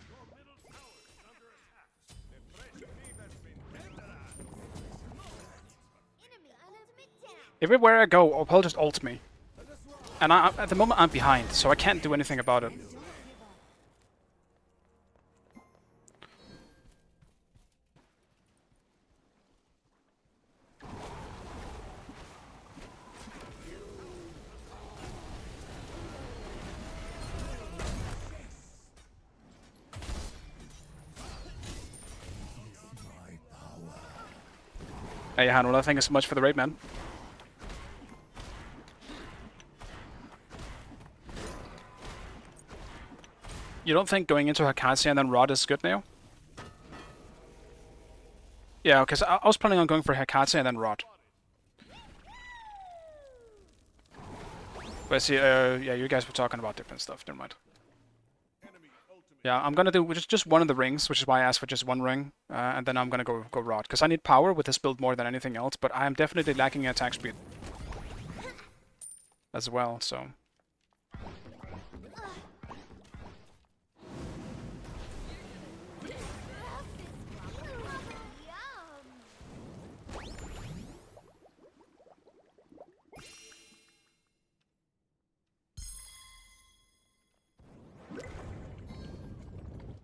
Your middle tower is under attack. The pressure team has been tenderized. Enemy ultimate down. Everywhere I go, Opal just ults me. And at the moment I'm behind, so I can't do anything about it. Hey, Hanwell, thank you so much for the raid, man. You don't think going into Hakazi and then Rod is good now? Yeah, because I was planning on going for Hakazi and then Rod. But see, yeah, you guys were talking about different stuff. Never mind. Yeah, I'm gonna do just one of the rings, which is why I asked for just one ring, and then I'm gonna go Rod, because I need power with this build more than anything else. But I am definitely lacking attack speed as well. So.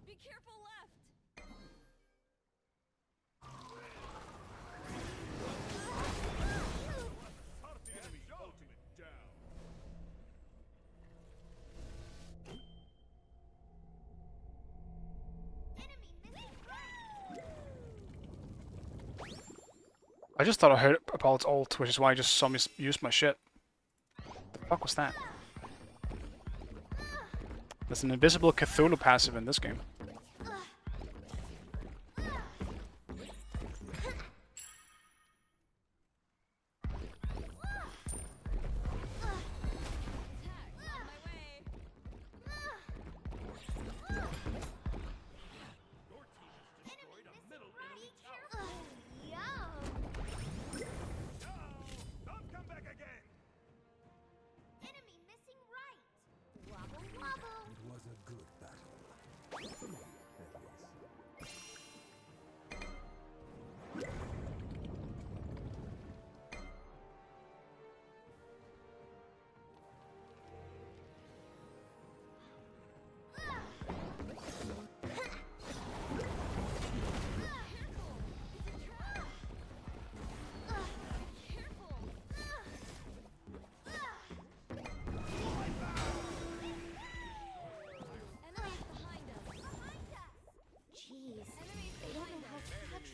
Be careful left. Enemy ultimate down. I just thought I heard Apollo's ult, which is why I just saw me use my shit. The fuck was that? There's an invisible Cthulhu passive in this game. Don't come back again. Enemy missing right. Wobble wobble. It was a good battle. For me, at least. Enemies behind us. Jeez. Enemies They don't behind know us. how to touch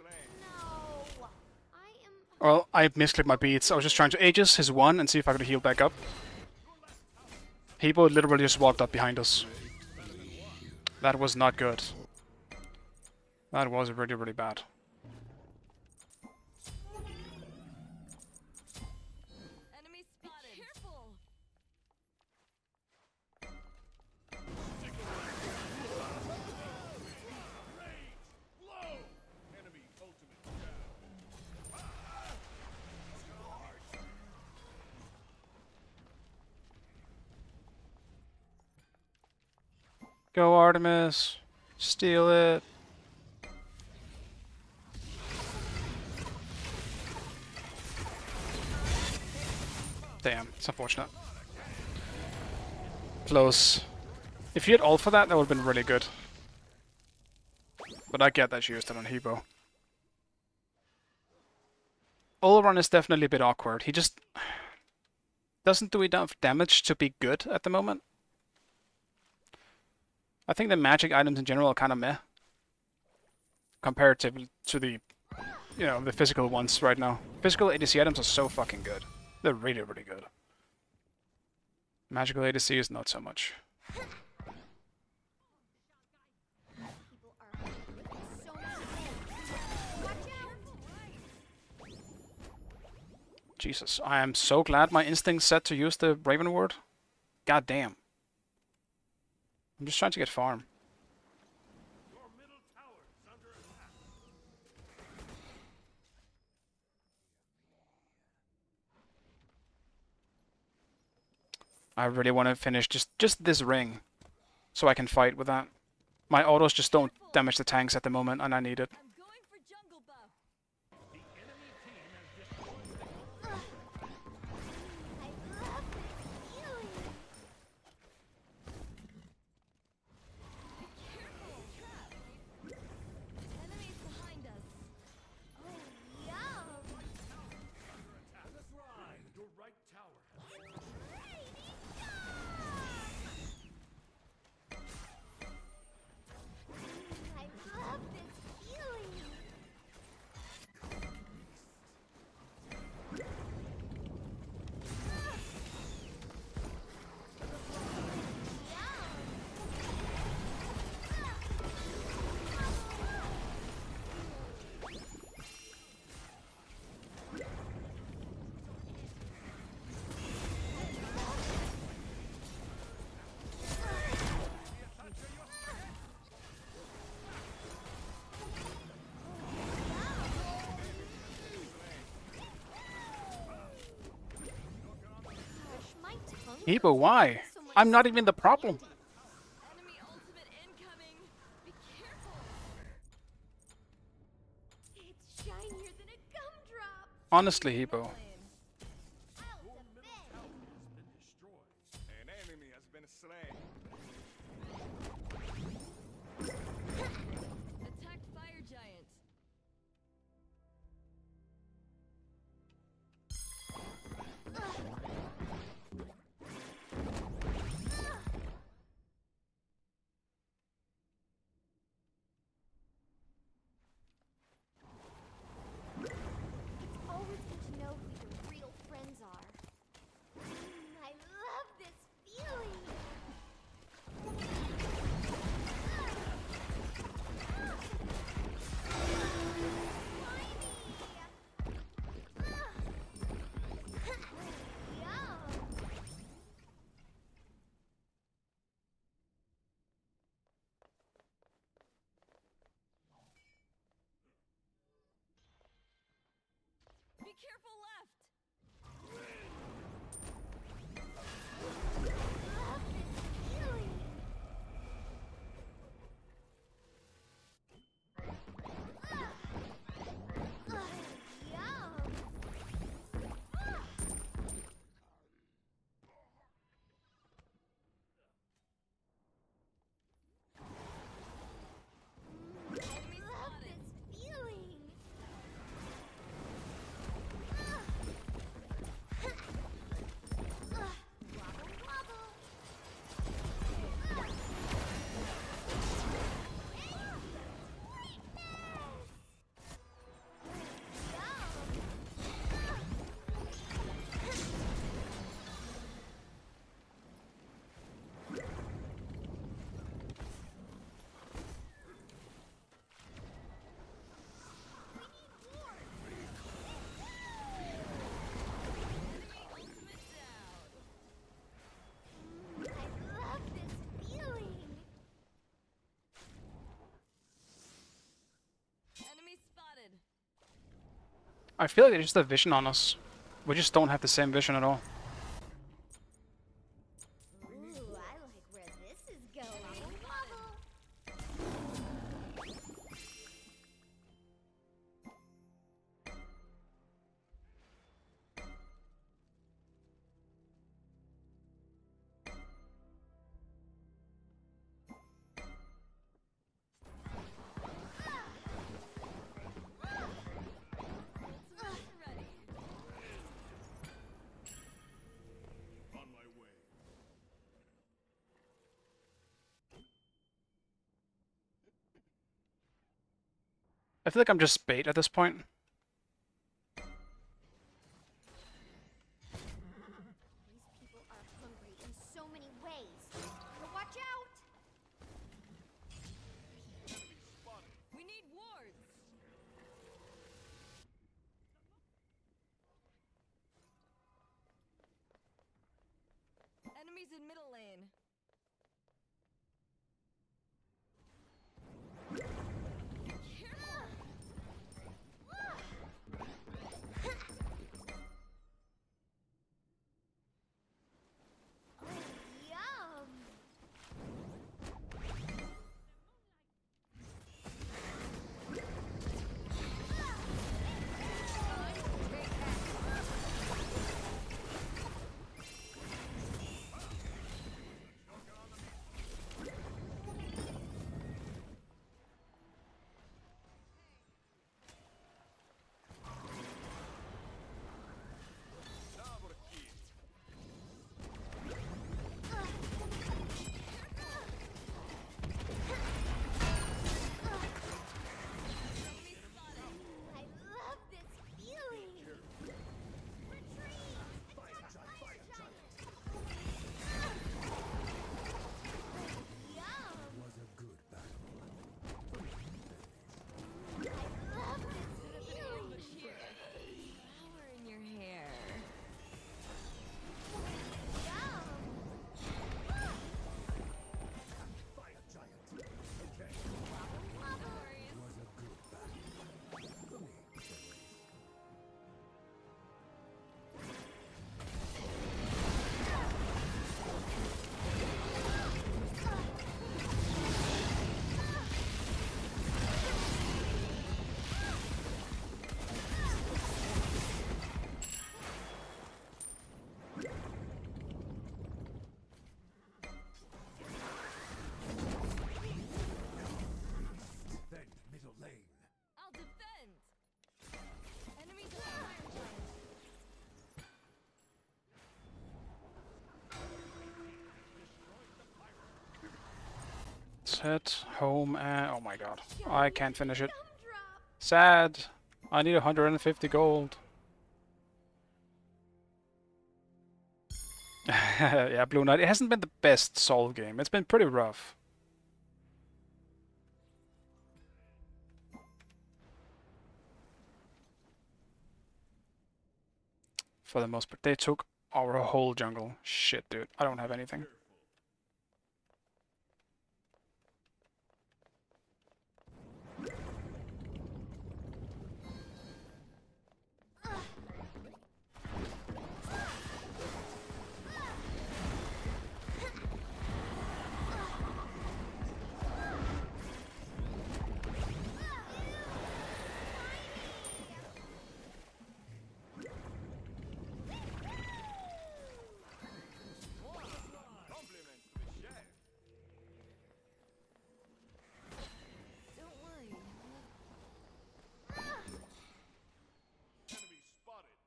life. No. I am. Well, I misclicked my beats. I was just trying to Aegis his one and see if I could heal back up. People literally just walked up behind us. That was not good. That was really, really bad. Enemy spotted. Be careful. Blow. Enemy ultimate down. Go Artemis! Steal it! Damn, it's unfortunate. Close. If you had ult for that, that would have been really good. But I get that she used it on Hebo. Oleron is definitely a bit awkward. He just doesn't do enough damage to be good at the moment. I think the magic items in general are kind of meh. Comparatively to the, the physical ones right now. Physical ADC items are so fucking good. They're really, really good. Magical ADC is not so much. People are with so many things. Watch out. Jesus, I am so glad my instinct's set to use the Raven word. God damn. I'm just trying to get farm. Your middle tower is under attack. I really want to finish just this ring, so I can fight with that. My autos just don't damage the tanks at the moment, and I need it. I'm going for jungle buff. The enemy team has destroyed the I love this feeling. Enemies behind us. Oh, yum. That's right. Your right tower has I love this feeling. Hebo, why? So much I'm not even the problem. Enemy ultimate incoming. Be careful. It's shinier than a gumdrop. Honestly, Mid Hebo. lane. Out the bed. Been destroyed. An enemy has been slain. Attack fire giant. It's always good to know who your real friends are. I love this feeling. Be careful left. Love this feeling. Yum. Enemy Love spotted. this feeling. Wobble, wobble. Ultimate down. I love this feeling. Enemy spotted. I feel like they just have vision on us. We just don't have the same vision at all. Ooh, I like where this is going. Wobble. Ultimate ready. On my way. I feel like I'm just bait at this point. These people are hungry in so many ways. Gotta watch out. We need wards. Enemies in middle lane. Careful. Yum. Let's hit home and... Oh my god. I can't finish it. Gumdrop. Sad. I need 150 gold. Yeah, Blue Knight. It hasn't been the best Soul game. It's been pretty rough. For the most part. They took our whole jungle. Shit, dude. I don't have anything. Compliments to the chef. Don't worry. Enemy spotted.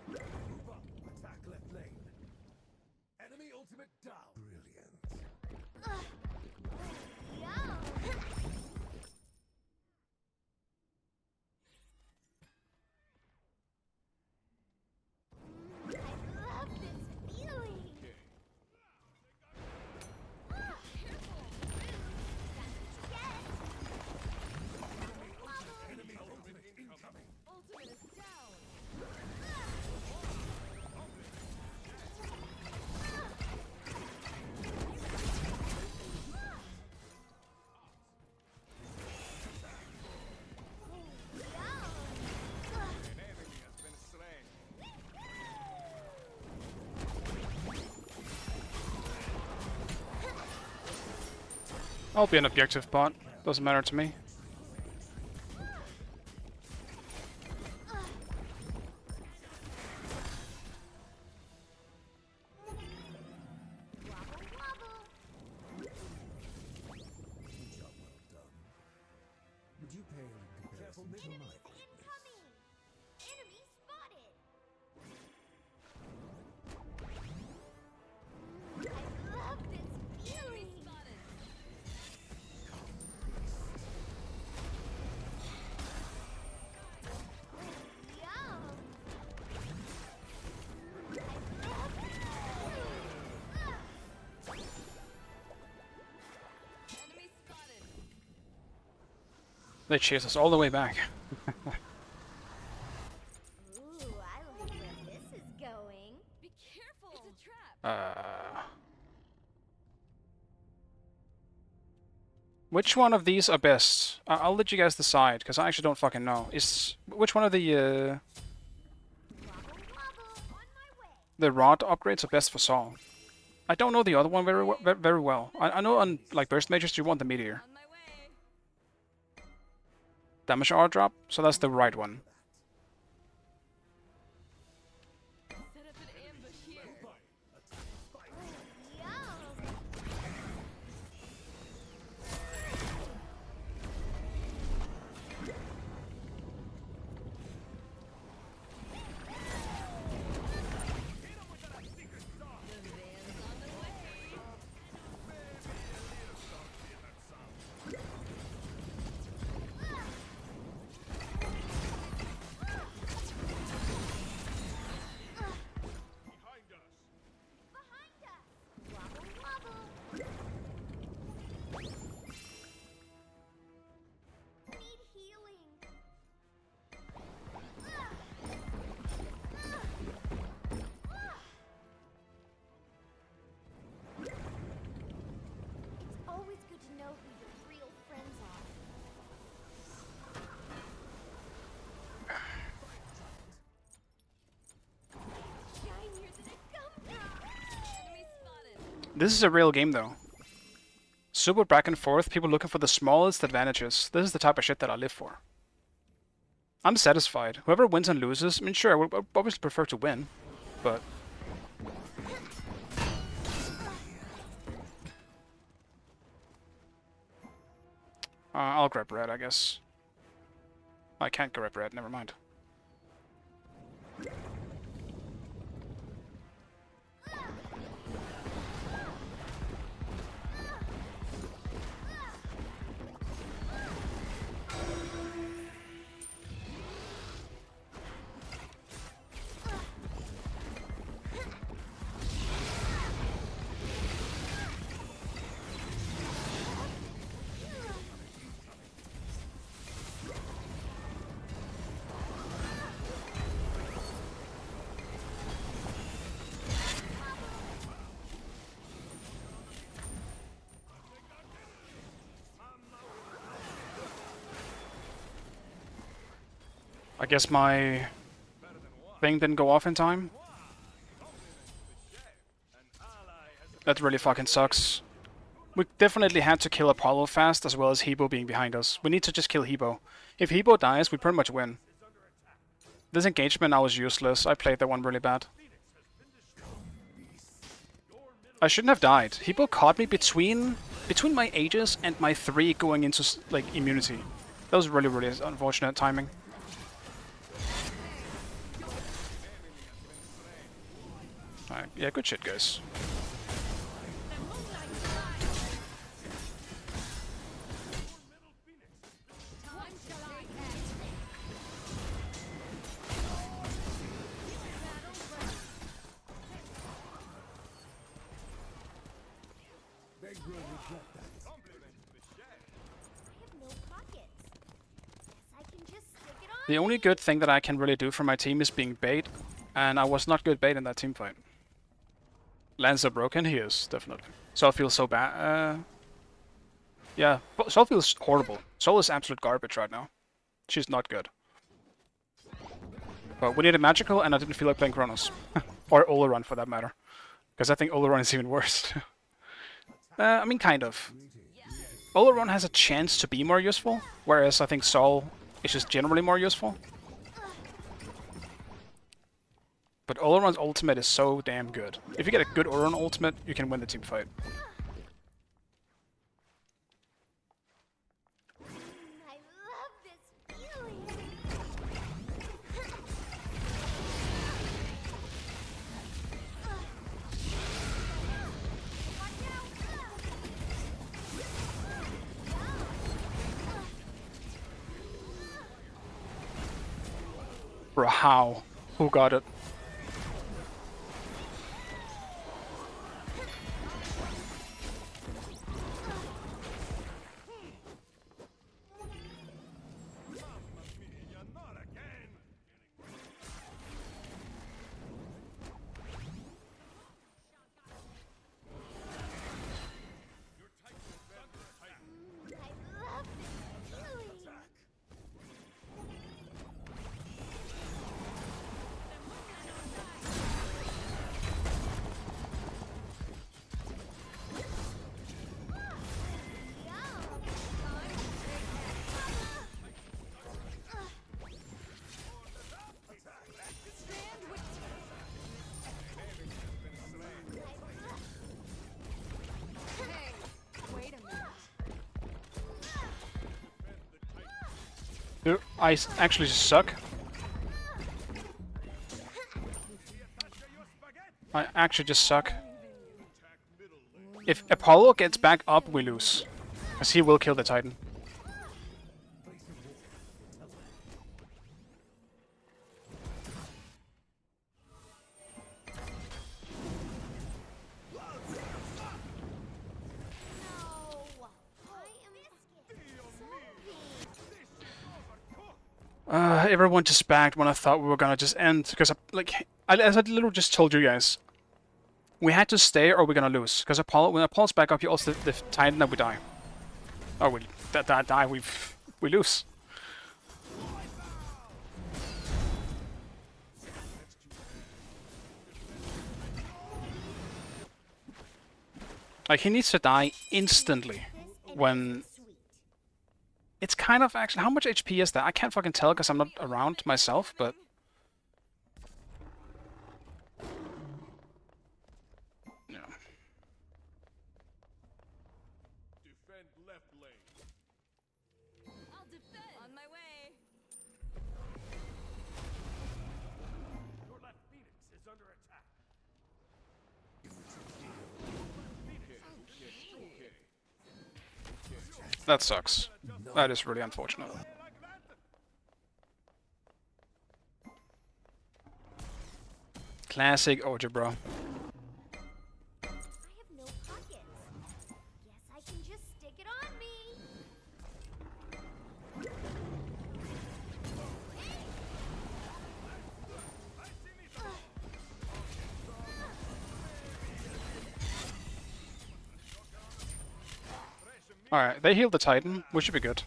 Move up. Attack left lane. Enemy ultimate down. Brilliant. Yum. I love this feeling. Enemy ultimate incoming. Ultimate is down. An enemy has been slain. I'll be an objective bot. Doesn't matter to me. Wobble, wobble. Job well done. Would you pay in comparison to my greatness? Incoming. Enemy spotted. I love this feeling. Spotted. Yum. I love Enemy spotted. They chase us all the way back. Ooh, I like where this is going. Be careful. It's a trap. Which one of these are best? I'll let you guys decide, because I actually don't fucking know. Which one of the Wobble, wobble. On my way. the rod upgrades are best for Saul? I don't know the other one very well. I know on like burst mages you want the meteor. On my way. Damage R drop, so that's the right one. Set up an ambush here. Yum. Behind us. Behind us. Wobble, wobble. Need healing. It's always good to know who your real friends are. Shinier than a gumdrop. Enemy spotted. This is a real game though. Super back and forth, people looking for the smallest advantages. This is the type of shit that I live for. I'm satisfied. Whoever wins and loses, I mean sure, I would obviously prefer to win, but... I'll grab red, I guess. I can't grab red, never mind. I guess my thing didn't go off in time. That really fucking sucks. We definitely had to kill Apollo fast, as well as Hebo being behind us. We need to just kill Hebo. If Hebo dies, we pretty much win. This engagement, I was useless. I played that one really bad. I shouldn't have died. Hebo caught me between my Aegis and my 3 going into like immunity. That was really, really unfortunate timing. Alright, yeah, good shit, guys. The only good thing that I can really do for my team is being bait, and I was not good bait in that team fight. Lancer broken? He is, definitely. Sol feels so bad. Yeah, Sol feels horrible. Sol is absolute garbage right now. She's not good. But we needed magical, and I didn't feel like playing Chronos. Or Oleron, for that matter. Because I think Oleron is even worse. I mean, kind of. Oleron has a chance to be more useful, whereas I think Sol is just generally more useful. But Oleron's ultimate is so damn good. If you get a good Oleron ultimate, you can win the team fight. I love this feeling. Bro, how? Who got it? Dude, I actually suck. I actually just suck. If Apollo gets back up, we lose. Because he will kill the Titan. Everyone just backed when I thought we were gonna just end, because as I literally just told you guys, we had to stay or we're gonna lose. Because when Apollo's back up, he also the Titan that we die. Or we die, we lose. Like, he needs to die instantly when... It's kind of actually... How much HP is that? I can't fucking tell because I'm not around myself, but... Yeah. Defend left lane. I'll defend. On my way. Your left Phoenix is under attack. That sucks. That is really unfortunate. Classic OG, bro. I have no pockets. Guess I can just stick it on me. Alright, they healed the Titan. We should be good.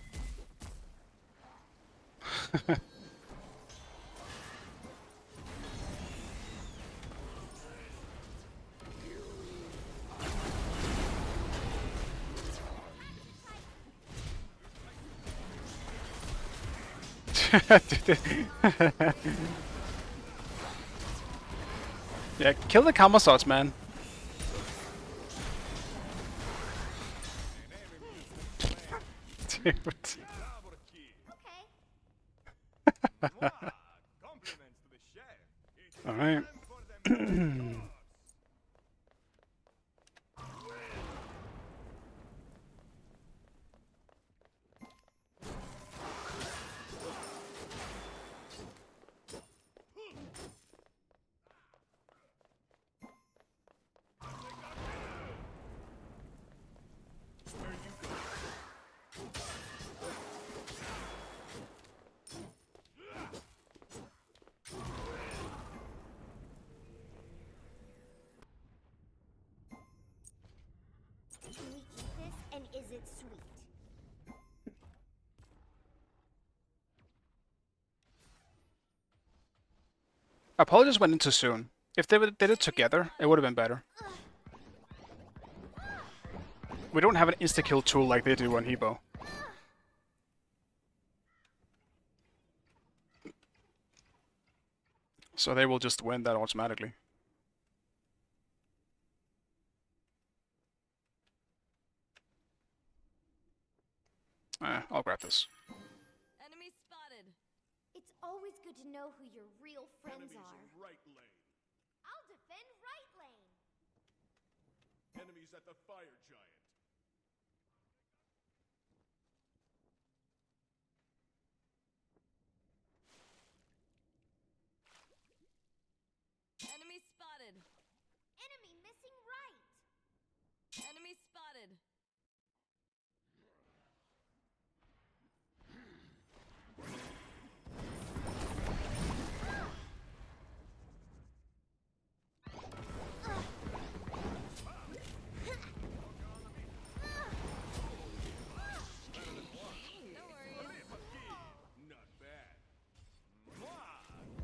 Yeah, kill the Kamazots, man. Dude. Okay. Mwah! Compliments to the chef. It is Alright. time for them dogs. Can we eat this, and is it sweet? Apologies went in too soon. If they did it together, it would have been better. We don't have an insta-kill tool like they do on Hebo. So they will just win that automatically. I'll grab this. Enemy spotted. It's always good to know who your real friends Enemies are. in right lane. I'll defend right lane. Enemies at the fire giant. Enemy spotted. Enemy missing right. Enemy spotted. No worries. Not bad. Mwah!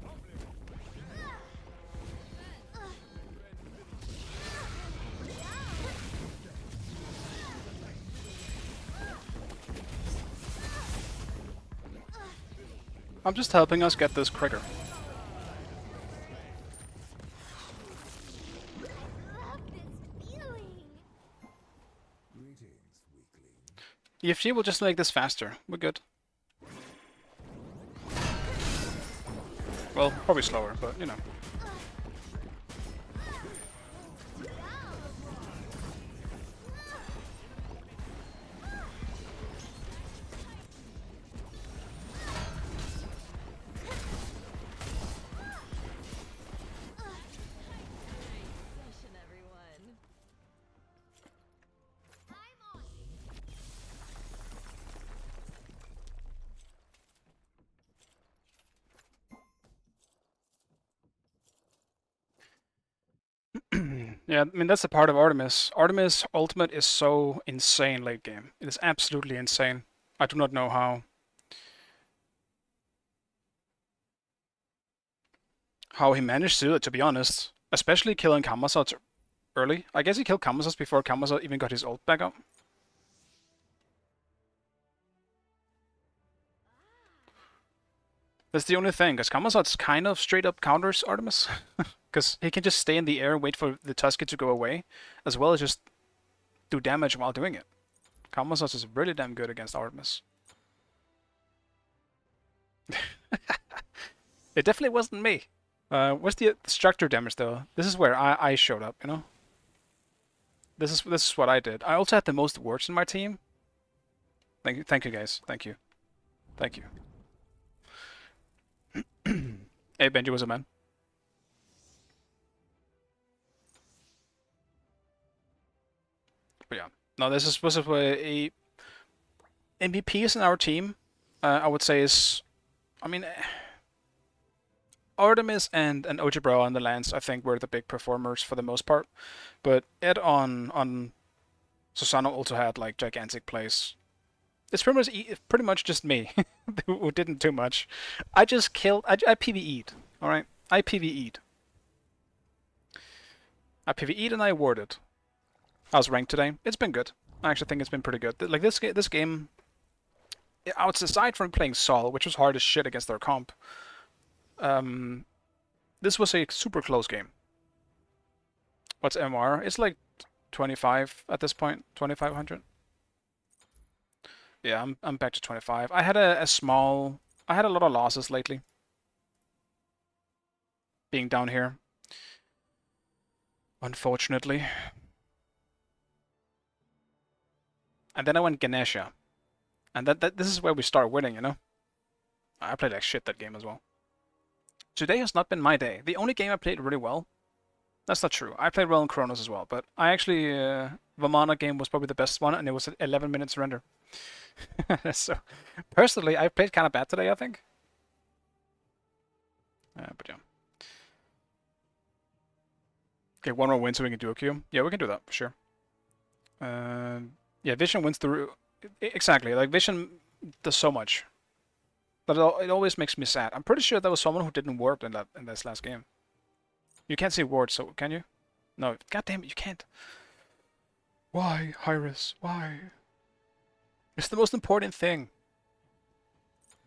Compliments to the chef. I'm just helping us get this quicker. I love this feeling. Greetings, weakling. EFG will just make this faster. We're good. Well, probably slower, but you know. Session, everyone. I'm on. Yeah, I mean that's a part of Artemis. Artemis ultimate is so insane late game. It is absolutely insane. I do not know how he managed to do it, to be honest. Especially killing Kamazot early. I guess he killed Kamazot before Kamazot even got his ult back up. That's the only thing, because Kamazot's kind of straight up counters Artemis. Because he can just stay in the air and wait for the Tusky to go away, as well as just do damage while doing it. Kamazot is really damn good against Artemis. It definitely wasn't me. What's the structure damage though? This is where I showed up, you know? This is what I did. I also had the most wards in my team. Thank you guys. Thank you. Thank you. Hey, Benji was a man. But yeah, no, was a MVPs in our team. I would say is, I mean, Artemis and Ojibro on the lands, I think, were the big performers for the most part. But Ed on Susano also had like gigantic plays. It's pretty much just me who didn't do much. I just killed. I PvE'd. All right, I PvE'd. I PvE'd and I warded. I was ranked today. It's been good. I actually think it's been pretty good. Like this game aside from playing Sol, which was hard as shit against their comp, this was a super close game. What's MR? It's like 25 at this point, 2500. Yeah, I'm back to 25. I had a lot of losses lately. Being down here. Unfortunately. And then I went Ganesha. And this is where we start winning, you know? I played like shit that game as well. Today has not been my day. The only game I played really well. That's not true. I played well in Chronos as well, but I actually Vamana game was probably the best one, and it was an 11 minutes render. So personally, I played kind of bad today, I think. But yeah. Okay, one more win so we can do a queue. Yeah, we can do that for sure. Yeah, Vision wins through. Exactly, like Vision does so much, but it always makes me sad. I'm pretty sure there was someone who didn't ward in this last game. You can't see wards, so can you? No, god damn it, you can't. Why, Hyris? Why? It's the most important thing.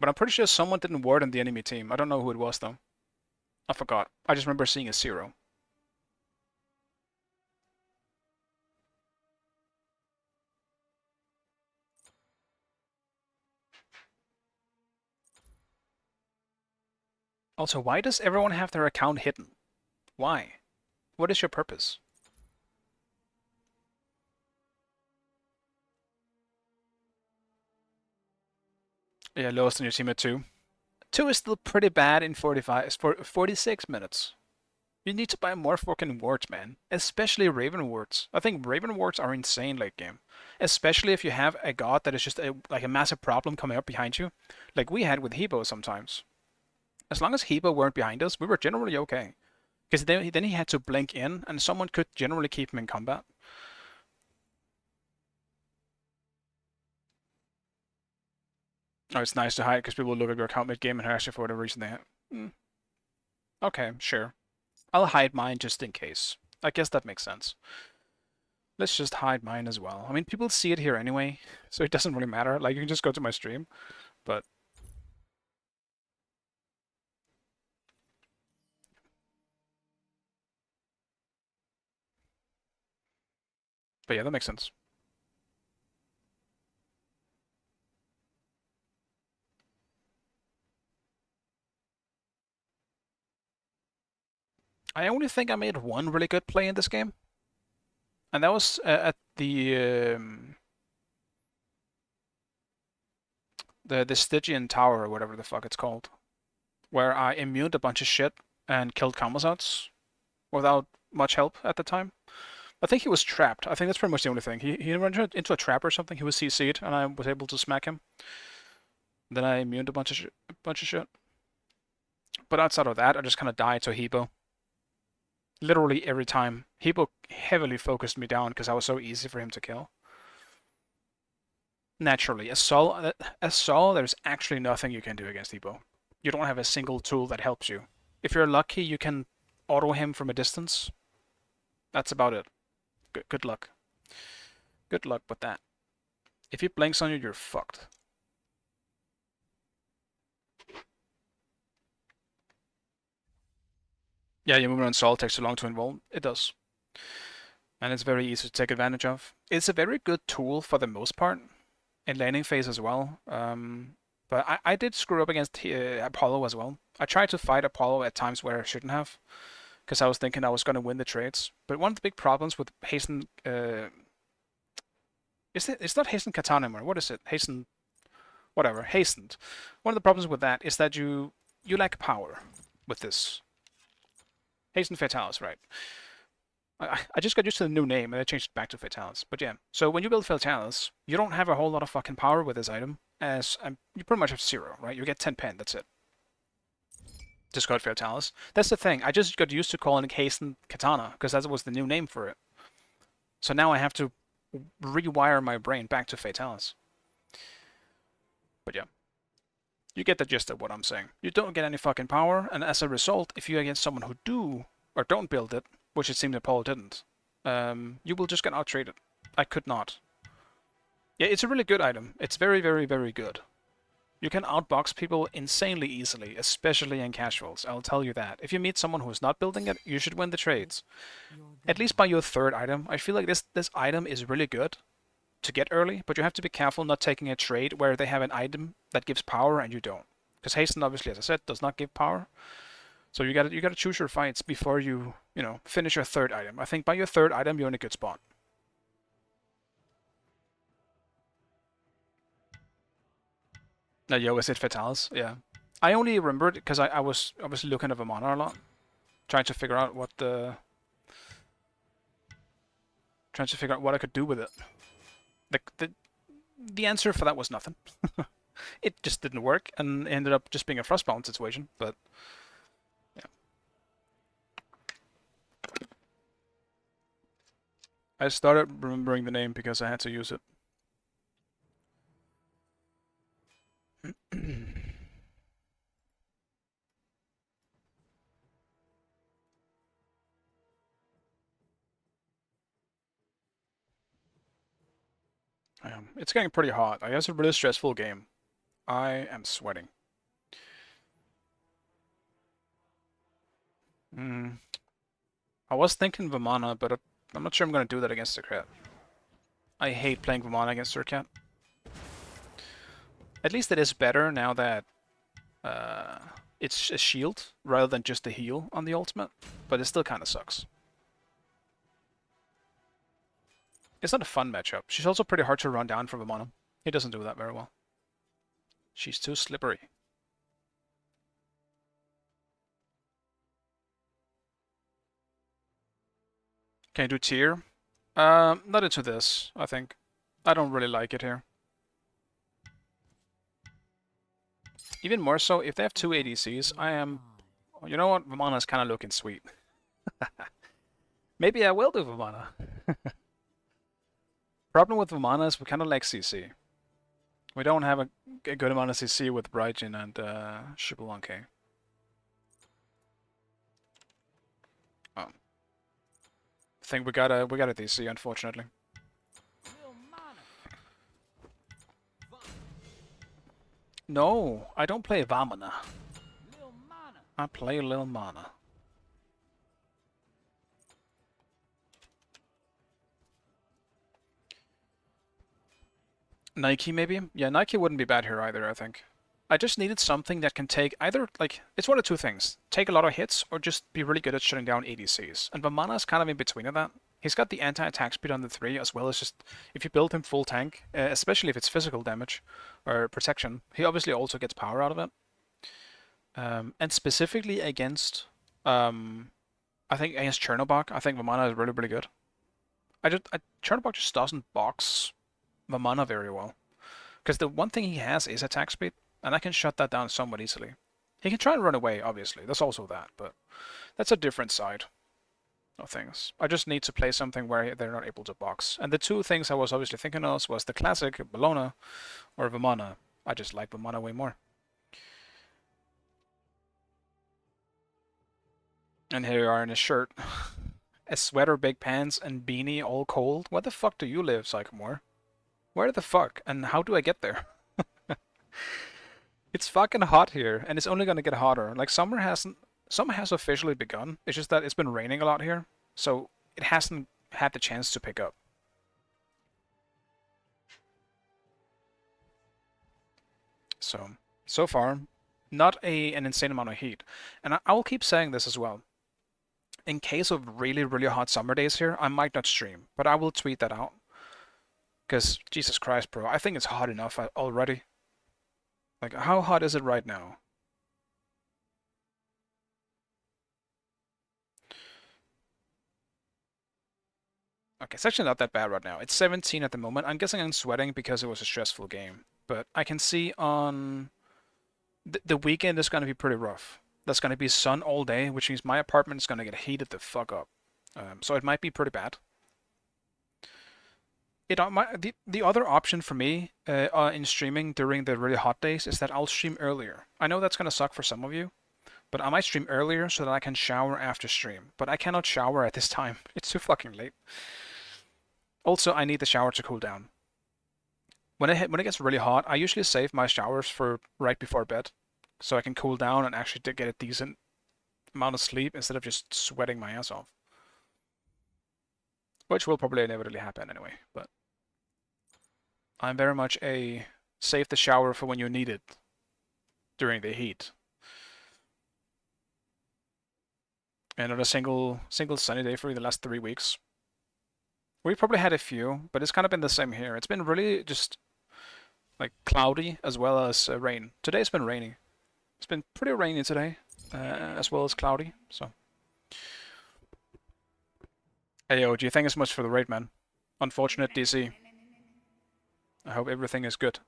But I'm pretty sure someone didn't ward in the enemy team. I don't know who it was though. I forgot. I just remember seeing a 0. Also, why does everyone have their account hidden? Why? What is your purpose? Yeah, lowest on your team at 2. 2 is still pretty bad in 46 minutes. You need to buy more fucking wards, man. Especially Raven wards. I think Raven wards are insane late game. Especially if you have a god that is just like a massive problem coming up behind you. Like we had with Hebo sometimes. As long as Hebo weren't behind us, we were generally okay. Because then he had to blink in, and someone could generally keep him in combat. Oh, it's nice to hide because people look at your account mid-game and actually for whatever reason they have. Okay, sure. I'll hide mine just in case. I guess that makes sense. Let's just hide mine as well. I mean, people see it here anyway, so it doesn't really matter. Like, you can just go to my stream, but... But yeah, that makes sense. I only think I made one really good play in this game. And that was at the Stygian Tower, or whatever the fuck it's called. Where I immuned a bunch of shit and killed Kamazats without much help at the time. I think he was trapped. I think that's pretty much the only thing. He ran into a trap or something. He was CC'd, and I was able to smack him. Then I immuned a bunch of shit. But outside of that, I just kind of died to Hebo. Literally every time. Hebo heavily focused me down because I was so easy for him to kill. Naturally, as Sol, there's actually nothing you can do against Hebo. You don't have a single tool that helps you. If you're lucky, you can auto him from a distance. That's about it. Good luck. Good luck with that. If he blinks on you, you're fucked. Yeah, your movement on Sol takes too long to involve. It does. And it's very easy to take advantage of. It's a very good tool for the most part. In laning phase as well. But I did screw up against Apollo as well. I tried to fight Apollo at times where I shouldn't have. Because I was thinking I was going to win the trades. But one of the big problems with Hasten... it's not Hasten Katana anymore. What is it? Hasten... Whatever. Hastened. One of the problems with that is that you lack power with this. Hasten Fatalis, right. I just got used to the new name and I changed it back to Fatalis. But yeah, so when you build Fatalis, you don't have a whole lot of fucking power with this item. As you pretty much have 0, right? You get 10 pen, that's it. Discard Fatalis. That's the thing. I just got used to calling it Hasten Katana because that was the new name for it. So now I have to rewire my brain back to Fatalis. But yeah. You get the gist of what I'm saying. You don't get any fucking power, and as a result, if you're against someone who do, or don't build it, which it seemed that Paul didn't, you will just get out-traded. I could not. Yeah, it's a really good item. It's very, very, very good. You can outbox people insanely easily, especially in casuals, I'll tell you that. If you meet someone who's not building it, you should win the trades. Your At gun. least by your third item. I feel like this item is really good to get early, but you have to be careful not taking a trade where they have an item that gives power and you don't. Because hasten, obviously, as I said, does not give power. So you gotta choose your fights before you finish your third item. I think by your third item you're in a good spot. Yo, is it Fatalis? Yeah. I only remembered because I was obviously looking at Vamana a lot, trying to figure out what I could do with it. The answer for that was nothing. It just didn't work and ended up just being a frostbound situation. But yeah, I started remembering the name because I had to use it. It's getting pretty hot. I guess it's a really stressful game. I am sweating. I was thinking Vamana, but I'm not sure I'm going to do that against the Cat. I hate playing Vamana against her Cat. At least it is better now that it's a shield rather than just a heal on the ultimate, but it still kind of sucks. It's not a fun matchup. She's also pretty hard to run down from Vamana. He doesn't do that very well. She's too slippery. Can I do tier? Not into this, I think. I don't really like it here. Even more so, if they have two ADCs, I am... You know what? Vamana's kind of looking sweet. Maybe I will do Vamana. Problem with Vamana is we kind of lack CC. We don't have a good amount of CC with Brightjin and Shibulanke. Oh. I think we got a DC, unfortunately. No, I don't play Vamana. I play Lil Mana. Nike, maybe? Yeah, Nike wouldn't be bad here either, I think. I just needed something that can take either, like, it's one of two things. Take a lot of hits, or just be really good at shutting down ADCs. And Vamana is kind of in between of that. He's got the anti-attack speed on the 3, as well as just, if you build him full tank, especially if it's physical damage, or protection, he obviously also gets power out of it. And specifically against, I think against Chernobog, I think Vamana is really, really good. Chernobog just doesn't box Vamana very well. Because the one thing he has is attack speed, and I can shut that down somewhat easily. He can try and run away, obviously. There's also that, but that's a different side of things. I just need to play something where they're not able to box. And the two things I was obviously thinking of was the classic Bellona or Vamana. I just like Vamana way more. And here you are in a shirt. A sweater, big pants, and beanie all cold. Where the fuck do you live, Sycamore? Where the fuck? And how do I get there? It's fucking hot here, and it's only gonna get hotter. Like, summer has officially begun. It's just that it's been raining a lot here, so it hasn't had the chance to pick up. So far, not an insane amount of heat. And I will keep saying this as well. In case of really, really hot summer days here, I might not stream, but I will tweet that out. Because, Jesus Christ, bro, I think it's hot enough already. Like, how hot is it right now? Okay, it's actually not that bad right now. It's 17 at the moment. I'm guessing I'm sweating because it was a stressful game. But I can see on... The weekend is going to be pretty rough. That's going to be sun all day, which means my apartment is going to get heated the fuck up. So it might be pretty bad. The other option for me in streaming during the really hot days is that I'll stream earlier. I know that's going to suck for some of you, but I might stream earlier so that I can shower after stream. But I cannot shower at this time. It's too fucking late. Also, I need the shower to cool down. when it gets really hot, I usually save my showers for right before bed, so I can cool down and actually get a decent amount of sleep instead of just sweating my ass off. Which will probably inevitably happen anyway, but I'm very much a save the shower for when you need it during the heat. And not a single sunny day for the last 3 weeks. We probably had a few, but it's kind of been the same here. It's been really just like cloudy as well as rain. Today's been rainy. It's been pretty rainy today, as well as cloudy. So, hey yo, do you thank you so much for the raid, man? Unfortunate DC. I hope everything is good.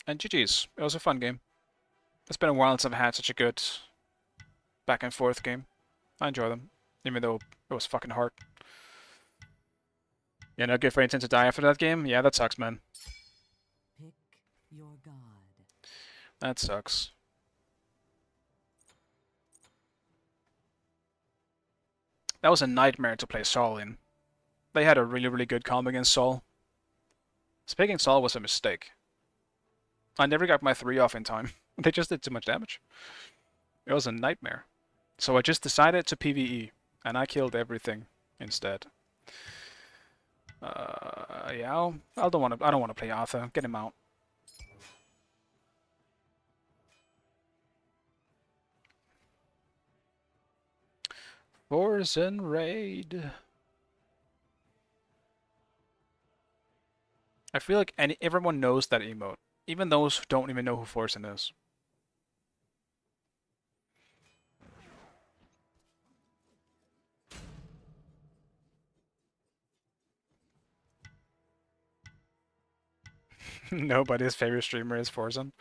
And GG's. It was a fun game. It's been a while since I've had such a good back and forth game. I enjoy them, even though it was fucking hard. Yeah, no good for anything to die after that game? Yeah, that sucks, man. Pick your god. That sucks. That was a nightmare to play Saul in. They had a really good combo against Saul. Picking Saul was a mistake. I never got my 3 off in time. They just did too much damage. It was a nightmare. So I just decided to PvE, and I killed everything instead. Yeah, I don't want to play Arthur. Get him out. Forzen raid. I feel like everyone knows that emote, even those who don't even know who Forzen is. Nobody's favorite streamer is Forzen.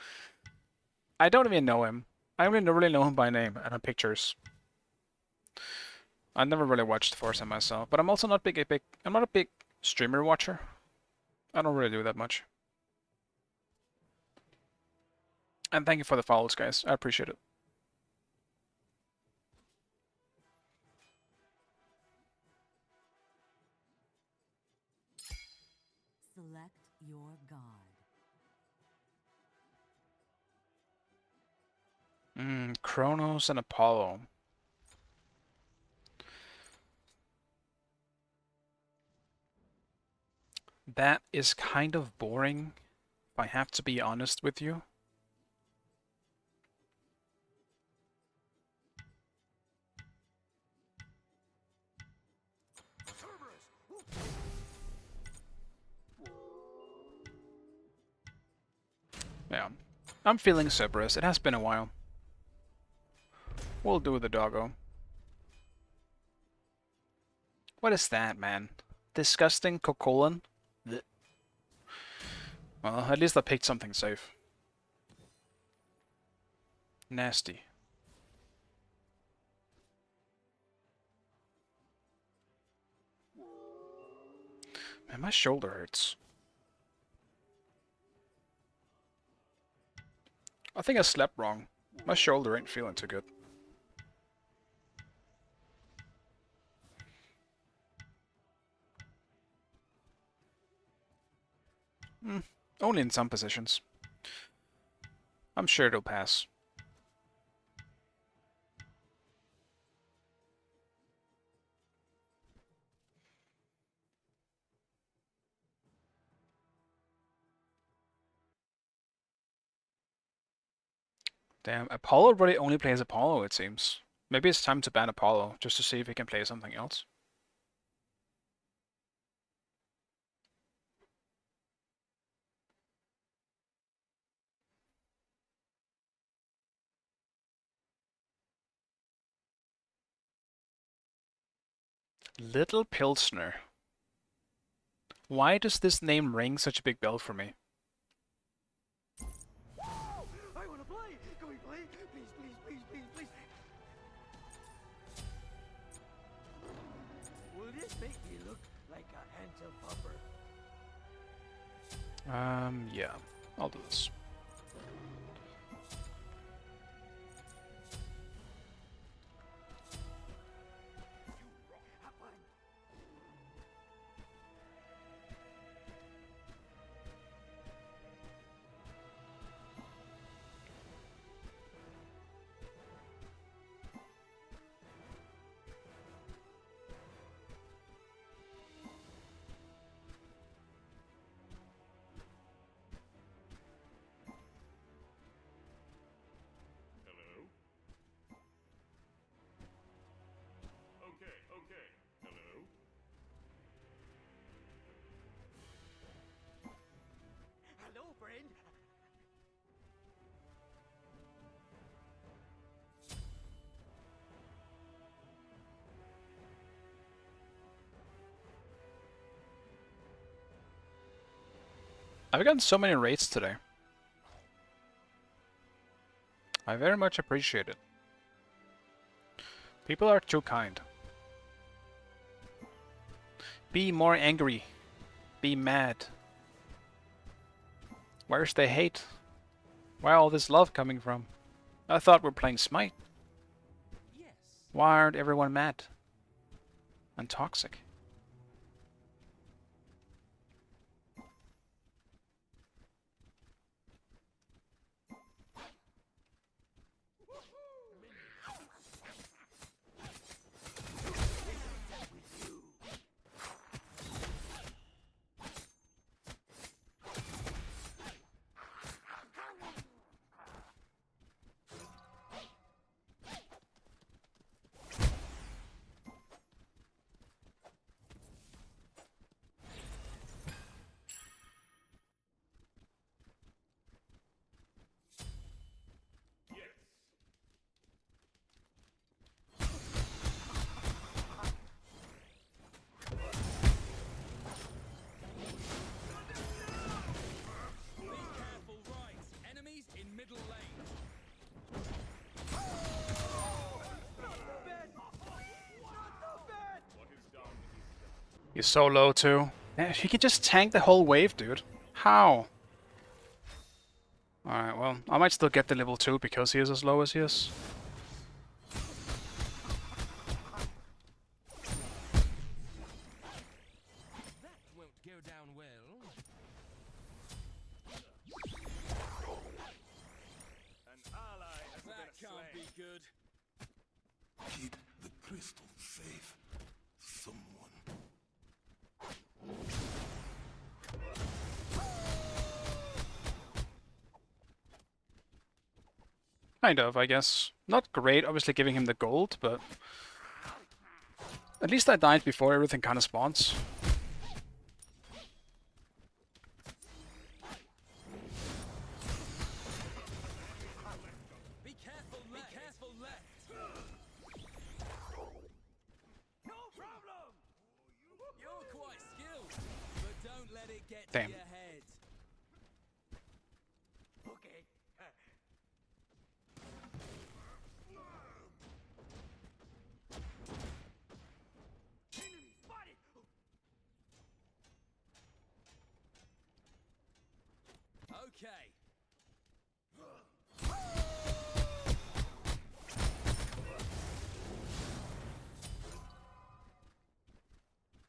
I don't even know him. I only really know him by name and on pictures. I never really watched Forzen myself, but I'm also not I'm not a big streamer watcher. I don't really do that much. And thank you for the follows, guys. I appreciate it. Select your god. Kronos and Apollo. That is kind of boring, if I have to be honest with you. Yeah, I'm feeling Cerberus. It has been a while. We'll do the doggo. What is that, man? Disgusting Cocolan? Well, at least I picked something safe. Nasty. Man, my shoulder hurts. I think I slept wrong. My shoulder ain't feeling too good. Only in some positions. I'm sure it'll pass. Damn, Apollo really only plays Apollo, it seems. Maybe it's time to ban Apollo, just to see if he can play something else. Little Pilsner. Why does this name ring such a big bell for me? I want to play. Can we play? Please. Will this make me look like a handsome pupper? Yeah. I'll do this. I've gotten so many rates today. I very much appreciate it. People are too kind. Be more angry. Be mad. Where's the hate? Where all this love coming from? I thought we're playing Smite. Yes. Why aren't everyone mad? And toxic? Be careful, right. Enemies in middle lane. He's so low too. Yeah, he could just tank the whole wave, dude. How? Alright, well, I might still get the level 2 because he is as low as he is. That won't go down well. An ally has been That can't be slain. good. Keep the crystal safe. Someone. Kind of, I guess. Not great, obviously giving him the gold, but... At least I died before everything kind of spawns. Be careful left. Be careful left. No problem! You're quite skilled, but don't let it get Damn. to your head. Okay. Enemy spotted! Okay.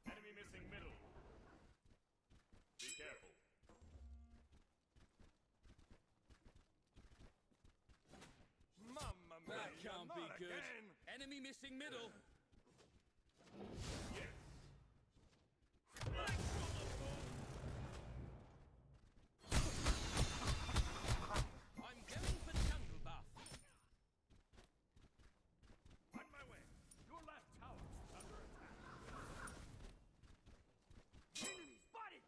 Enemy missing middle. Be careful. Mamma mia! That can't be not good. again. Enemy missing middle. I'm going for jungle buff. On my way. Your left tower is under attack. Enemy spotted!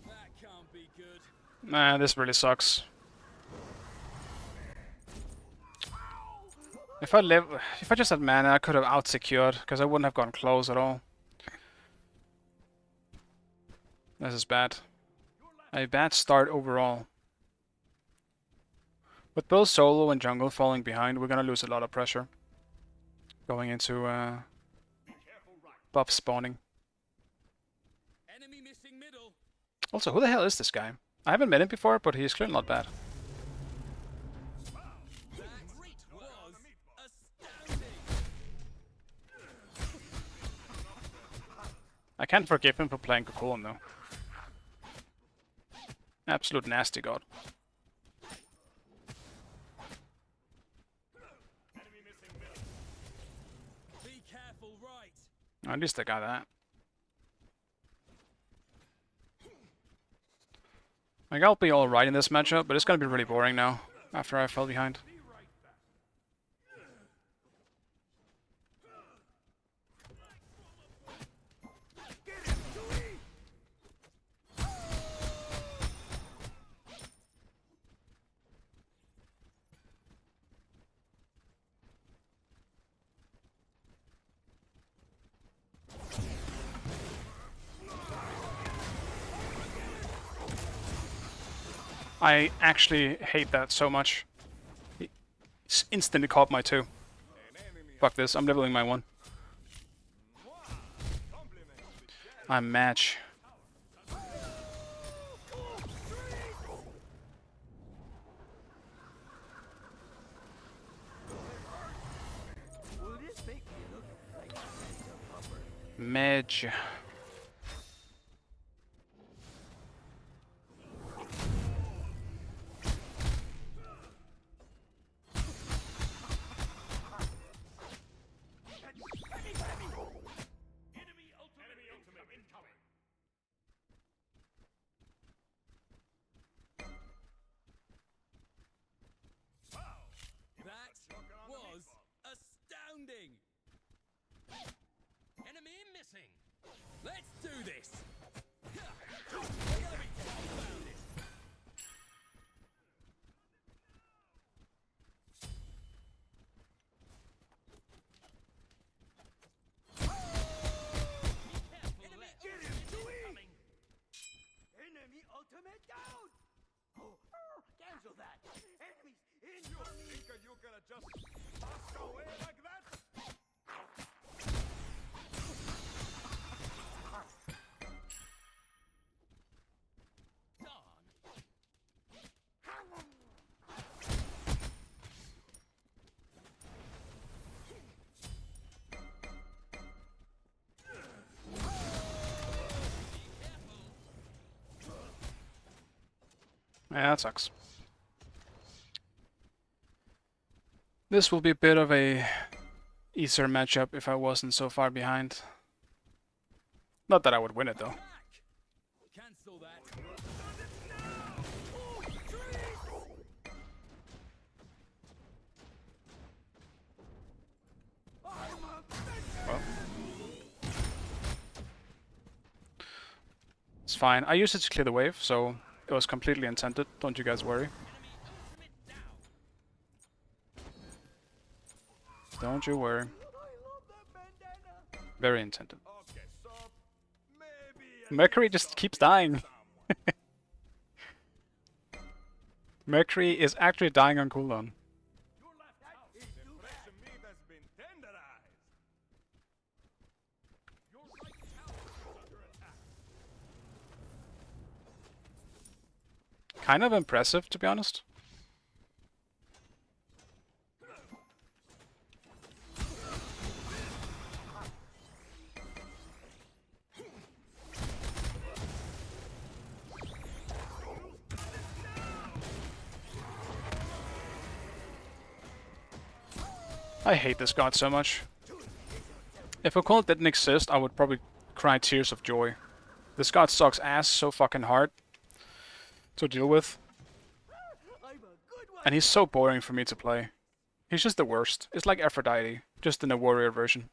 That can't be good. Nah, this really sucks. If I just had mana, I could have out-secured, because I wouldn't have gone close at all. This is bad. A bad start overall. With both solo and jungle falling behind, we're gonna lose a lot of pressure. Going into buff spawning. Enemy missing middle. Also, who the hell is this guy? I haven't met him before, but he's clearly not bad. That was astounding. I can't forgive him for playing Cocoon though. Absolute nasty god. Be careful, right. At least I got that. Like, I'll be alright in this matchup, but it's gonna be really boring now, after I fell behind. I actually hate that so much. He instantly caught my 2. Fuck this, I'm leveling my 1. I'm match. Will this make me look like a pupper? Match. That was astounding! Enemy missing! Let's do this! Enemy ultimate down! Oh, cancel that! Enemies in your Think you gonna just pass away like that? Yeah, that sucks. This will be a bit of a easier matchup if I wasn't so far behind. Not that I would win it though. Cancel that. Well. It's fine. I used it to clear the wave, so it was completely intended. Don't you guys worry. Don't you worry. Very intended. Okay, so maybe Mercury just keeps dying. Mercury is actually dying on cooldown. your left house. The fresh meat has been tenderized. Your right tower is under attack. Kind of impressive, to be honest. I hate this god so much. If Occult didn't exist, I would probably cry tears of joy. This god sucks ass so fucking hard to deal with. And he's so boring for me to play. He's just the worst. It's like Aphrodite, just in a warrior version.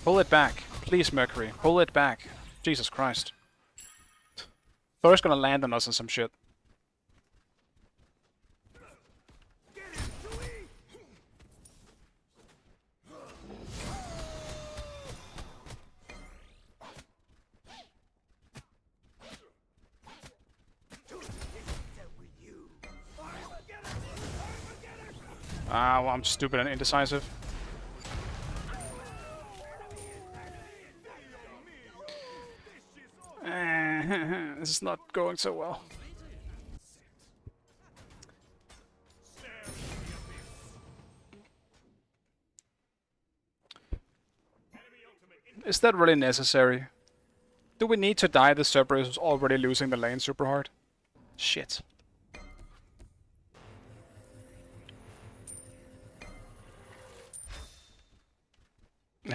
Pull it back. Please, Mercury. Pull it back. Jesus Christ. Thor's gonna land on us and some shit. Ah, well, I'm stupid and indecisive. This is not going so well. Is that really necessary? Do we need to die? The Cerberus is already losing the lane super hard. Shit.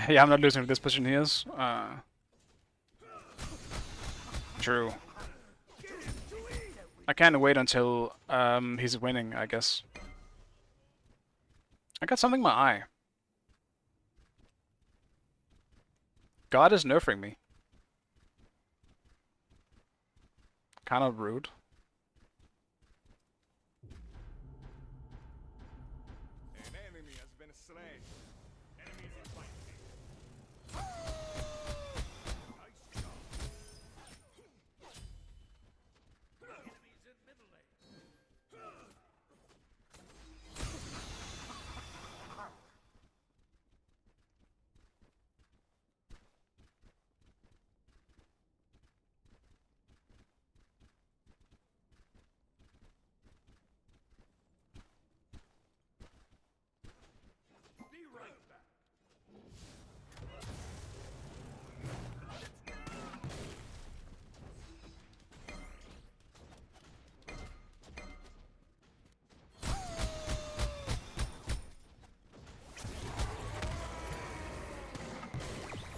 Yeah, I'm not losing to this position he is. True. I can't wait until he's winning, I guess. I got something in my eye. God is nerfing me. Kind of rude. An enemy has been slain. Enemies in fight.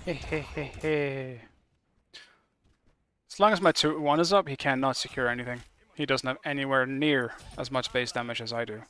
Hey, hey, hey, hey. As long as my 2-1 is up, he cannot secure anything. He doesn't have anywhere near as much base damage as I do.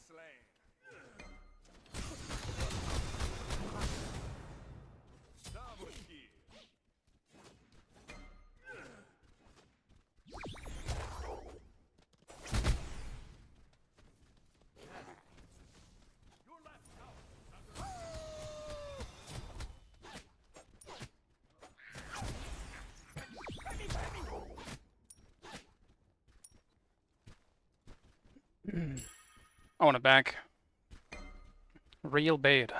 I want it back. Real bait.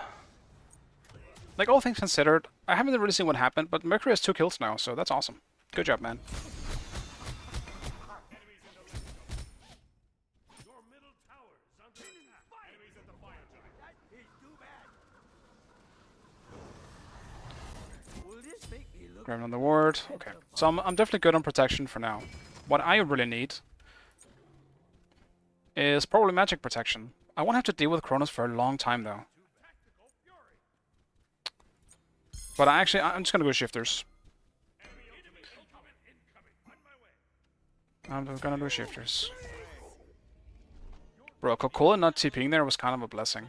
Like, all things considered, I haven't really seen what happened, but Mercury has 2 kills now, so that's awesome. Good job, man. Grab on the ward. Okay, so I'm definitely good on protection for now. What I really need is probably magic protection. I won't have to deal with Kronos for a long time, though. But I'm just gonna go shifters. I'm gonna do shifters. Bro, Coca-Cola not TPing there was kind of a blessing.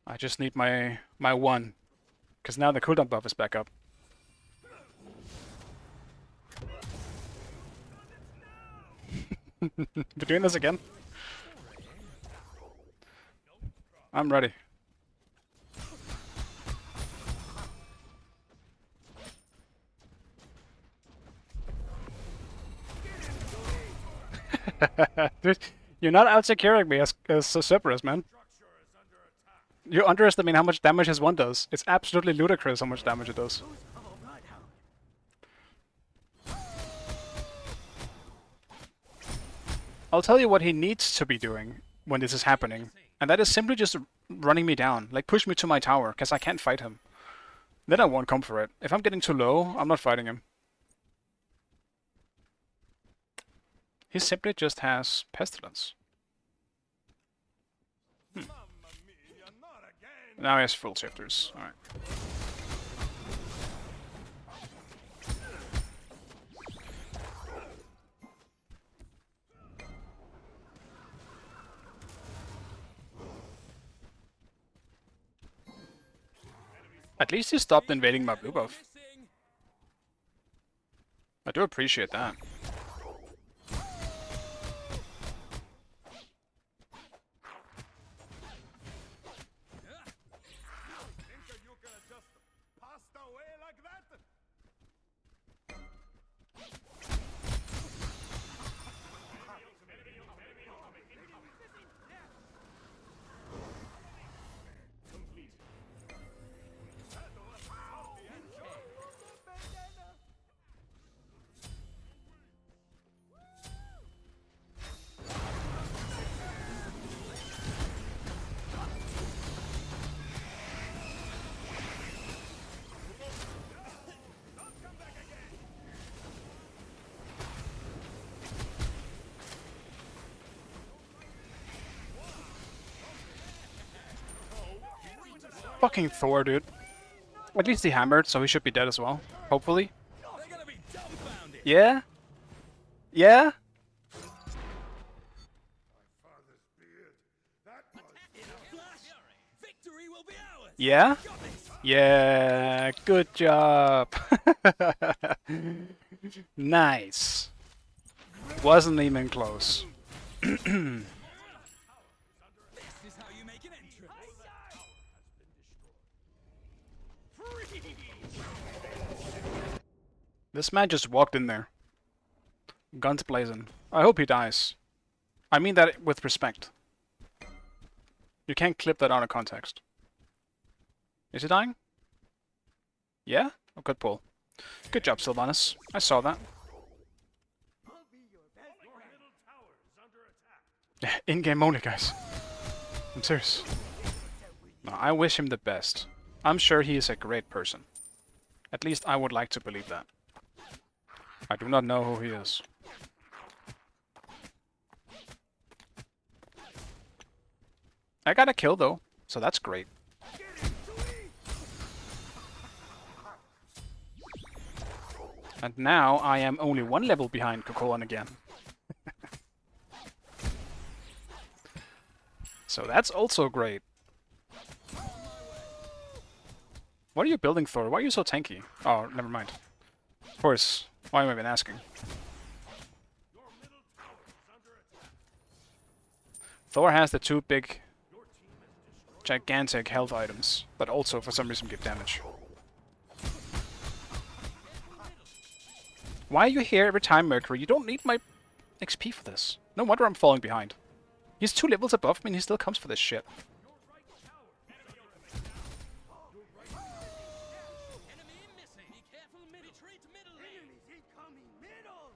I just need my 1, because now the cooldown buff is back up. We're doing this again? I'm ready. Dude, you're not out securing me as Cerberus, man. You underestimate how much damage his 1 does. It's absolutely ludicrous how much damage it does. I'll tell you what he needs to be doing when this is happening, and that is simply just running me down. Like, push me to my tower, because I can't fight him. Then I won't come for it. If I'm getting too low, I'm not fighting him. He simply just has Pestilence. Now he has full shifters. Alright. At least he stopped invading my blue buff. I do appreciate that. Fucking Thor, dude. At least he hammered, so he should be dead as well. Hopefully. Yeah? Yeah? Yeah? Yeah, good job. Nice. Wasn't even close. This man just walked in there. Guns blazing. I hope he dies. I mean that with respect. You can't clip that out of context. Is he dying? Yeah? Oh, good pull. Good job, Sylvanas. I saw that. In-game only, guys. I'm serious. No, I wish him the best. I'm sure he is a great person. At least I would like to believe that. I do not know who he is. I got a kill though, so that's great. And now I am only 1 level behind Cocolan again. So that's also great. What are you building, Thor? Why are you so tanky? Oh, never mind. Of course. Why am I even asking? Thor has the 2 big, gigantic health items that also for some reason give damage. Why are you here every time, Mercury? You don't need my XP for this. No wonder I'm falling behind. He's 2 levels above me and he still comes for this shit. Enemy missing. Be careful, mid. Retreat middle lane. Enemies incoming middle!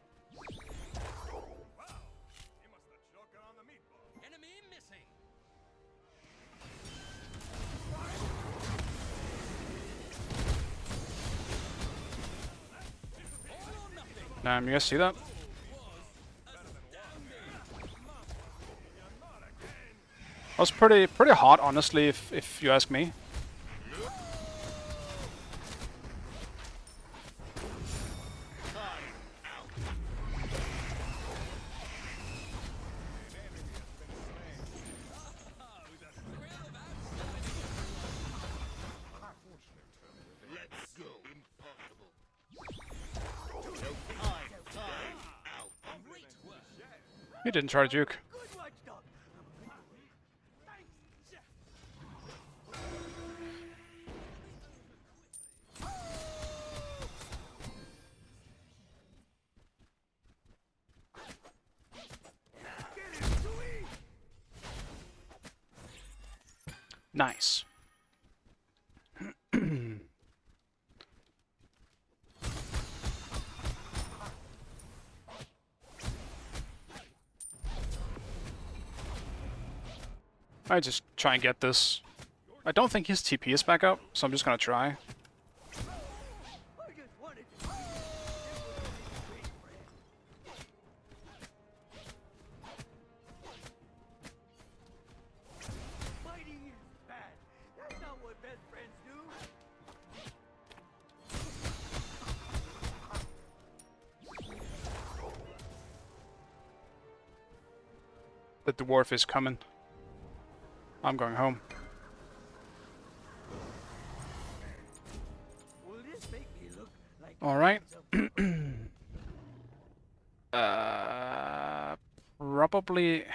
Wow, he must have choking on the meatball. Enemy missing. All or nothing. You guys see that? That was pretty hot, honestly, if you ask me. You didn't try to juke. Good watchdog! Nice. I just try and get this. I don't think his TP is back up, so I'm just gonna try. I just wanted to fighting is bad. That's not what best friends do. The dwarf is coming. I'm going home. Will this make me look like Alright. some- Probably...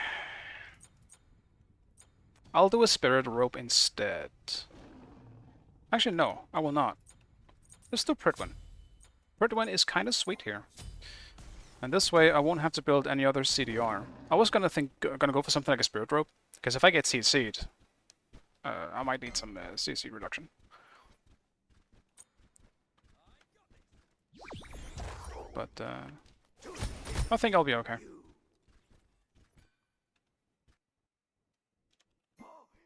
I'll do a spirit rope instead. Actually, no, I will not. Let's do Pridwin. Pridwin is kind of sweet here. And this way, I won't have to build any other CDR. I was gonna go for something like a spirit rope, because if I get CC'd, I might need some CC reduction. But I think I'll be okay.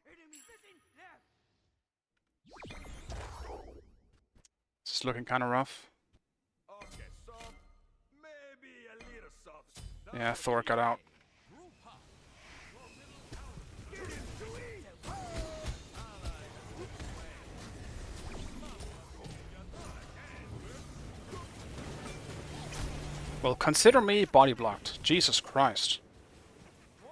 Enemy missing left. This is looking kind of rough. Okay, soft. Maybe a little soft. Yeah, Thor got out. Well, consider me body blocked. Jesus Christ. Wow,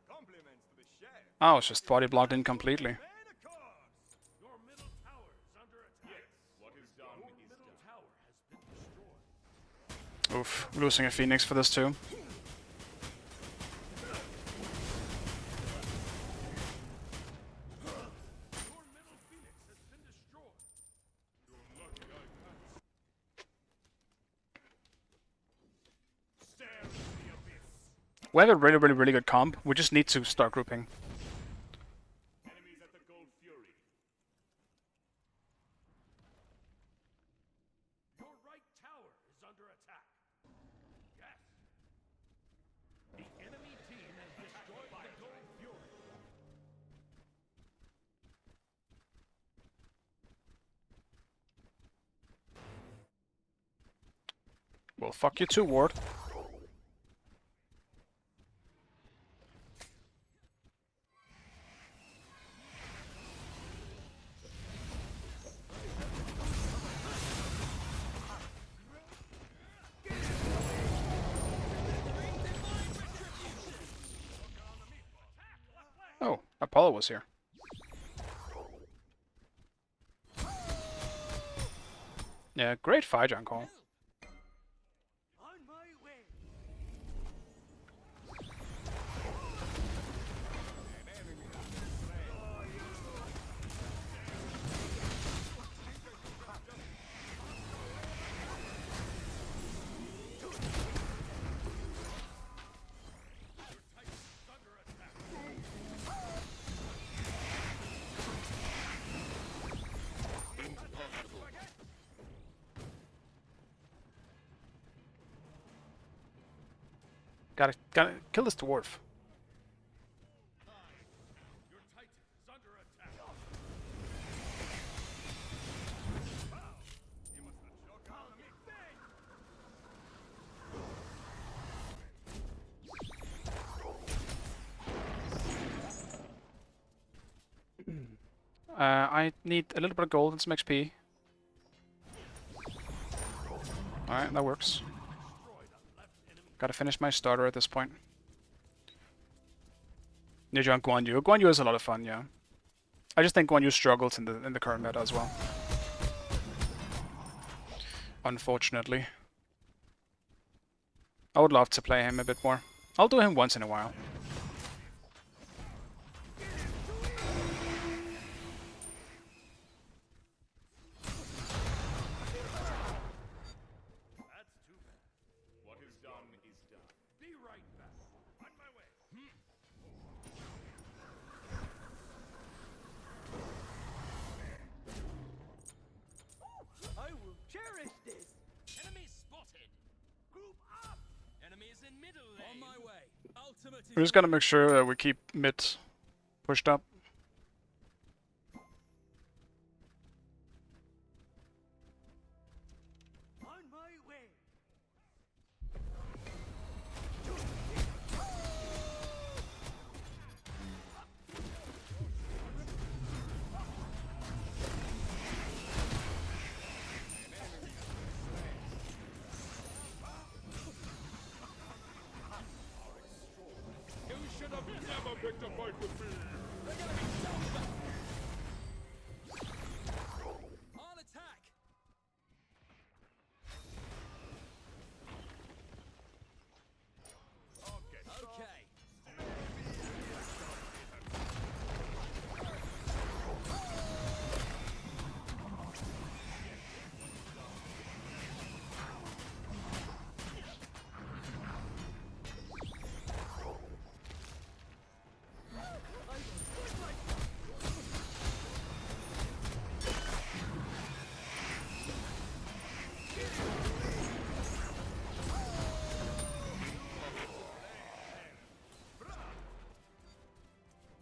compliments to the chef. I was just body blocked incompletely. And of course, your middle tower is under attack. What is done is middle tower has been destroyed. Oof, losing a Phoenix for this too. Your middle phoenix has been destroyed. You're lucky I passed. Stare into the abyss. We have a really good comp. We just need to start grouping. Enemies at the Gold Fury. Your right tower is under attack. Yes. The enemy team has destroyed the Gold Fury. We'll Well, fuck you too, Ward. Oh, Apollo was here. Yeah, great Faijan call. On my way. Gotta kill this dwarf. Your Titan is under attack. You must not choke on me. I need a little bit of gold and some XP. Alright, that works. Gotta finish my starter at this point. Ninja and Guan Yu. Guan Yu is a lot of fun, yeah. I just think Guan Yu struggles in the current meta as well. Unfortunately. I would love to play him a bit more. I'll do him once in a while. That's too bad. What is done is done. Be right back. On my way. I will cherish this. Enemy spotted. Group up. Enemies in middle lane. On my way. Ultimate is We're just gonna make sure that we keep mid pushed up. On my way. You should have never picked a fight with me. on attack. Okay.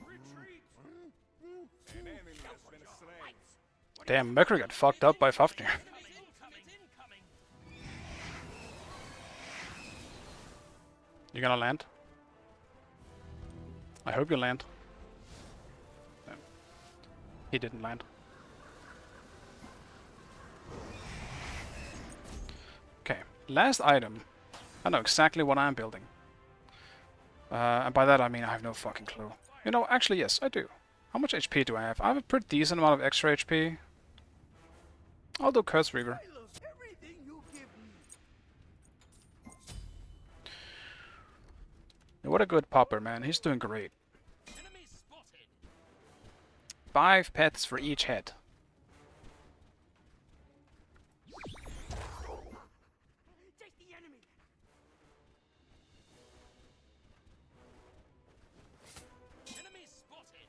Retreat. An enemy has been slain. Damn, Mercury got fucked up by Fafnir. Incoming. You gonna land? I hope you land. No. He didn't land. Okay, last item. I know exactly what I'm building. And by that I mean I have no fucking clue. You know, actually yes, I do. How much HP do I have? I have a pretty decent amount of extra HP. I'll do Curse Reaver. I love everything you give me. What a good popper, man. He's doing great. Enemy spotted. 5 pets for each head. Take the enemy. Enemy spotted.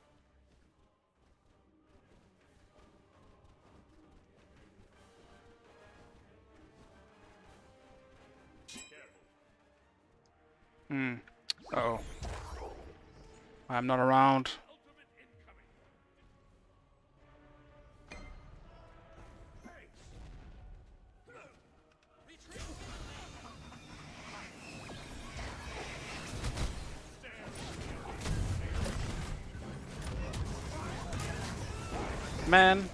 Uh-oh. I'm not around. Ultimate incoming. Retreat. Man.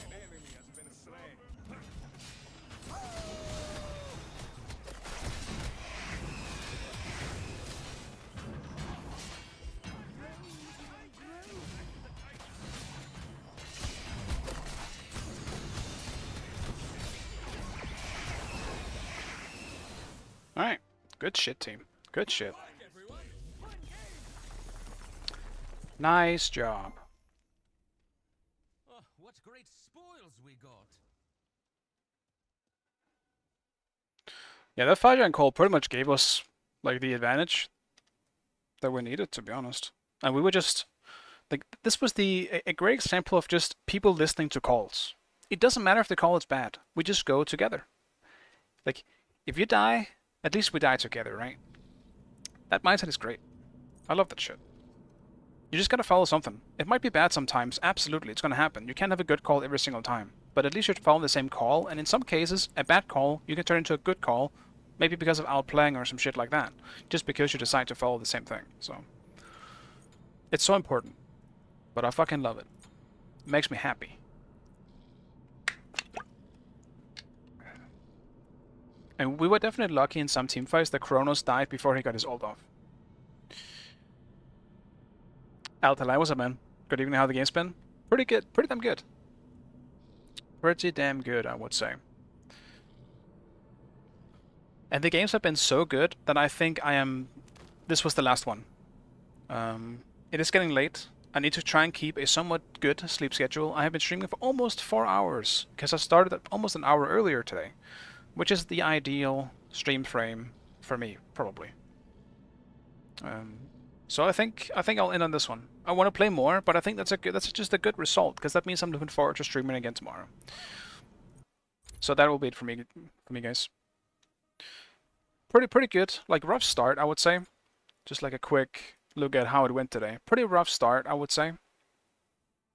An enemy has been slain. Alright. Good shit, team. Good shit. Nice job. Oh, what great spoils we got. Yeah, that fire giant call pretty much gave us like the advantage that we needed, to be honest. And we were just like, this was a great example of just people listening to calls. It doesn't matter if the call is bad. We just go together. Like, if you die, at least we die together, right? That mindset is great. I love that shit. You just gotta follow something. It might be bad sometimes, absolutely, it's gonna happen. You can't have a good call every single time. But at least you follow the same call, and in some cases, a bad call, you can turn into a good call, maybe because of outplaying or some shit like that. Just because you decide to follow the same thing, so. It's so important. But I fucking love it. It makes me happy. And we were definitely lucky in some teamfights that Kronos died before he got his ult off. Altalai, what's up, man? Good evening, how the game's been? Pretty good, pretty damn good. Pretty damn good, I would say. And the games have been so good that I think this was the last one. It is getting late. I need to try and keep a somewhat good sleep schedule. I have been streaming for almost 4 hours, because I started at almost an hour earlier today, which is the ideal stream frame for me, probably. So I think I'll end on this one. I want to play more, but I think that's just a good result, because that means I'm looking forward to streaming again tomorrow. So that will be it for me guys. Pretty good. Like, rough start, I would say. Just like a quick look at how it went today. Pretty rough start, I would say,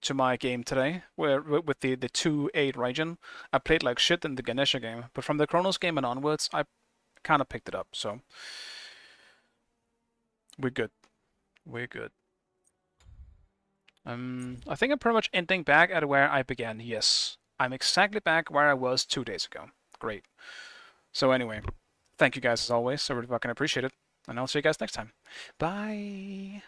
to my game today, where with the 2-8 region. I played like shit in the Ganesha game, but from the Kronos game and onwards, I kind of picked it up, so we're good. We're good. I think I'm pretty much ending back at where I began. Yes, I'm exactly back where I was 2 days ago. Great. So anyway, thank you guys as always. I really fucking appreciate it. And I'll see you guys next time. Bye.